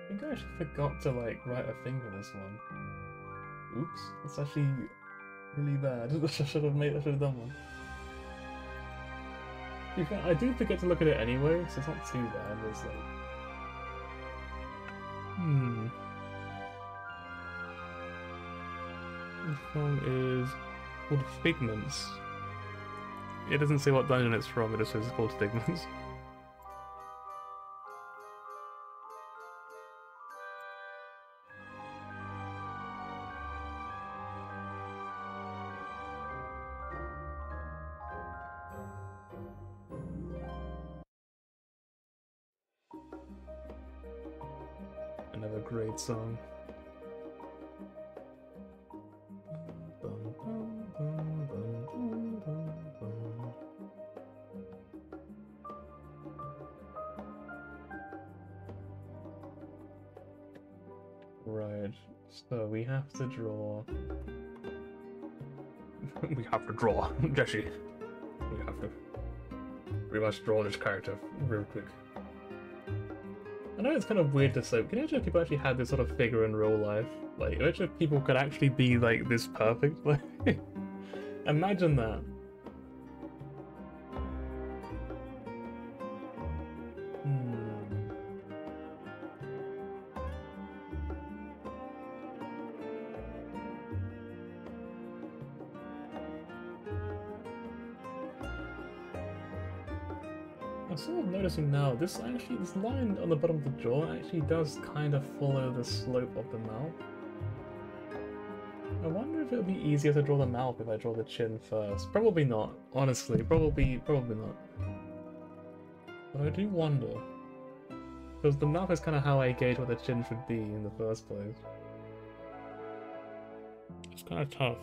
I think I actually forgot to like write a thing for this one. Oops, that's actually really bad. I should have done one. I do forget to look at it anyway, so it's not too bad. It's like, This song is called Figments. It doesn't say what dungeon it's from. It just says it's called Figments. Another great song. Right, so we have to draw. We have to draw, Jesse. We have to. We must draw this character real quick. I know it's kind of weird to say, but can you imagine if people actually had this sort of figure in real life? Like, imagine if people could actually be like this perfect? Like, imagine that. I'm sort of noticing now, this line on the bottom of the jaw actually does kind of follow the slope of the mouth. I wonder if it would be easier to draw the mouth if I draw the chin first. Probably not, honestly, probably not. But I do wonder. Because the mouth is kind of how I gauge what the chin should be in the first place. It's kind of tough.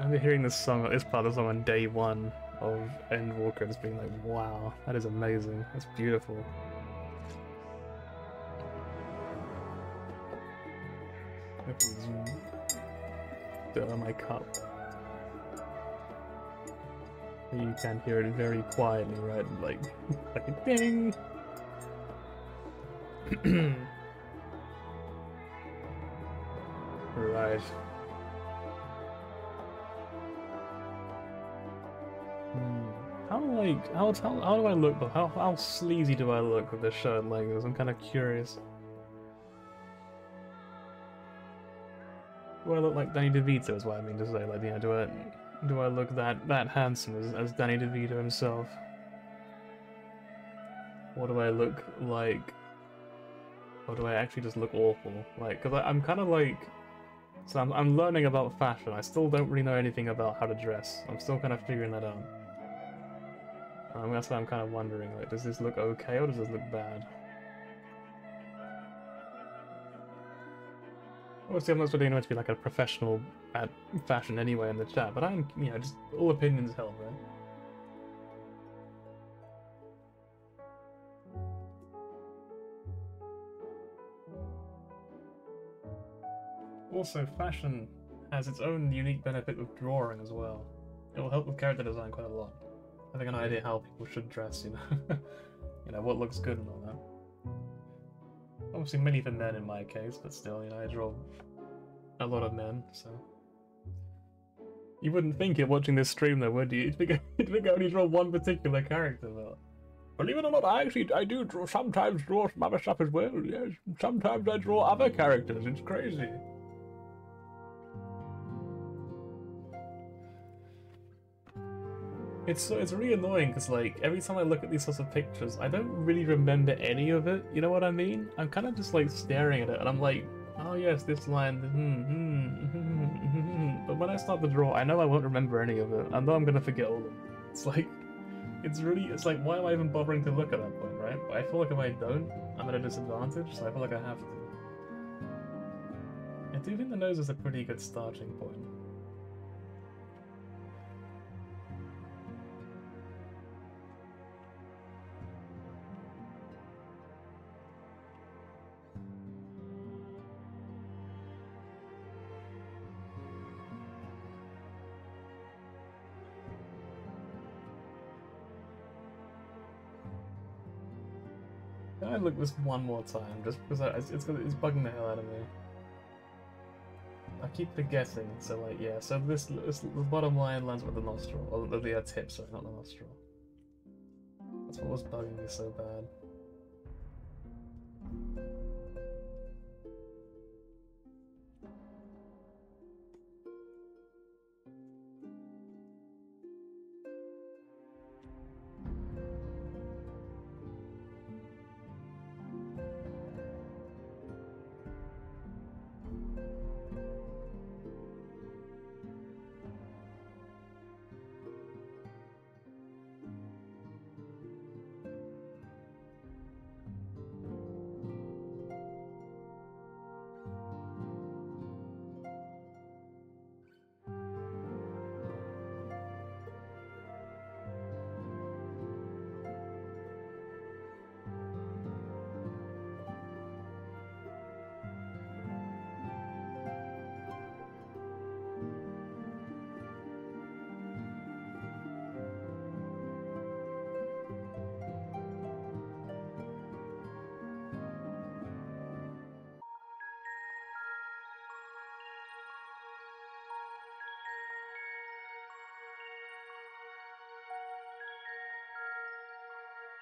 remember hearing this part of the song on day one of Endwalker and just being like, wow, that is amazing. That's beautiful. Dirt on my cup. You can hear it very quietly, right? Like a ding! Right. How do I look though? How sleazy do I look with this shirt like this? I'm kind of curious. Do I look like Danny DeVito? Is what I mean to say. Like, yeah, do I look that handsome as Danny DeVito himself? Or do I look like? Or do I actually just look awful? Like, cause I'm kind of like. So I'm learning about fashion. I still don't really know anything about how to dress. I'm still kind of figuring that out. That's why I'm kind of wondering, like, does this look okay or does this look bad? Obviously, I'm not really going to be like a professional at fashion anyway in the chat, but I'm, you know, just all opinions help, right? Also, fashion has its own unique benefit with drawing as well. It will help with character design quite a lot. Having an idea how people should dress, you know, you know, what looks good and all that. Obviously, mainly for men in my case, but still, you know, I draw a lot of men, so. You wouldn't think it watching this stream though, would you? You'd think I only draw one particular character, but believe it or not, I do sometimes draw some other stuff as well, yes. Sometimes I draw other characters, it's crazy. It's really annoying because like every time I look at these sorts of pictures, I don't really remember any of it. You know what I mean? I'm kind of just like staring at it, and I'm like, oh yes, this line. But when I start to draw, I know I won't remember any of it. I know I'm gonna forget all of it. It's like, it's like, why am I even bothering to look at that point, right? But I feel like if I don't, I'm at a disadvantage, so I feel like I have to. I do think the nose is a pretty good starting point. Can I look this one more time, just because it's bugging the hell out of me. I keep forgetting, so like, yeah, so the bottom line lands with the nostril, or the tip, sorry, not the nostril. That's what was bugging me so bad.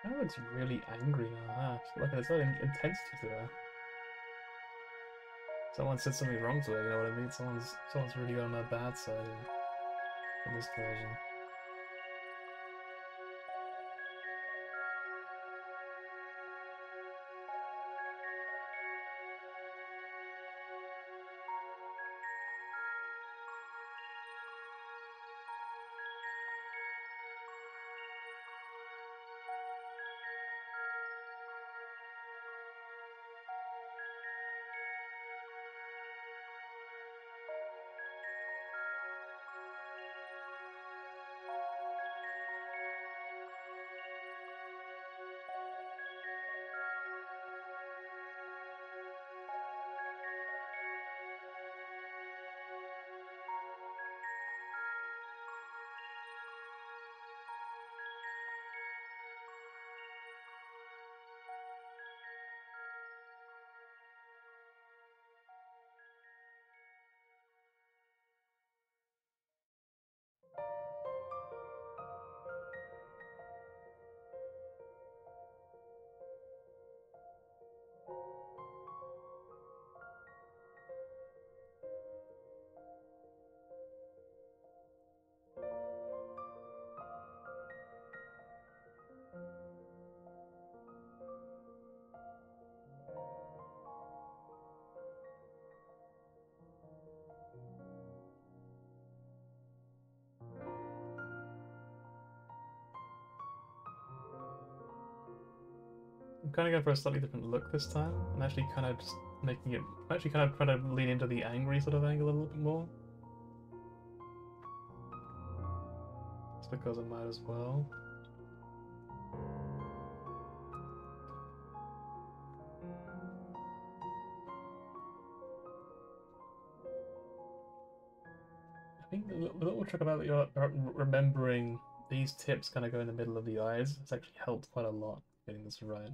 That looks really angry now, huh? Look, there's that intensity to her. Someone said something wrong to her, you know what I mean? Someone's really on her bad side in this version. kind of going for a slightly different look this time, and actually kind of just making it, actually kind of trying to lean into the angry sort of angle a little bit more. It's because I might as well. I think the little trick about remembering these tips kind of go in the middle of the eyes has actually helped quite a lot getting this right.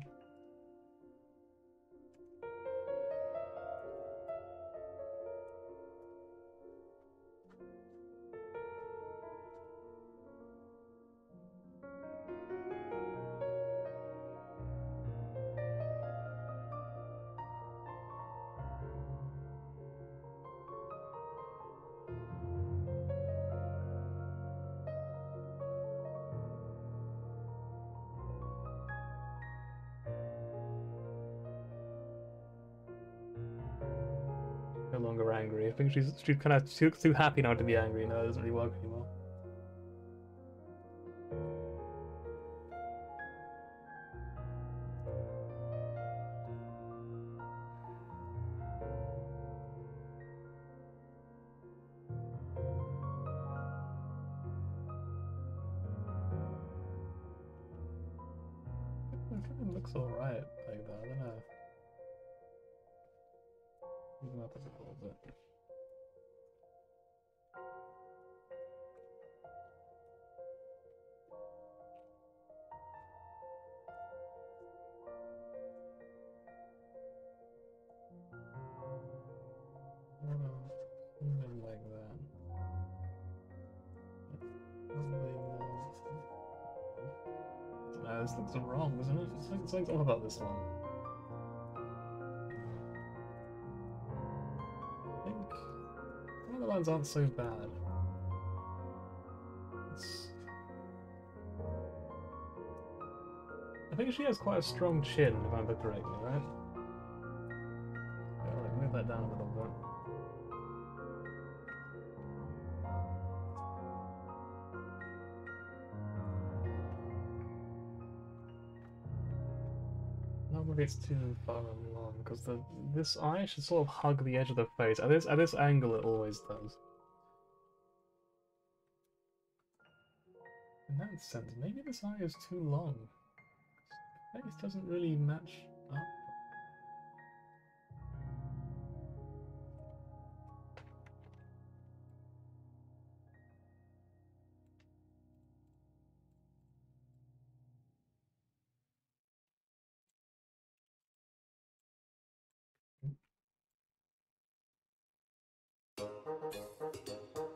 No longer angry. I think she's kind of too happy now to be angry. No, it doesn't really work anymore. It looks alright like that. I don't know. Even up a little bit. Something like that. Probably more. No, this looks wrong, isn't it? Something's off about this one. I think some of the lines aren't so bad. I think she has quite a strong chin, if I remember correctly, right? Yeah, like move that down a little bit. Not maybe it's too far along, because this eye should sort of hug the edge of the face. At this angle, it always does. In that sense, maybe this eye is too long. Face doesn't really match up.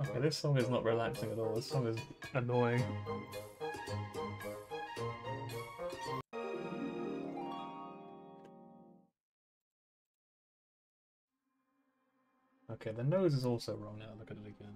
Okay, this song is not relaxing at all. This song is annoying. Okay, the nose is also wrong now. Look at it again.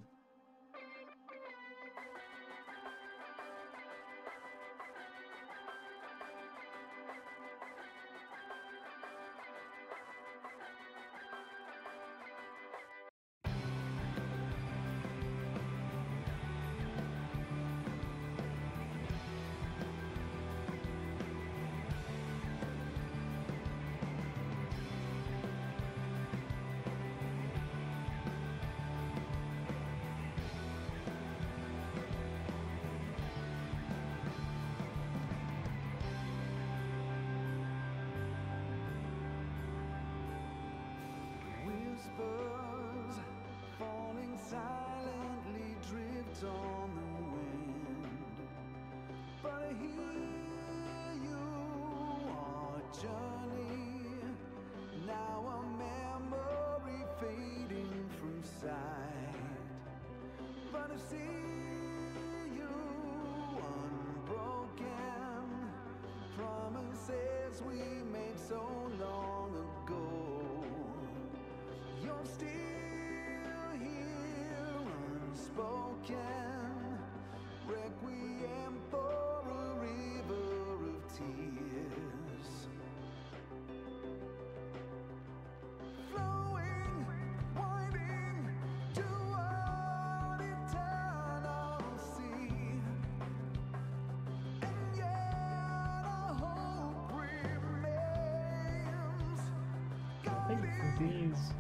these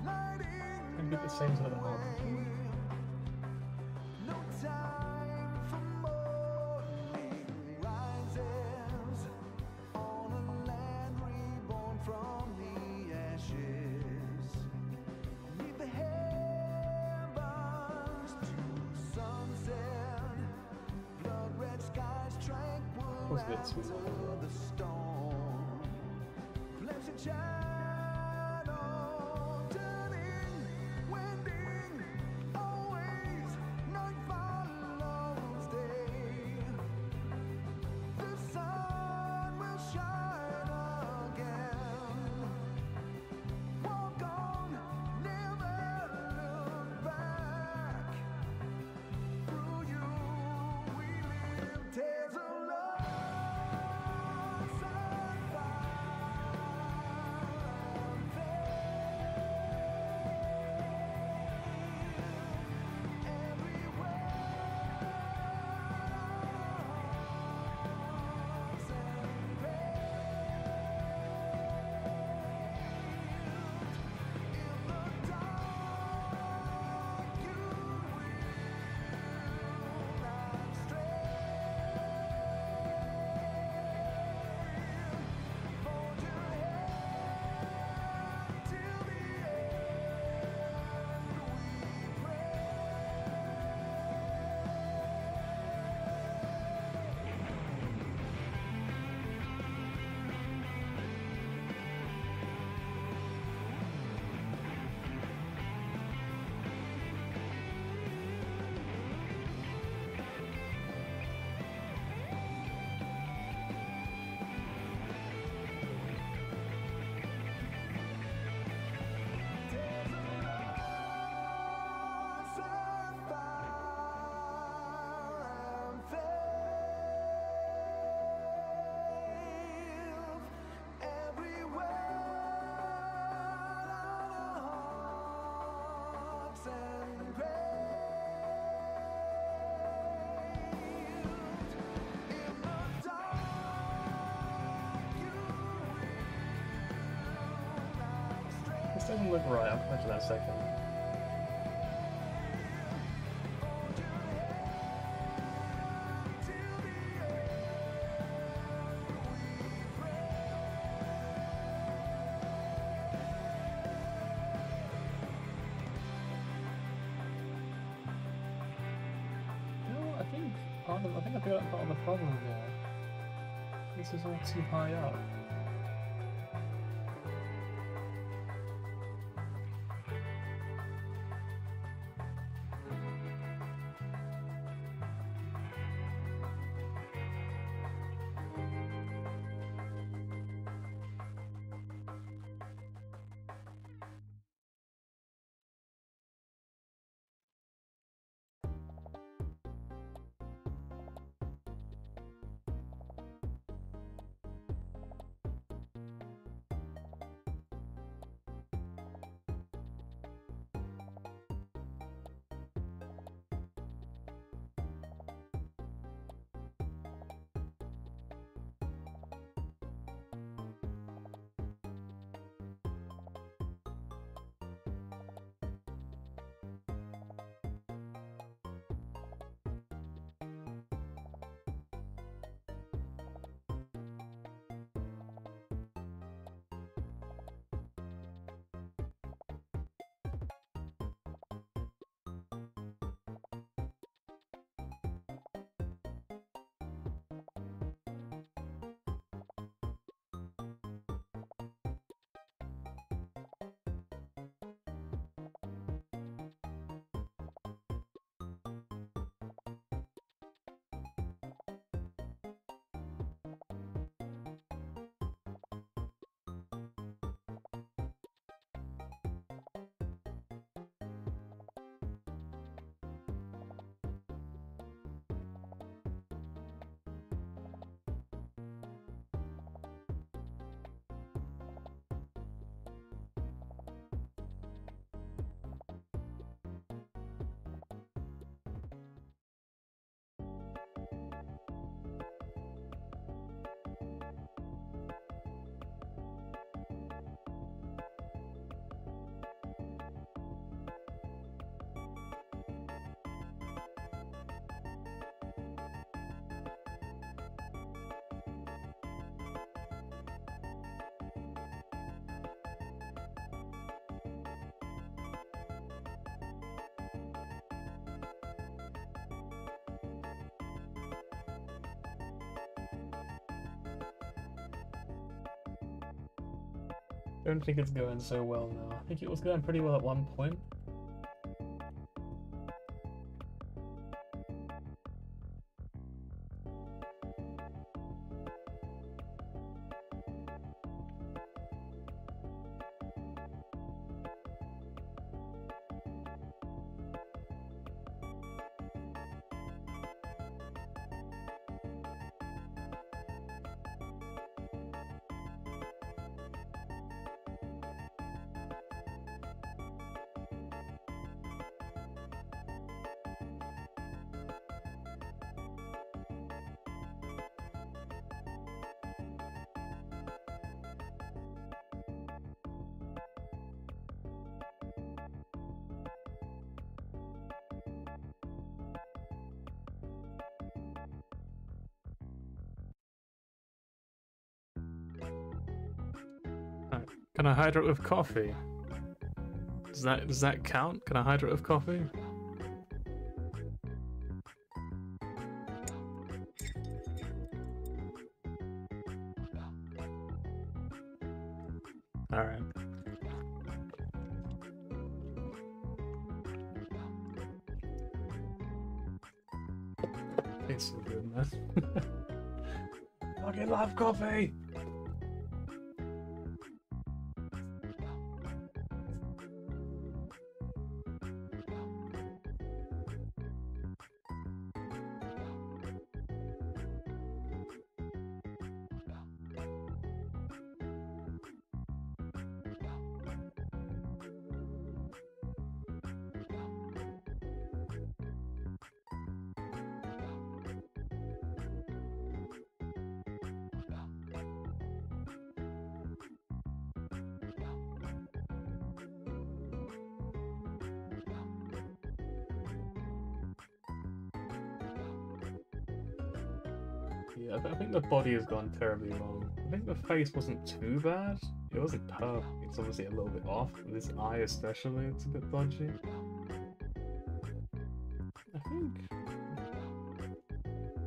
can be the same sort of one. Was a bit sweet. This doesn't look right, I'll come back to that in a second. I think I figured out part of the problem here. This is all too high up. don't think it's going so well now. I think it was going pretty well at one point. Can I hydrate with coffee? Does that count? Can I hydrate with coffee? Alright. Tastes so good, man. Fucking love coffee! Yeah, I think the body has gone terribly wrong. I think the face wasn't too bad. It wasn't perfect. It's obviously a little bit off. This eye especially, it's a bit dodgy. I think...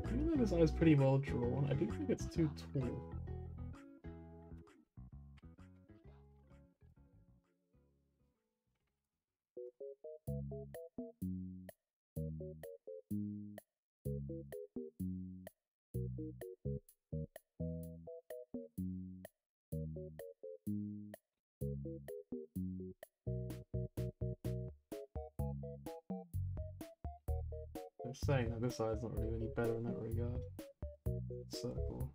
Even though this eye is pretty well drawn, I do think it's too tall. They're saying that this eye's not really any better in that regard. Circle.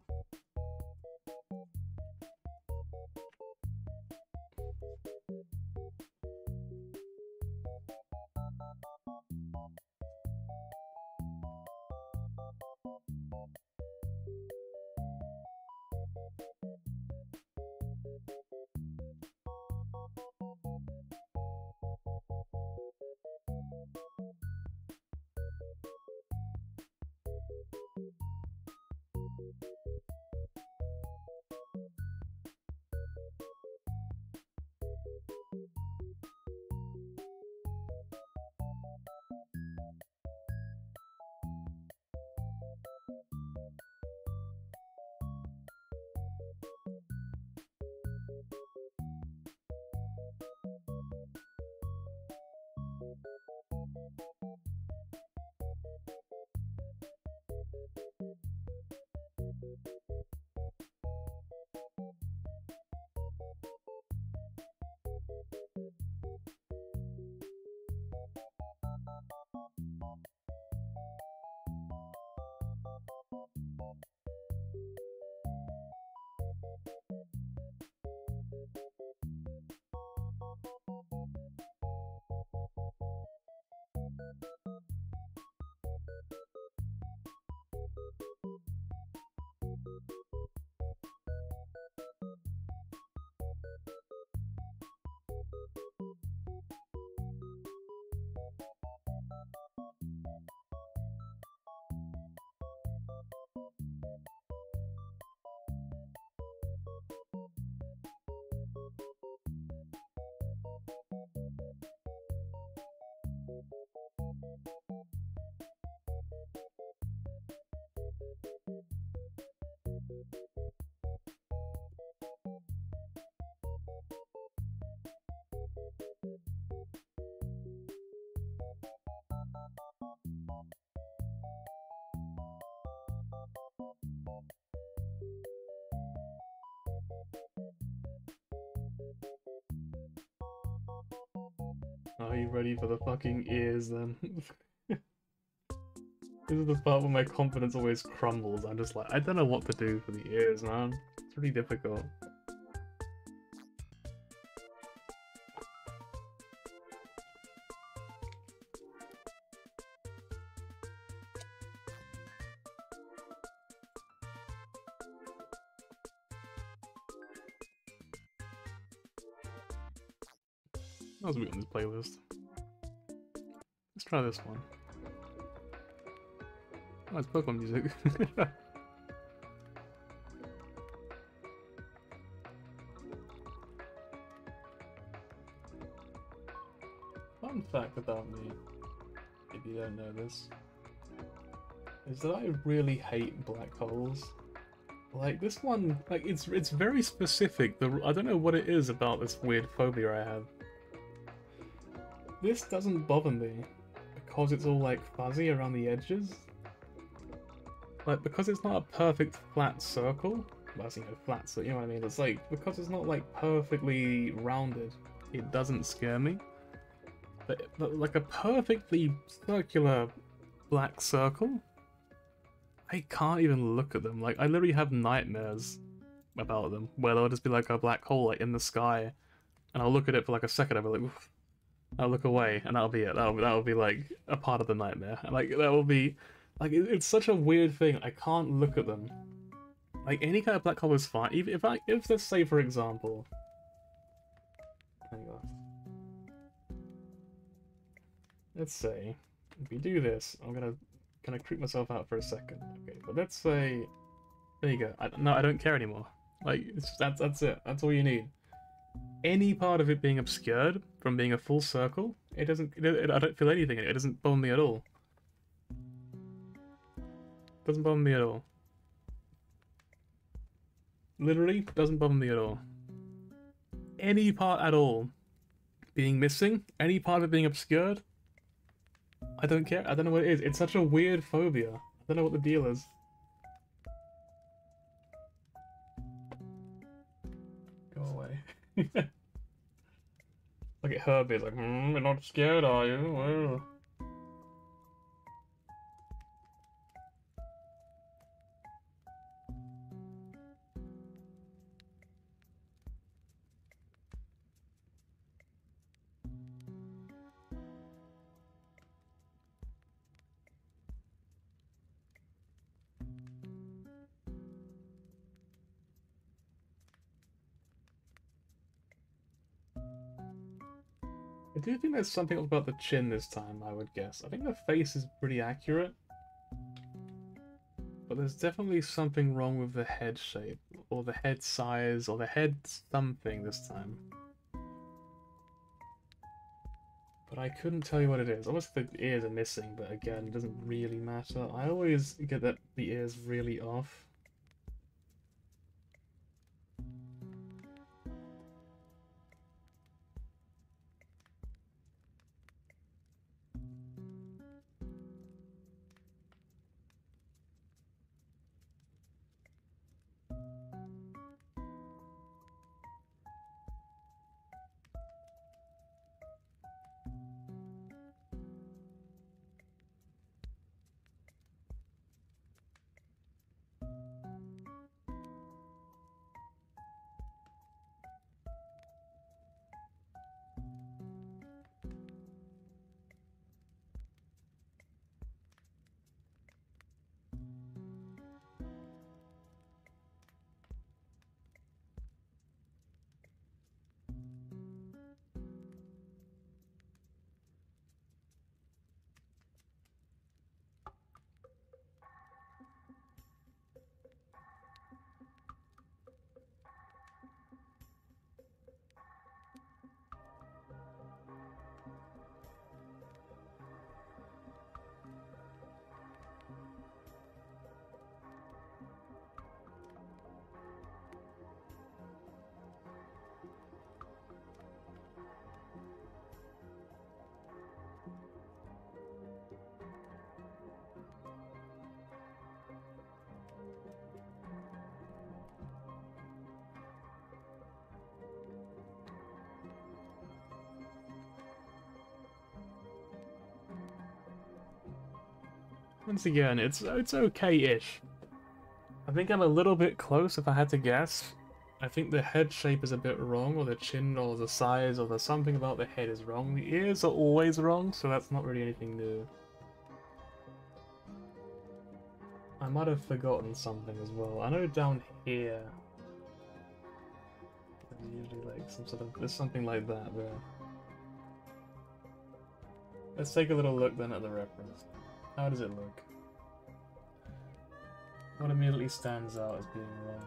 Are you ready for the fucking ears then? This is the part where my confidence always crumbles. I'm just like, I don't know what to do for the ears, man. It's really difficult. I was rooting this playlist. Let's try this one. Oh, it's Pokemon music. Fun fact about me, if you don't know this, is that I really hate black holes. Like this one, like it's very specific. I don't know what it is about this weird phobia I have. This doesn't bother me because it's all like fuzzy around the edges. Like because it's not a perfect flat circle. Well, you know, flat, so you know what I mean. It's like because it's not like perfectly rounded, it doesn't scare me. But like a perfectly circular black circle, I can't even look at them. Like I literally have nightmares about them, where there'll just be like a black hole like in the sky, and I'll look at it for like a second. I'll be like, oof. I'll look away, and that'll be it. That'll be like a part of the nightmare. Like that will be, like it's such a weird thing. I can't look at them. Like any kind of black hole is fine. Even if let's say for example, hang on. Let's say if we do this, I'm gonna creep myself out for a second. Okay, but let's say there you go. No, I don't care anymore. Like it's just, that's it. That's all you need. Any part of it being obscured from being a full circle, it doesn't. I don't feel anything. It doesn't bother me at all. Doesn't bother me at all. Literally doesn't bother me at all. Any part at all being missing, any part of it being obscured, I don't care. I don't know what it is. It's such a weird phobia. I don't know what the deal is. Go away. Look at Herbie, like, you're not scared, are you? Well. I do think there's something about the chin this time, I would guess. I think the face is pretty accurate. But there's definitely something wrong with the head shape, or the head size, or the head something this time. But I couldn't tell you what it is. Obviously the ears are missing, but again, it doesn't really matter. I always get that the ears really off. Once again, it's okay-ish. I think I'm a little bit close if I had to guess. I think the head shape is a bit wrong, or the chin, or the size, or the something about the head is wrong. The ears are always wrong, so that's not really anything new. I might have forgotten something as well. I know down here there's usually like there's something like that there. Let's take a little look then at the reference. How does it look? What immediately stands out as being wrong?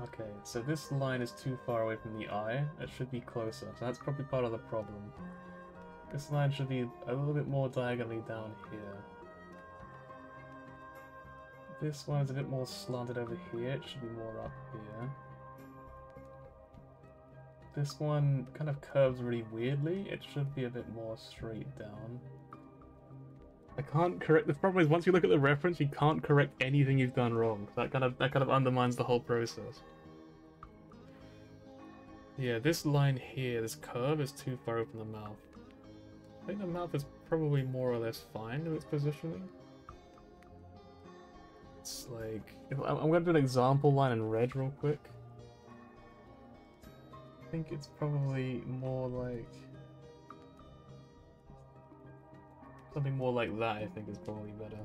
Okay, so this line is too far away from the eye. It should be closer, so that's probably part of the problem. This line should be a little bit more diagonally down here. This one is a bit more slanted over here, it should be more up here. This one kind of curves really weirdly, it should be a bit more straight down. I can't correct. The problem is once you look at the reference, you can't correct anything you've done wrong. That kind of undermines the whole process. Yeah, this line here, this curve is too far from the mouth. I think the mouth is probably more or less fine with its positioning. It's like I'm gonna do an example line in red real quick. I think it's probably more like something more like that. I think is probably better.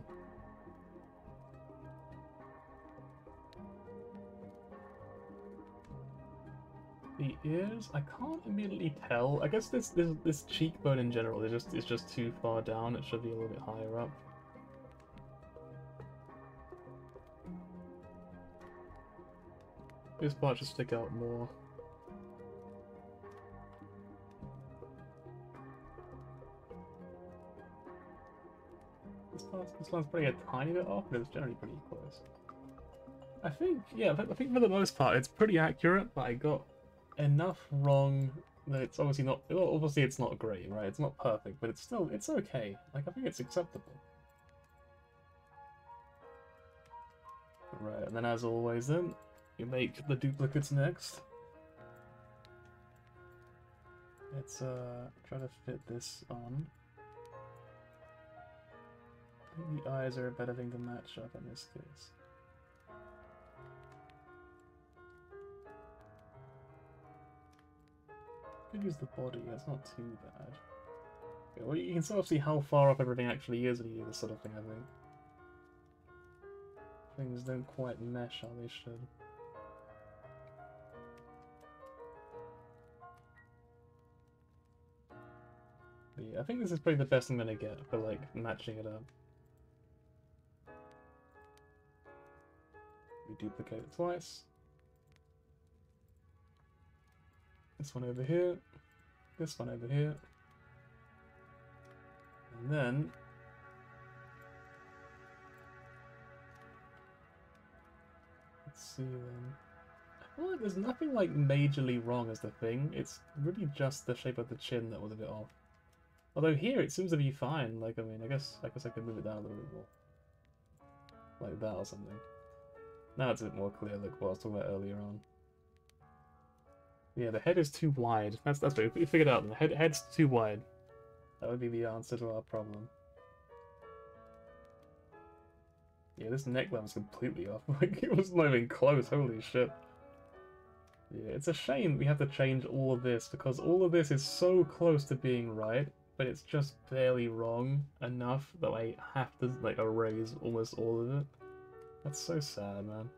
The ears, I can't immediately tell. I guess this cheekbone in general is just too far down. It should be a little bit higher up. This part should stick out more. This one's probably a tiny bit off, but it's generally pretty close. I think, yeah, I think for the most part it's pretty accurate, but I got enough wrong that it's obviously not. Well, obviously, it's not great, right? It's not perfect, but it's okay. Like I think it's acceptable. Right, and then as always, then you make the duplicates next. Let's try to fit this on. I think the eyes are a better thing to match up in this case. Could use the body, that's not too bad. Okay, well, you can sort of see how far up everything actually is when you do this sort of thing, I think. Things don't quite mesh how they should. But yeah, I think this is probably the best I'm gonna get for like matching it up. We duplicate it twice. This one over here. This one over here. And then let's see then. I feel like there's nothing like majorly wrong as the thing. It's really just the shape of the chin that was a bit off. Although here it seems to be fine. Like I mean, I guess I could move it down a little bit more, like that or something. Now it's a bit more clear. Like what I was talking about earlier on. Yeah, the head is too wide. That's what we figured out. The head's too wide. That would be the answer to our problem. Yeah, this neckline was completely off. Like it was not even close. Holy shit. Yeah, it's a shame we have to change all of this because all of this is so close to being right, but it's just barely wrong enough that I have to like erase almost all of it. That's so sad, man.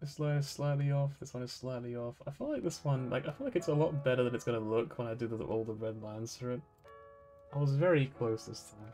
This line is slightly off, this one is slightly off. I feel like this one, like, I feel like it's a lot better than it's gonna look when I do all the red lines through it. I was very close this time.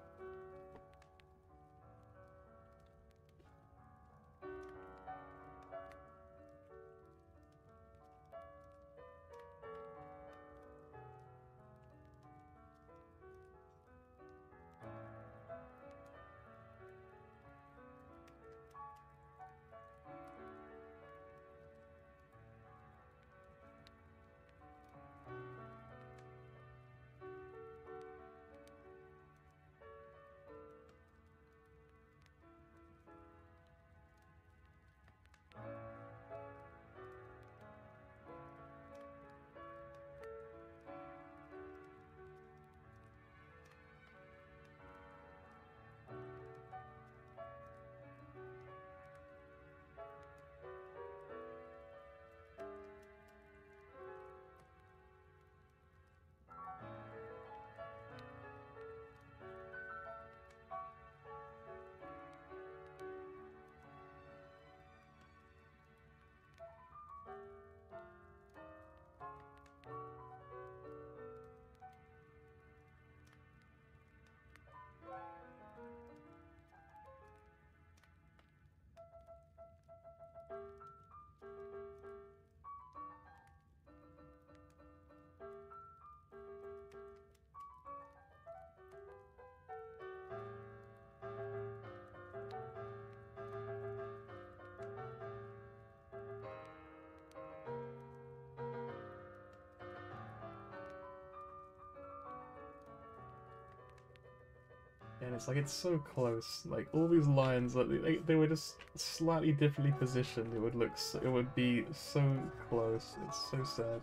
And it's like, it's so close. Like, all these lines, like, they were just slightly differently positioned. It would look so, it would be so close. It's so sad.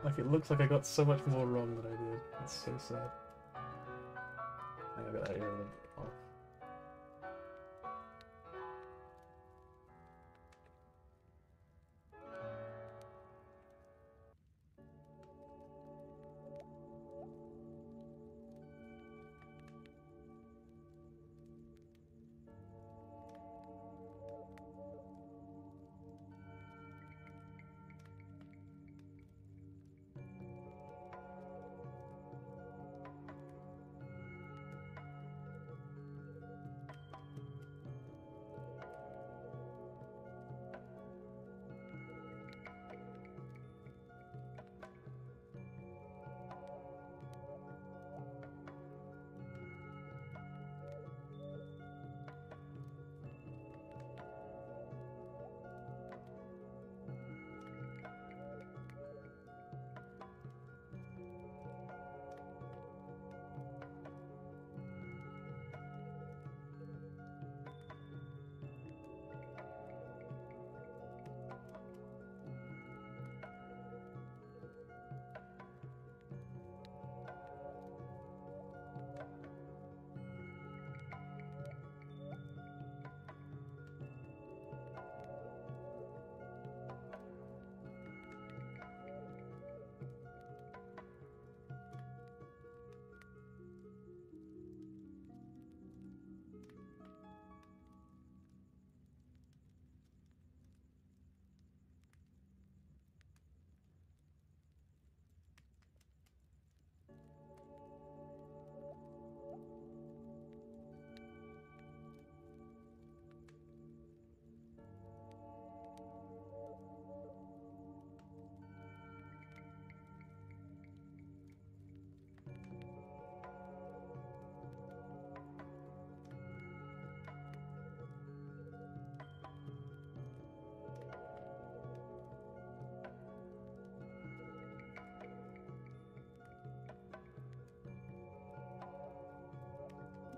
Like, it looks like I got so much more wrong than I did. It's so sad. I got that ear off.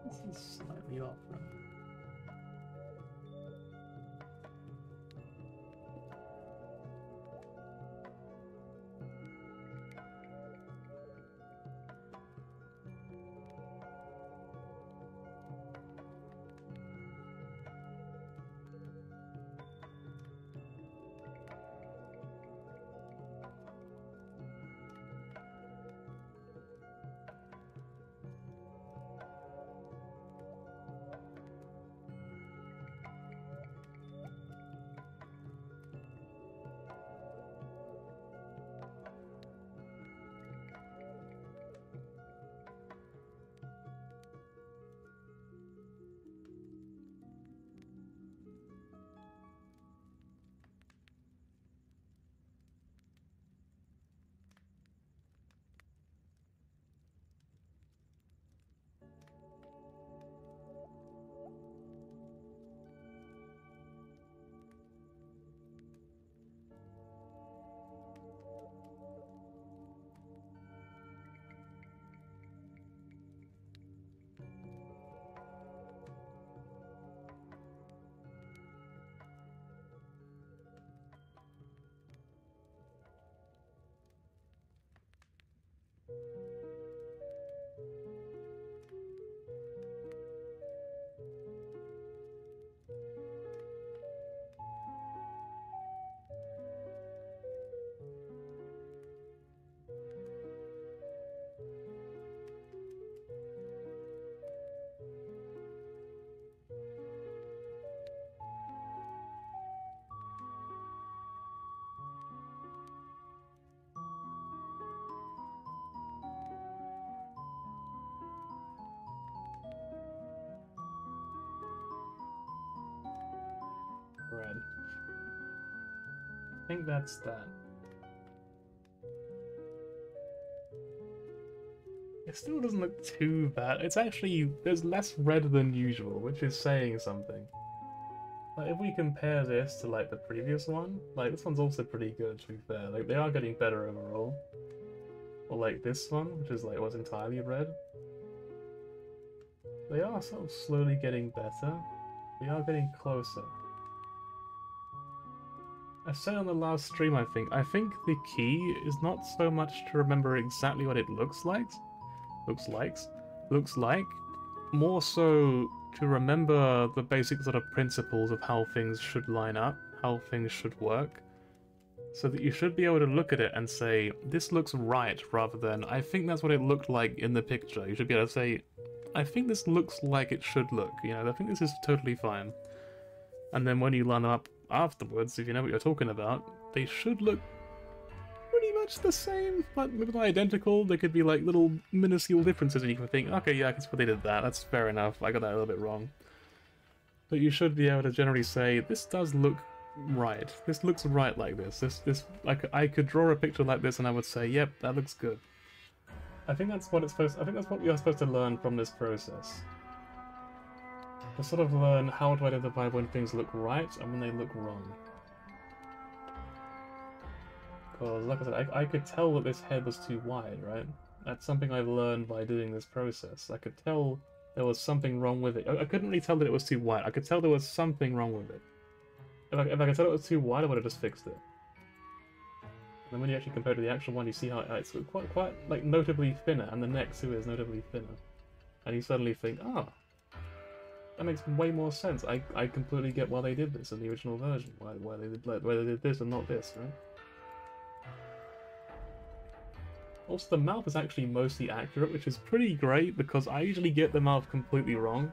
This is slightly off, right? Red. I think that's that. It still doesn't look too bad. It's actually, there's less red than usual, which is saying something. Like, if we compare this to, like, the previous one, like, this one's also pretty good, to be fair. Like, they are getting better overall. or like this one, which is like was entirely red. They are sort of slowly getting better. We are getting closer. I said on the last stream, I think the key is not so much to remember exactly what it looks like, more so to remember the basic sort of principles of how things should line up, how things should work, so that you should be able to look at it and say, this looks right, rather than, I think that's what it looked like in the picture. You should be able to say, I think this looks like it should look, you know, I think this is totally fine. And then when you line them up afterwards, if you know what you're talking about, they should look pretty much the same, but maybe not identical. There could be like little minuscule differences and you can think, okay, yeah, I can see why they did that, that's fair enough, I got that a little bit wrong. But you should be able to generally say, this does look right, this looks right like this, I could draw a picture like this and I would say, yep, that looks good. I think that's what we are supposed to learn from this process. To sort of learn how to identify when things look right and when they look wrong. Because, like I said, I could tell that this head was too wide, right? That's something I've learned by doing this process. I could tell there was something wrong with it. I couldn't really tell that it was too wide. I could tell there was something wrong with it. If I could tell it was too wide, I would have just fixed it. And then when you actually compare it to the actual one, you see how it's quite like notably thinner, and the neck too is notably thinner. And you suddenly think, ah, that makes way more sense. I completely get why they did this in the original version. Why they did this and not this, right? Also, the mouth is actually mostly accurate, which is pretty great because I usually get the mouth completely wrong.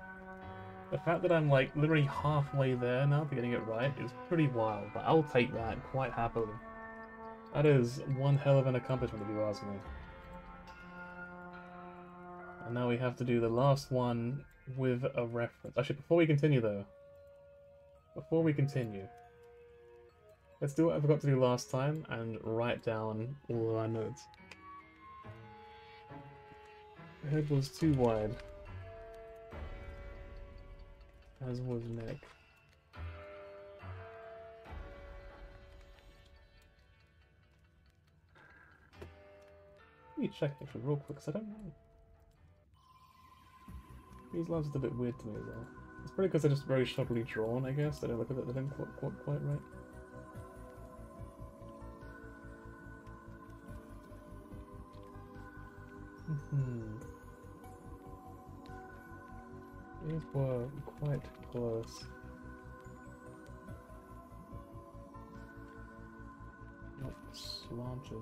The fact that I'm like literally halfway there now to getting it right is pretty wild, but I'll take that quite happily. That is one hell of an accomplishment if you ask me. And now we have to do the last one with a reference. Actually, before we continue though, let's do what I forgot to do last time and write down all of our notes. The head was too wide, as was neck. Let me check actually real quick, because I don't know. These lines are a bit weird to me as well. It's probably because they're just very shoddily drawn, I guess. They don't look at it, they don't quite right. These were quite close. Not slanted.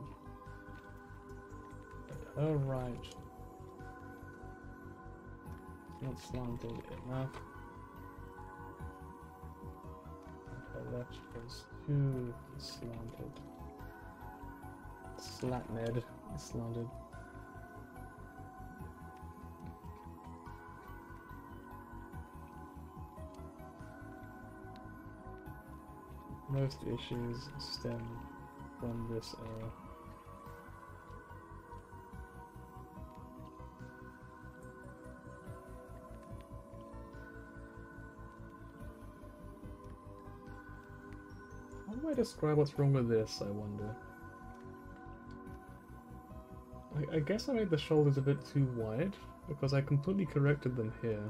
But her right. Not slanted enough. Her left was too slanted. Slanted. Most issues stem from this error. How do I describe what's wrong with this, I wonder? I guess I made the shoulders a bit too wide, because I completely corrected them here.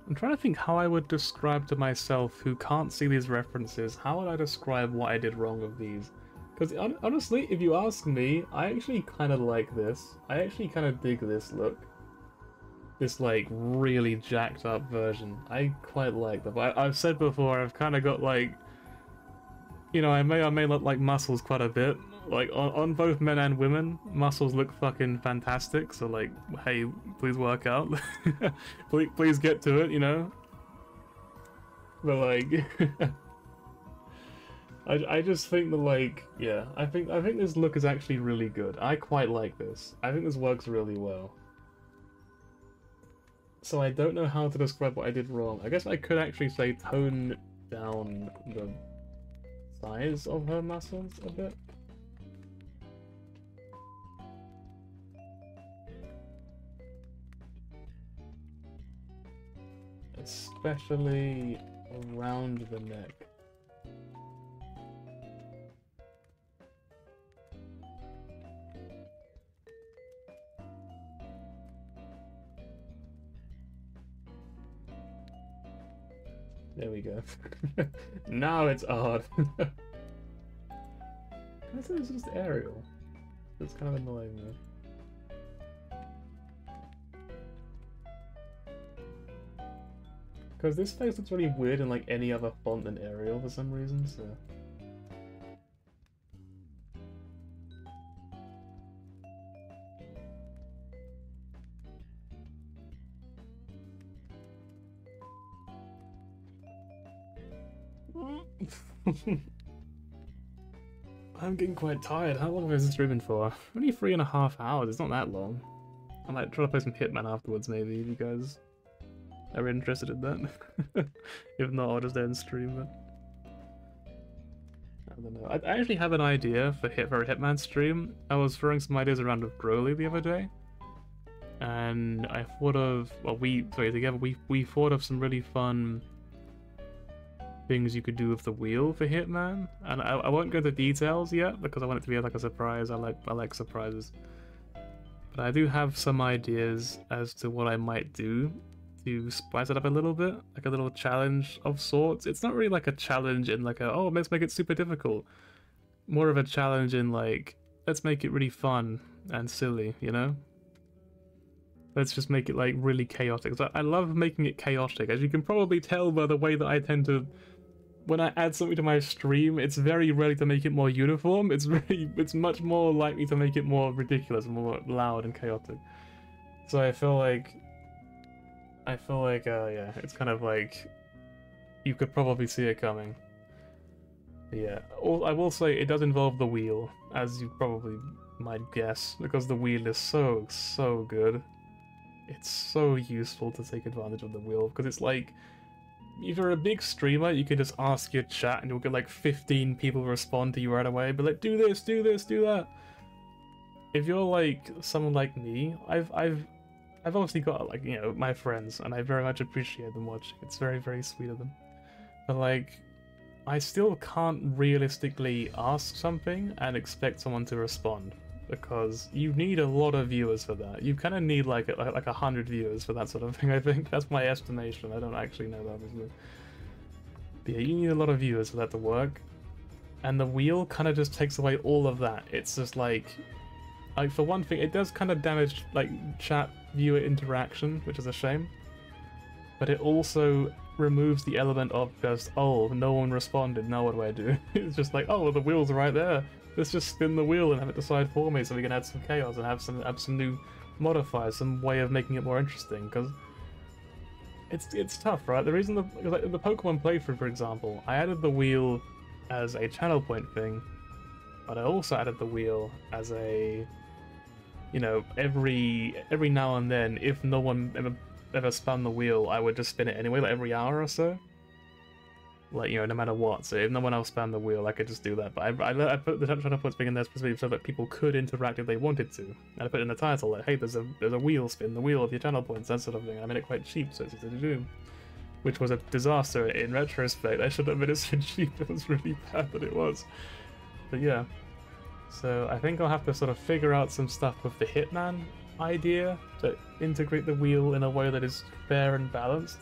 I'm trying to think how I would describe to myself who can't see these references, how would I describe what I did wrong with these? Because honestly, if you ask me, I actually kind of like this. I actually kind of dig this look. This like really jacked up version. I quite like that. But I've said before, I've kind of got like, you know, I may look like muscles quite a bit. Like on both men and women, muscles look fucking fantastic. So like, hey, please work out. please get to it, you know. But like, I just think that like, yeah, I think this look is actually really good. I quite like this. I think this works really well. So I don't know how to describe what I did wrong. I guess I could actually say tone down the size of her muscles a bit. Especially around the neck. There we go. Now it's odd. This is just aerial. It's kind of annoying me. Because this face looks really weird in like any other font than Arial for some reason, so... I'm getting quite tired. How long was this streaming for? Only 3.5 hours, it's not that long. I might try to play some Hitman afterwards maybe, if you guys are interested in that. If not, I'll just end stream it. I don't know. I actually have an idea for a Hitman stream. I was throwing some ideas around with Broly the other day. And I thought of, well, we thought of some really fun things you could do with the wheel for Hitman, and I won't go into details yet because I want it to be like a surprise. I like surprises, but I do have some ideas as to what I might do to spice it up a little bit, like a little challenge of sorts. It's not really like a challenge in like a, oh, let's make it super difficult. More of a challenge in like, let's make it really fun and silly, you know? Let's just make it like really chaotic. So I love making it chaotic, as you can probably tell by the way that I tend to, when I add something to my stream, it's very rarely to make it more uniform. It's much more likely to make it more ridiculous, more loud and chaotic. So I feel like, yeah, it's kind of like, you could probably see it coming. But yeah, I will say it does involve the wheel, as you probably might guess, because the wheel is so good. It's so useful to take advantage of the wheel, because it's like, if you're a big streamer, you can just ask your chat and you'll get like 15 people respond to you right away, but like, do this, do this, do that. If you're like someone like me, I've obviously got like, you know, my friends, and I very much appreciate them watching. It's very, very sweet of them. But like, I still can't realistically ask something and expect someone to respond, because you need a lot of viewers for that. You kind of need like 100 viewers for that sort of thing, I think. That's my estimation. I don't actually know that, obviously. But yeah, you need a lot of viewers for that to work. And the wheel kind of just takes away all of that. It's just like for one thing, it does kind of damage like chat viewer interaction, which is a shame. But it also removes the element of just, oh, no one responded, now what do I do? It's just like, oh, well, the wheel's right there. Let's just spin the wheel and have it decide for me, so we can add some chaos and have some new modifiers, some way of making it more interesting. Because it's tough, right? The reason like the Pokemon playthrough, for example, I added the wheel as a channel point thing, but I also added the wheel as a, you know, every now and then, if no one ever spun the wheel, I would just spin it anyway, like every hour or so. Like, you know, no matter what. So if no one else spanned the wheel, I could just do that. But I put the channel points being in there specifically so that people could interact if they wanted to. And I put it in the title, like, hey, there's a wheel, spin the wheel of your channel points, that sort of thing. I made it quite cheap, so it's easy to do. Which was a disaster in retrospect. I should have made it so cheap. It was really bad that it was. But yeah. So I think I'll have to sort of figure out some stuff with the Hitman idea to integrate the wheel in a way that is fair and balanced,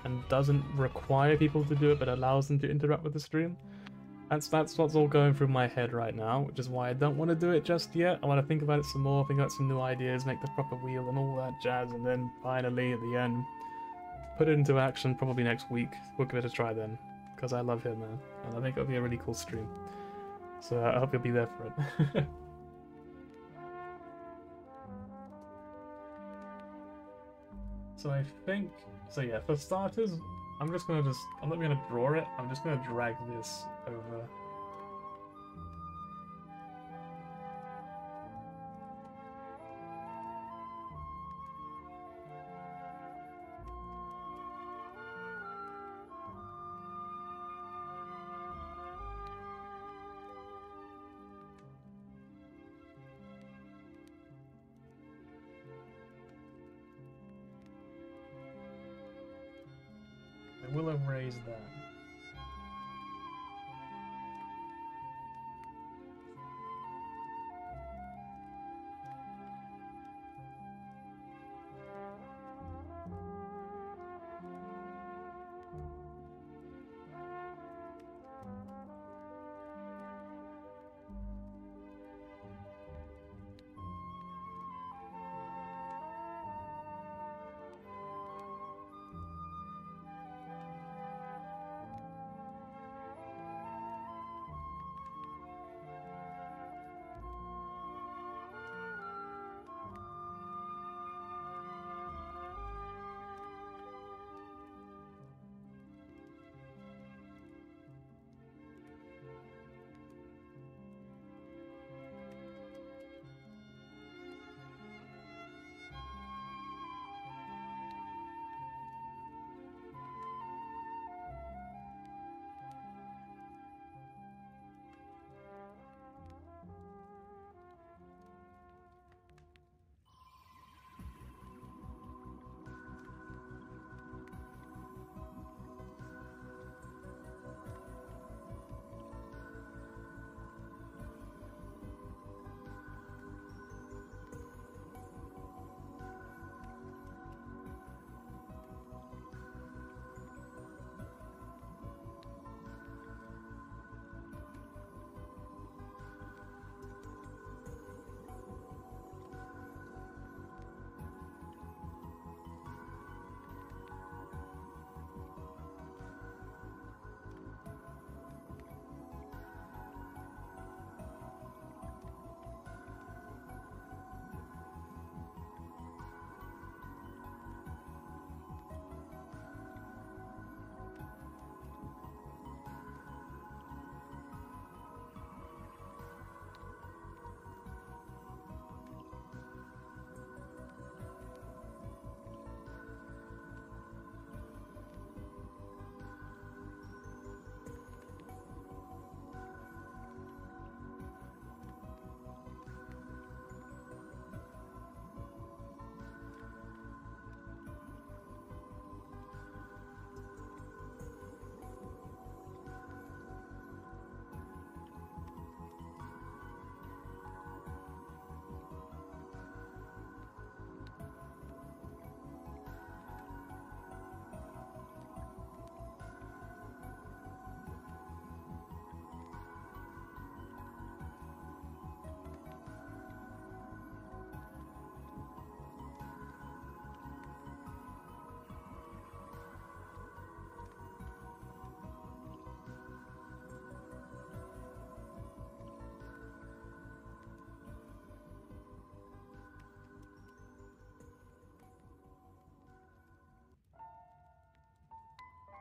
and doesn't require people to do it, but allows them to interact with the stream. That's what's all going through my head right now, which is why I don't want to do it just yet. I want to think about it some more, think about some new ideas, make the proper wheel and all that jazz, and then finally, at the end, put it into action probably next week. We'll give it a try then, because I love him, man, and I think it'll be a really cool stream. So I hope you'll be there for it. So I think, so yeah, for starters, I'm not gonna draw it, I'm just gonna drag this over. I will erase that.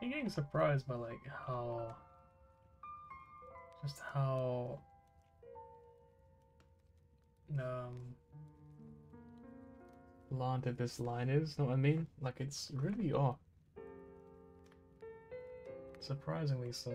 I'm getting surprised by like how um planted this line is, know what I mean? Like it's really off. Surprisingly so.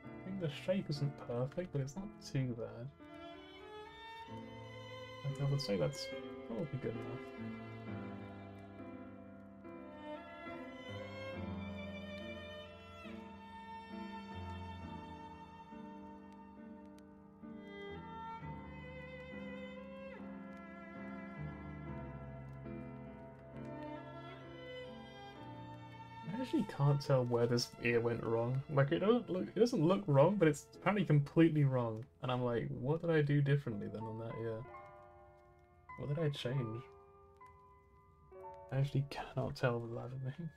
I think the shape isn't perfect, but it's not too bad. Like, I would say that's probably good enough. I actually can't tell where this ear went wrong. Like it doesn't look wrong, but it's apparently completely wrong. And I'm like, what did I do differently then on that ear? What did I change? I actually cannot tell with live of me.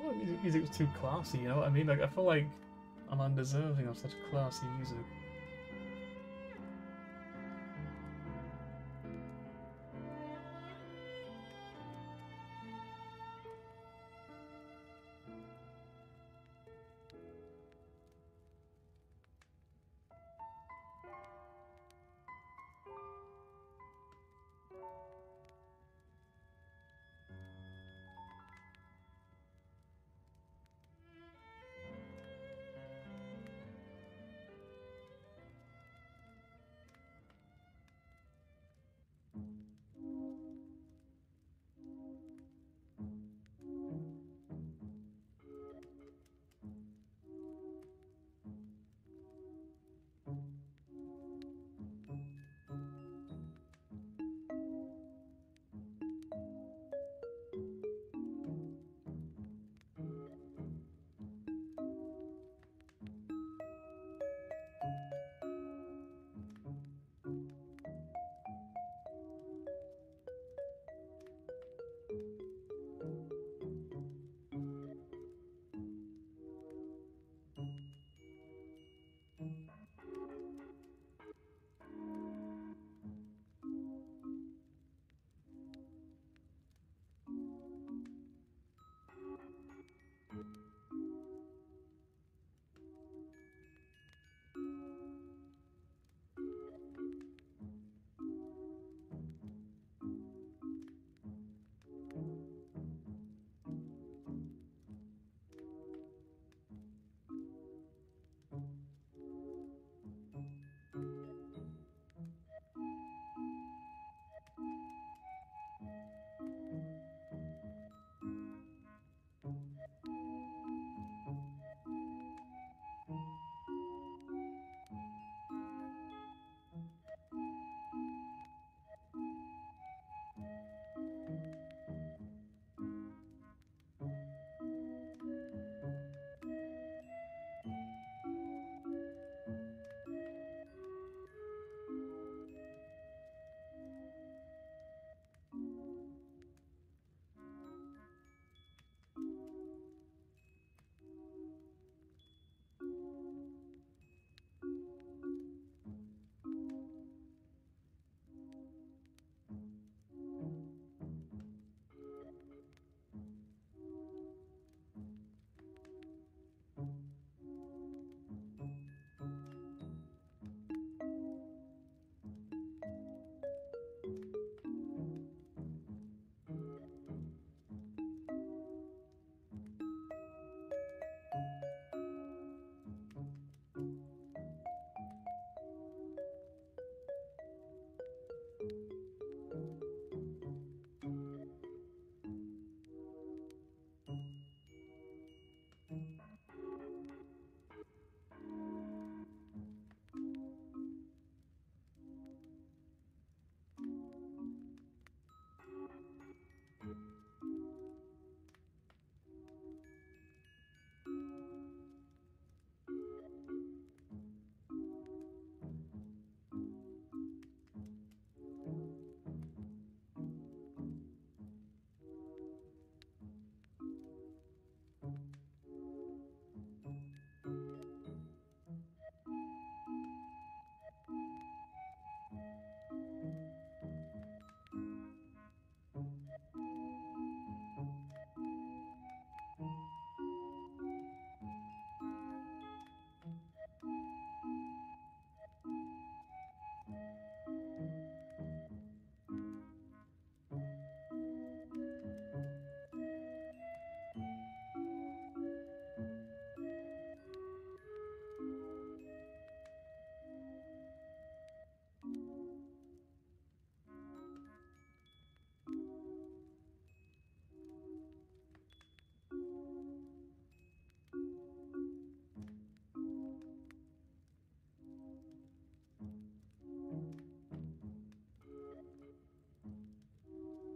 Oh, music's too classy, you know what I mean? Like I feel like I'm undeserving of such classy music.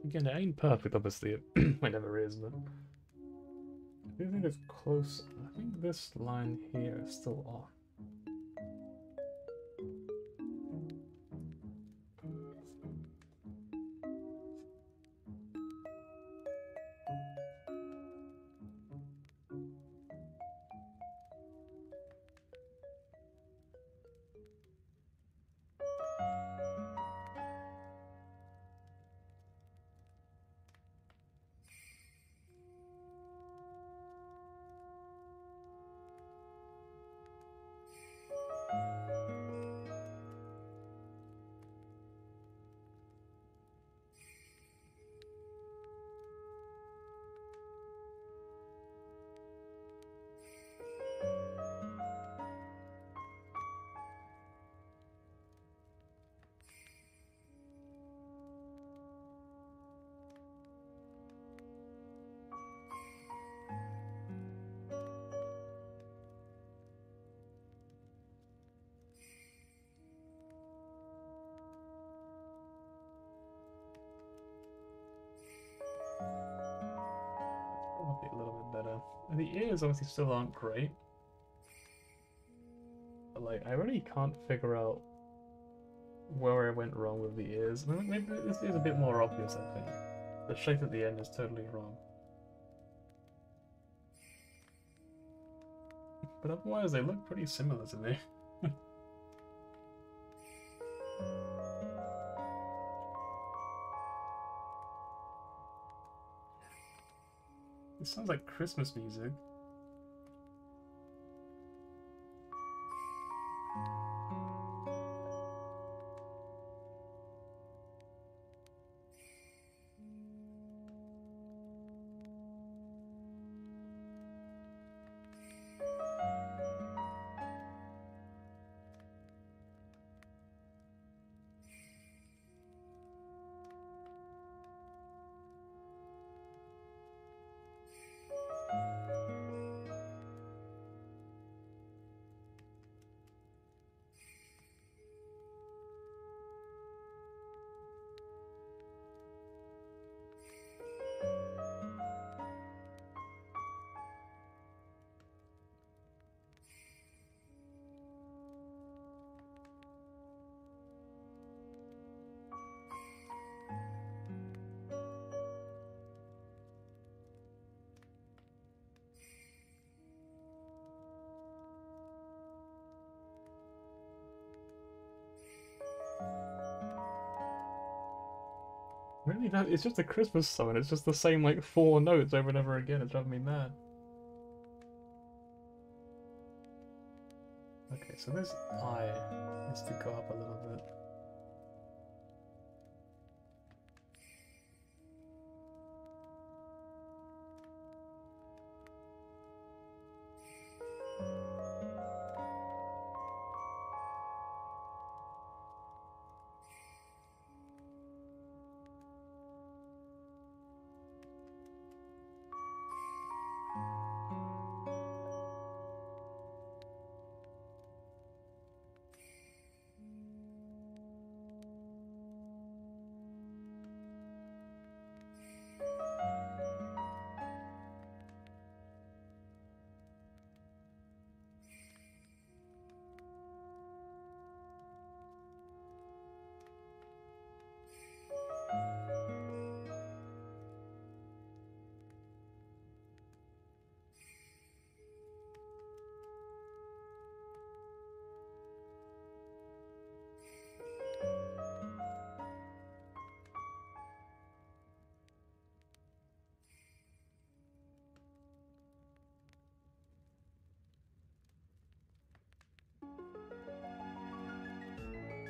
Again, it ain't perfect, obviously. It never is, but I do think it's close. I think this line here is still off. Probably a little bit better. And the ears obviously still aren't great. But like, I really can't figure out where I went wrong with the ears. Maybe this is a bit more obvious, I think. The shape at the end is totally wrong. But otherwise, they look pretty similar to me. It sounds like Christmas music. Really, no, it's just a Christmas song, and it's just the same like 4 notes over and over again. It's driving me mad. Okay, so this I needs to go up a little bit.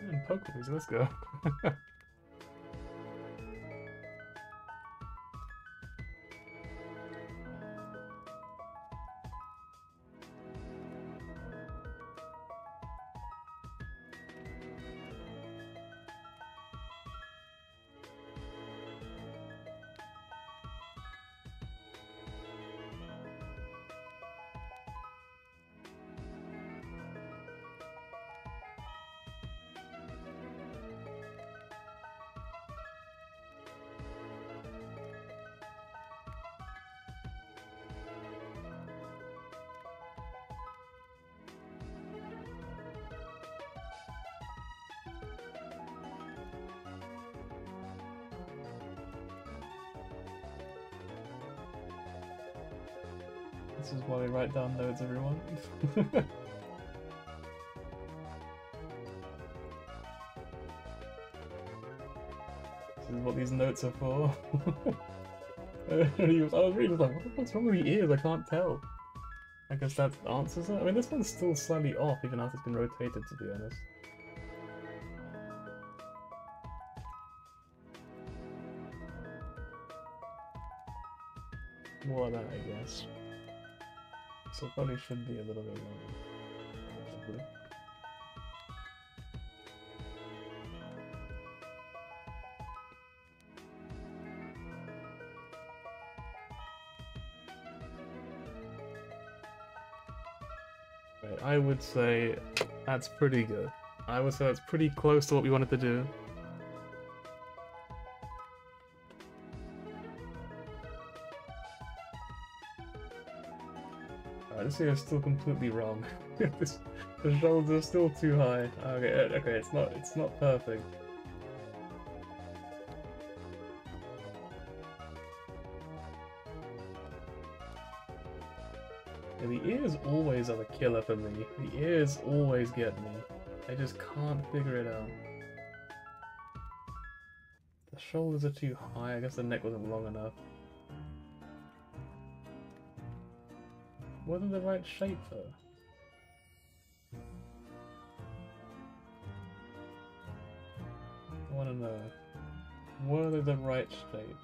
And poke music, let's go. This is why we write down notes, everyone. This is what these notes are for. I was reading like, what the fuck's wrong with the ears? I can't tell. I guess that answers it. I mean, this one's still slightly off, even after it's been rotated, to be honest. More of that, I guess. So it probably should be a little bit longer. Probably. Right, I would say that's pretty good. I would say that's pretty close to what we wanted to do. This here is still completely wrong. The shoulders are still too high. Okay, it's not perfect. Yeah, the ears always are the killer for me. The ears always get me. I just can't figure it out. The shoulders are too high. I guess the neck wasn't long enough. Wasn't the right shape though. I wanna know. Were they the right shape?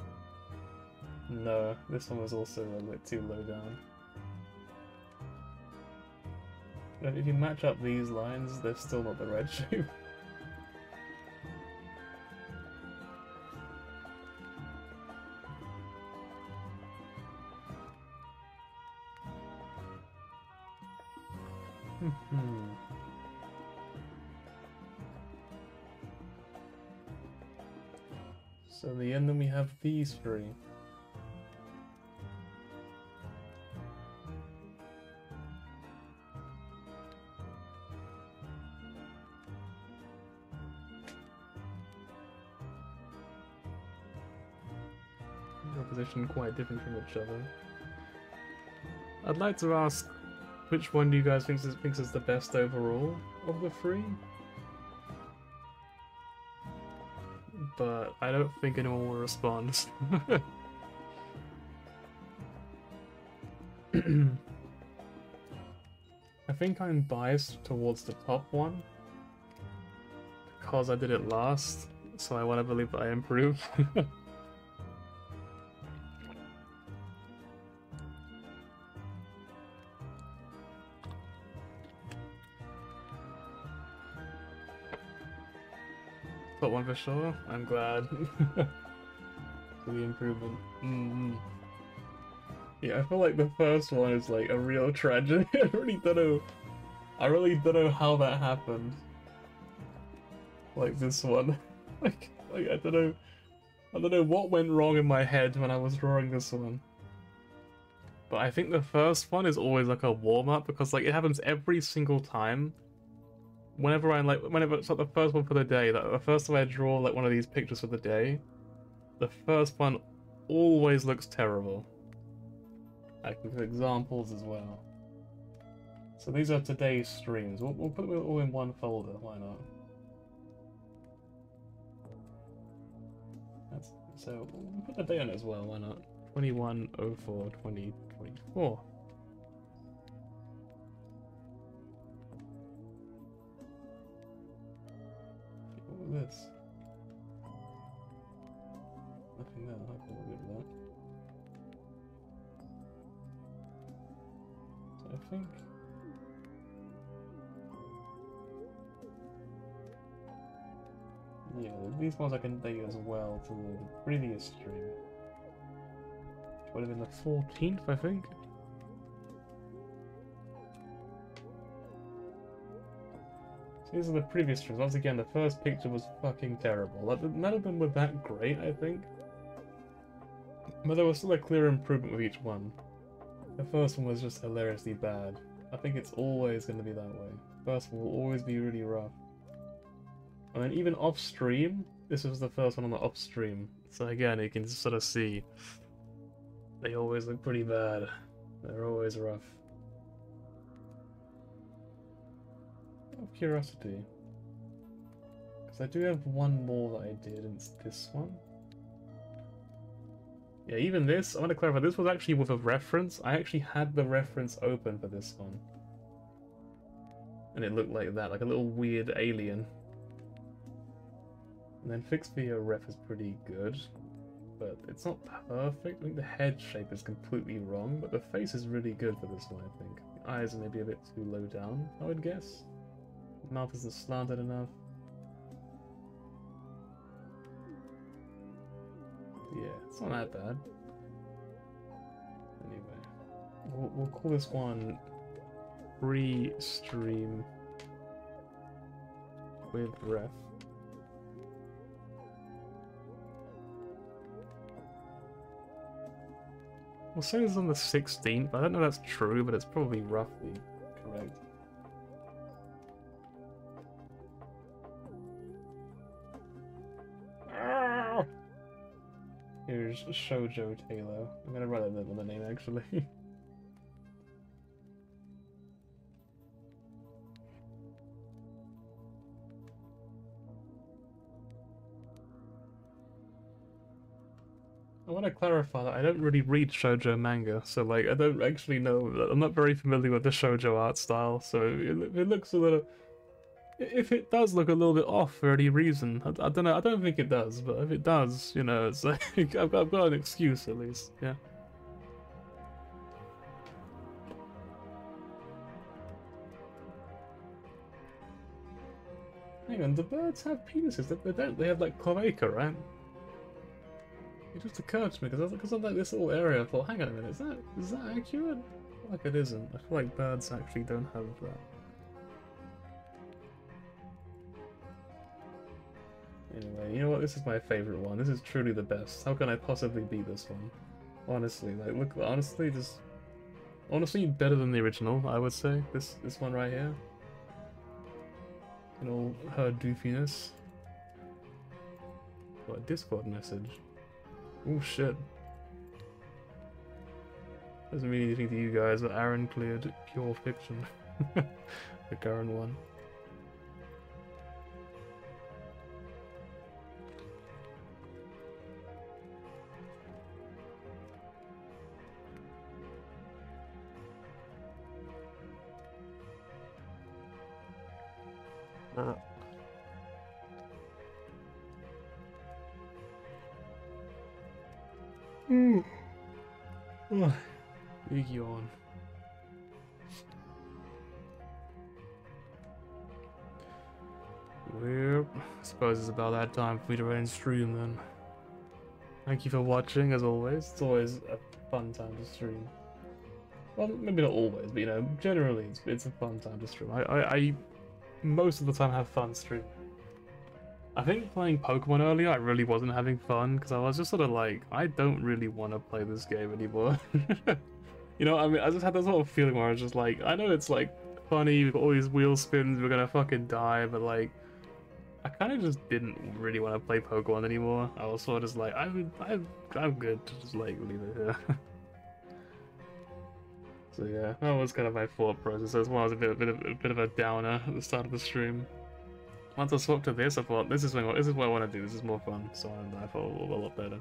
No, this one was also a bit too low down. But if you match up these lines, they're still not the right shape. So in the end, then we have these three. Your position quite different from each other. I'd like to ask, which one do you guys thinks is the best overall of the three? But I don't think anyone will respond. I think I'm biased towards the top one because I did it last, so I want to believe that I improved. Top one for sure. I'm glad. For the improvement. Yeah, I feel like the first one is like a real tragedy. I really don't know how that happened. Like this one. like I don't know what went wrong in my head when I was drawing this one. But I think the first one is always like a warm-up because like it happens every single time. Whenever it's like the first one for the day, like the first time I draw like one of these pictures for the day, the first one always looks terrible. I can give examples as well. So these are today's streams. We'll put them all in one folder, why not? So we'll put the day on it as well, why not? 21/04/2024. This. Nothing there, I can look at that. So I think... yeah, these ones I can date as well to the previous stream. Which would have been the 14th, I think. These are the previous streams. Once again, the first picture was fucking terrible. Like, none of them were that great, I think. But there was still a clear improvement with each one. The first one was just hilariously bad. I think it's always going to be that way. First one will always be really rough. And then even off-stream, this was the first one on the off-stream. So again, you can sort of see they always look pretty bad. They're always rough. Out of curiosity, because I do have one more that I did, and it's this one. Yeah, even this, I want to clarify, this was actually with a reference. I actually had the reference open for this one. And it looked like that, like a little weird alien. And then fixed via ref is pretty good, but it's not perfect. I think the head shape is completely wrong, but the face is really good for this one, I think. The eyes are maybe a bit too low down, I would guess. The mouth isn't slanted enough. Yeah, it's not that bad. Anyway, we'll call this one pre-stream with ref. We'll say this is on the 16th. I don't know if that's true, but it's probably roughly correct. Here's Shoujo Taylor. I'm gonna write that on the name actually. I want to clarify that I don't really read shoujo manga, so like I don't actually know. I'm not very familiar with the shoujo art style, so it looks a little. If it does look a little bit off for any reason, I don't know. I don't think it does, but if it does, you know, it's like I've got an excuse at least. Yeah. Hang on, do birds have penises? They don't. They have like cloaca, right? It just occurred to me because of like this little area. I thought, hang on a minute, is that accurate? I feel like it isn't. I feel like birds actually don't have that. Anyway, you know what? This is my favorite one. This is truly the best. How can I possibly beat this one? Honestly, like look, honestly better than the original. I would say this one right here. And all her doofiness. What a Discord message. Oh shit. Doesn't mean anything to you guys, but Aaron cleared pure fiction. The current one. Big yawn. Well, I suppose it's about that time for me to end stream then. Thank you for watching as always. It's always a fun time to stream. Well, maybe not always, but you know, generally it's a fun time to stream. I most of the time have fun streaming. I think playing Pokemon earlier, I really wasn't having fun because I was just sort of like, I don't really want to play this game anymore. You know, I mean, I just had that sort of feeling where I was just like, I know it's like funny, we've got all these wheel spins, we're gonna fucking die, but like, I kind of just didn't really want to play Pokemon anymore. I was sort of just like, I'm good to just like leave it here. So yeah, that was kind of my thought process. That's why I was a bit of a downer at the start of the stream. Once I swapped to this, I thought this is what I want to do. This is more fun, so I thought it will a lot better.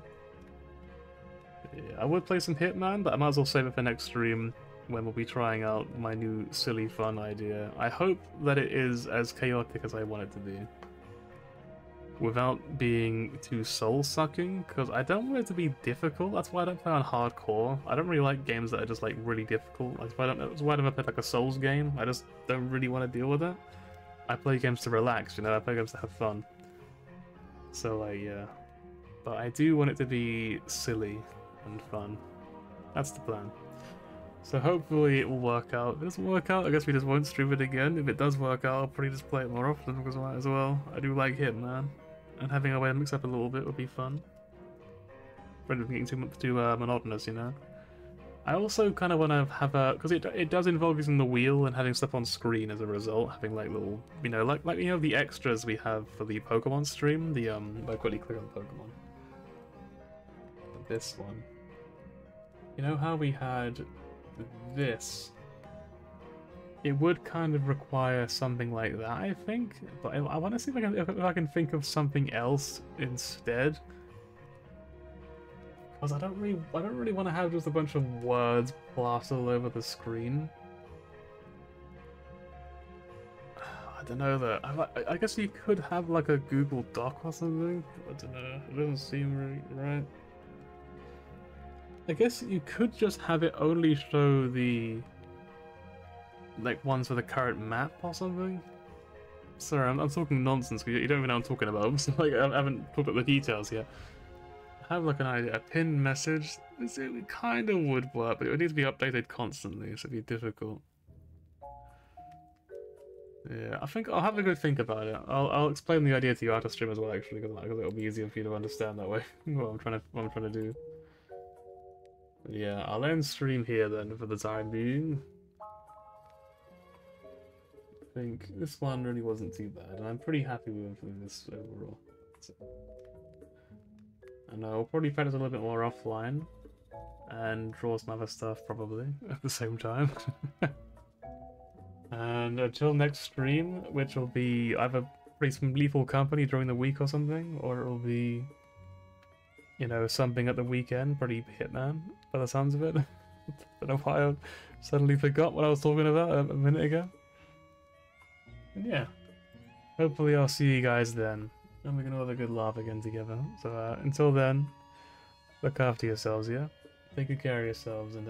Yeah, I would play some Hitman, but I might as well save it for next stream when we'll be trying out my new silly fun idea. I hope that it is as chaotic as I want it to be, without being too soul-sucking, because I don't want it to be difficult. That's why I don't play on hardcore. I don't really like games that are just like really difficult. That's why I don't play like a Souls game. I just don't really want to deal with that. I play games to relax, you know, I play games to have fun. So like, yeah. But I do want it to be silly and fun. That's the plan. So hopefully it will work out. If it doesn't work out, I guess we just won't stream it again. If it does work out, I'll probably just play it more often because I might as well. I do like Hitman, and having a way to mix up a little bit would be fun. Rather than getting too monotonous, you know. I also kind of want to have a, because it does involve using the wheel and having stuff on screen as a result, having like little, you know, like you know the extras we have for the Pokemon stream. The if I quickly click on Pokemon, this one. You know how we had this, it would kind of require something like that, I think. But I want to see if I can think of something else instead. Because I don't really want to have just a bunch of words plastered all over the screen. I don't know though. I guess you could have like a Google Doc or something. I don't know. It doesn't seem really right. I guess you could just have it only show the like ones for the current map or something. Sorry, I'm talking nonsense because you don't even know what I'm talking about. So, like, I haven't talked about the details yet. I have like an idea, a pinned message. It kind of would work, but it would need to be updated constantly, so it'd be difficult. Yeah, I think I'll have a good think about it. I'll explain the idea to you after stream as well, actually, because it'll be easier for you to understand that way what I'm trying to do. But yeah, I'll end stream here then for the time being. I think this one really wasn't too bad, and I'm pretty happy with this overall. So, and I'll probably practice a little bit more offline and draw some other stuff probably at the same time. And until next stream, which will be either pretty some Lethal Company during the week or something, or it'll be, you know, something at the weekend, pretty Hitman by the sounds of it. I don't know why I suddenly forgot what I was talking about a minute ago. And yeah, hopefully I'll see you guys then, and we can all have a good laugh again together. So until then, look after yourselves, yeah? Take good care of yourselves, and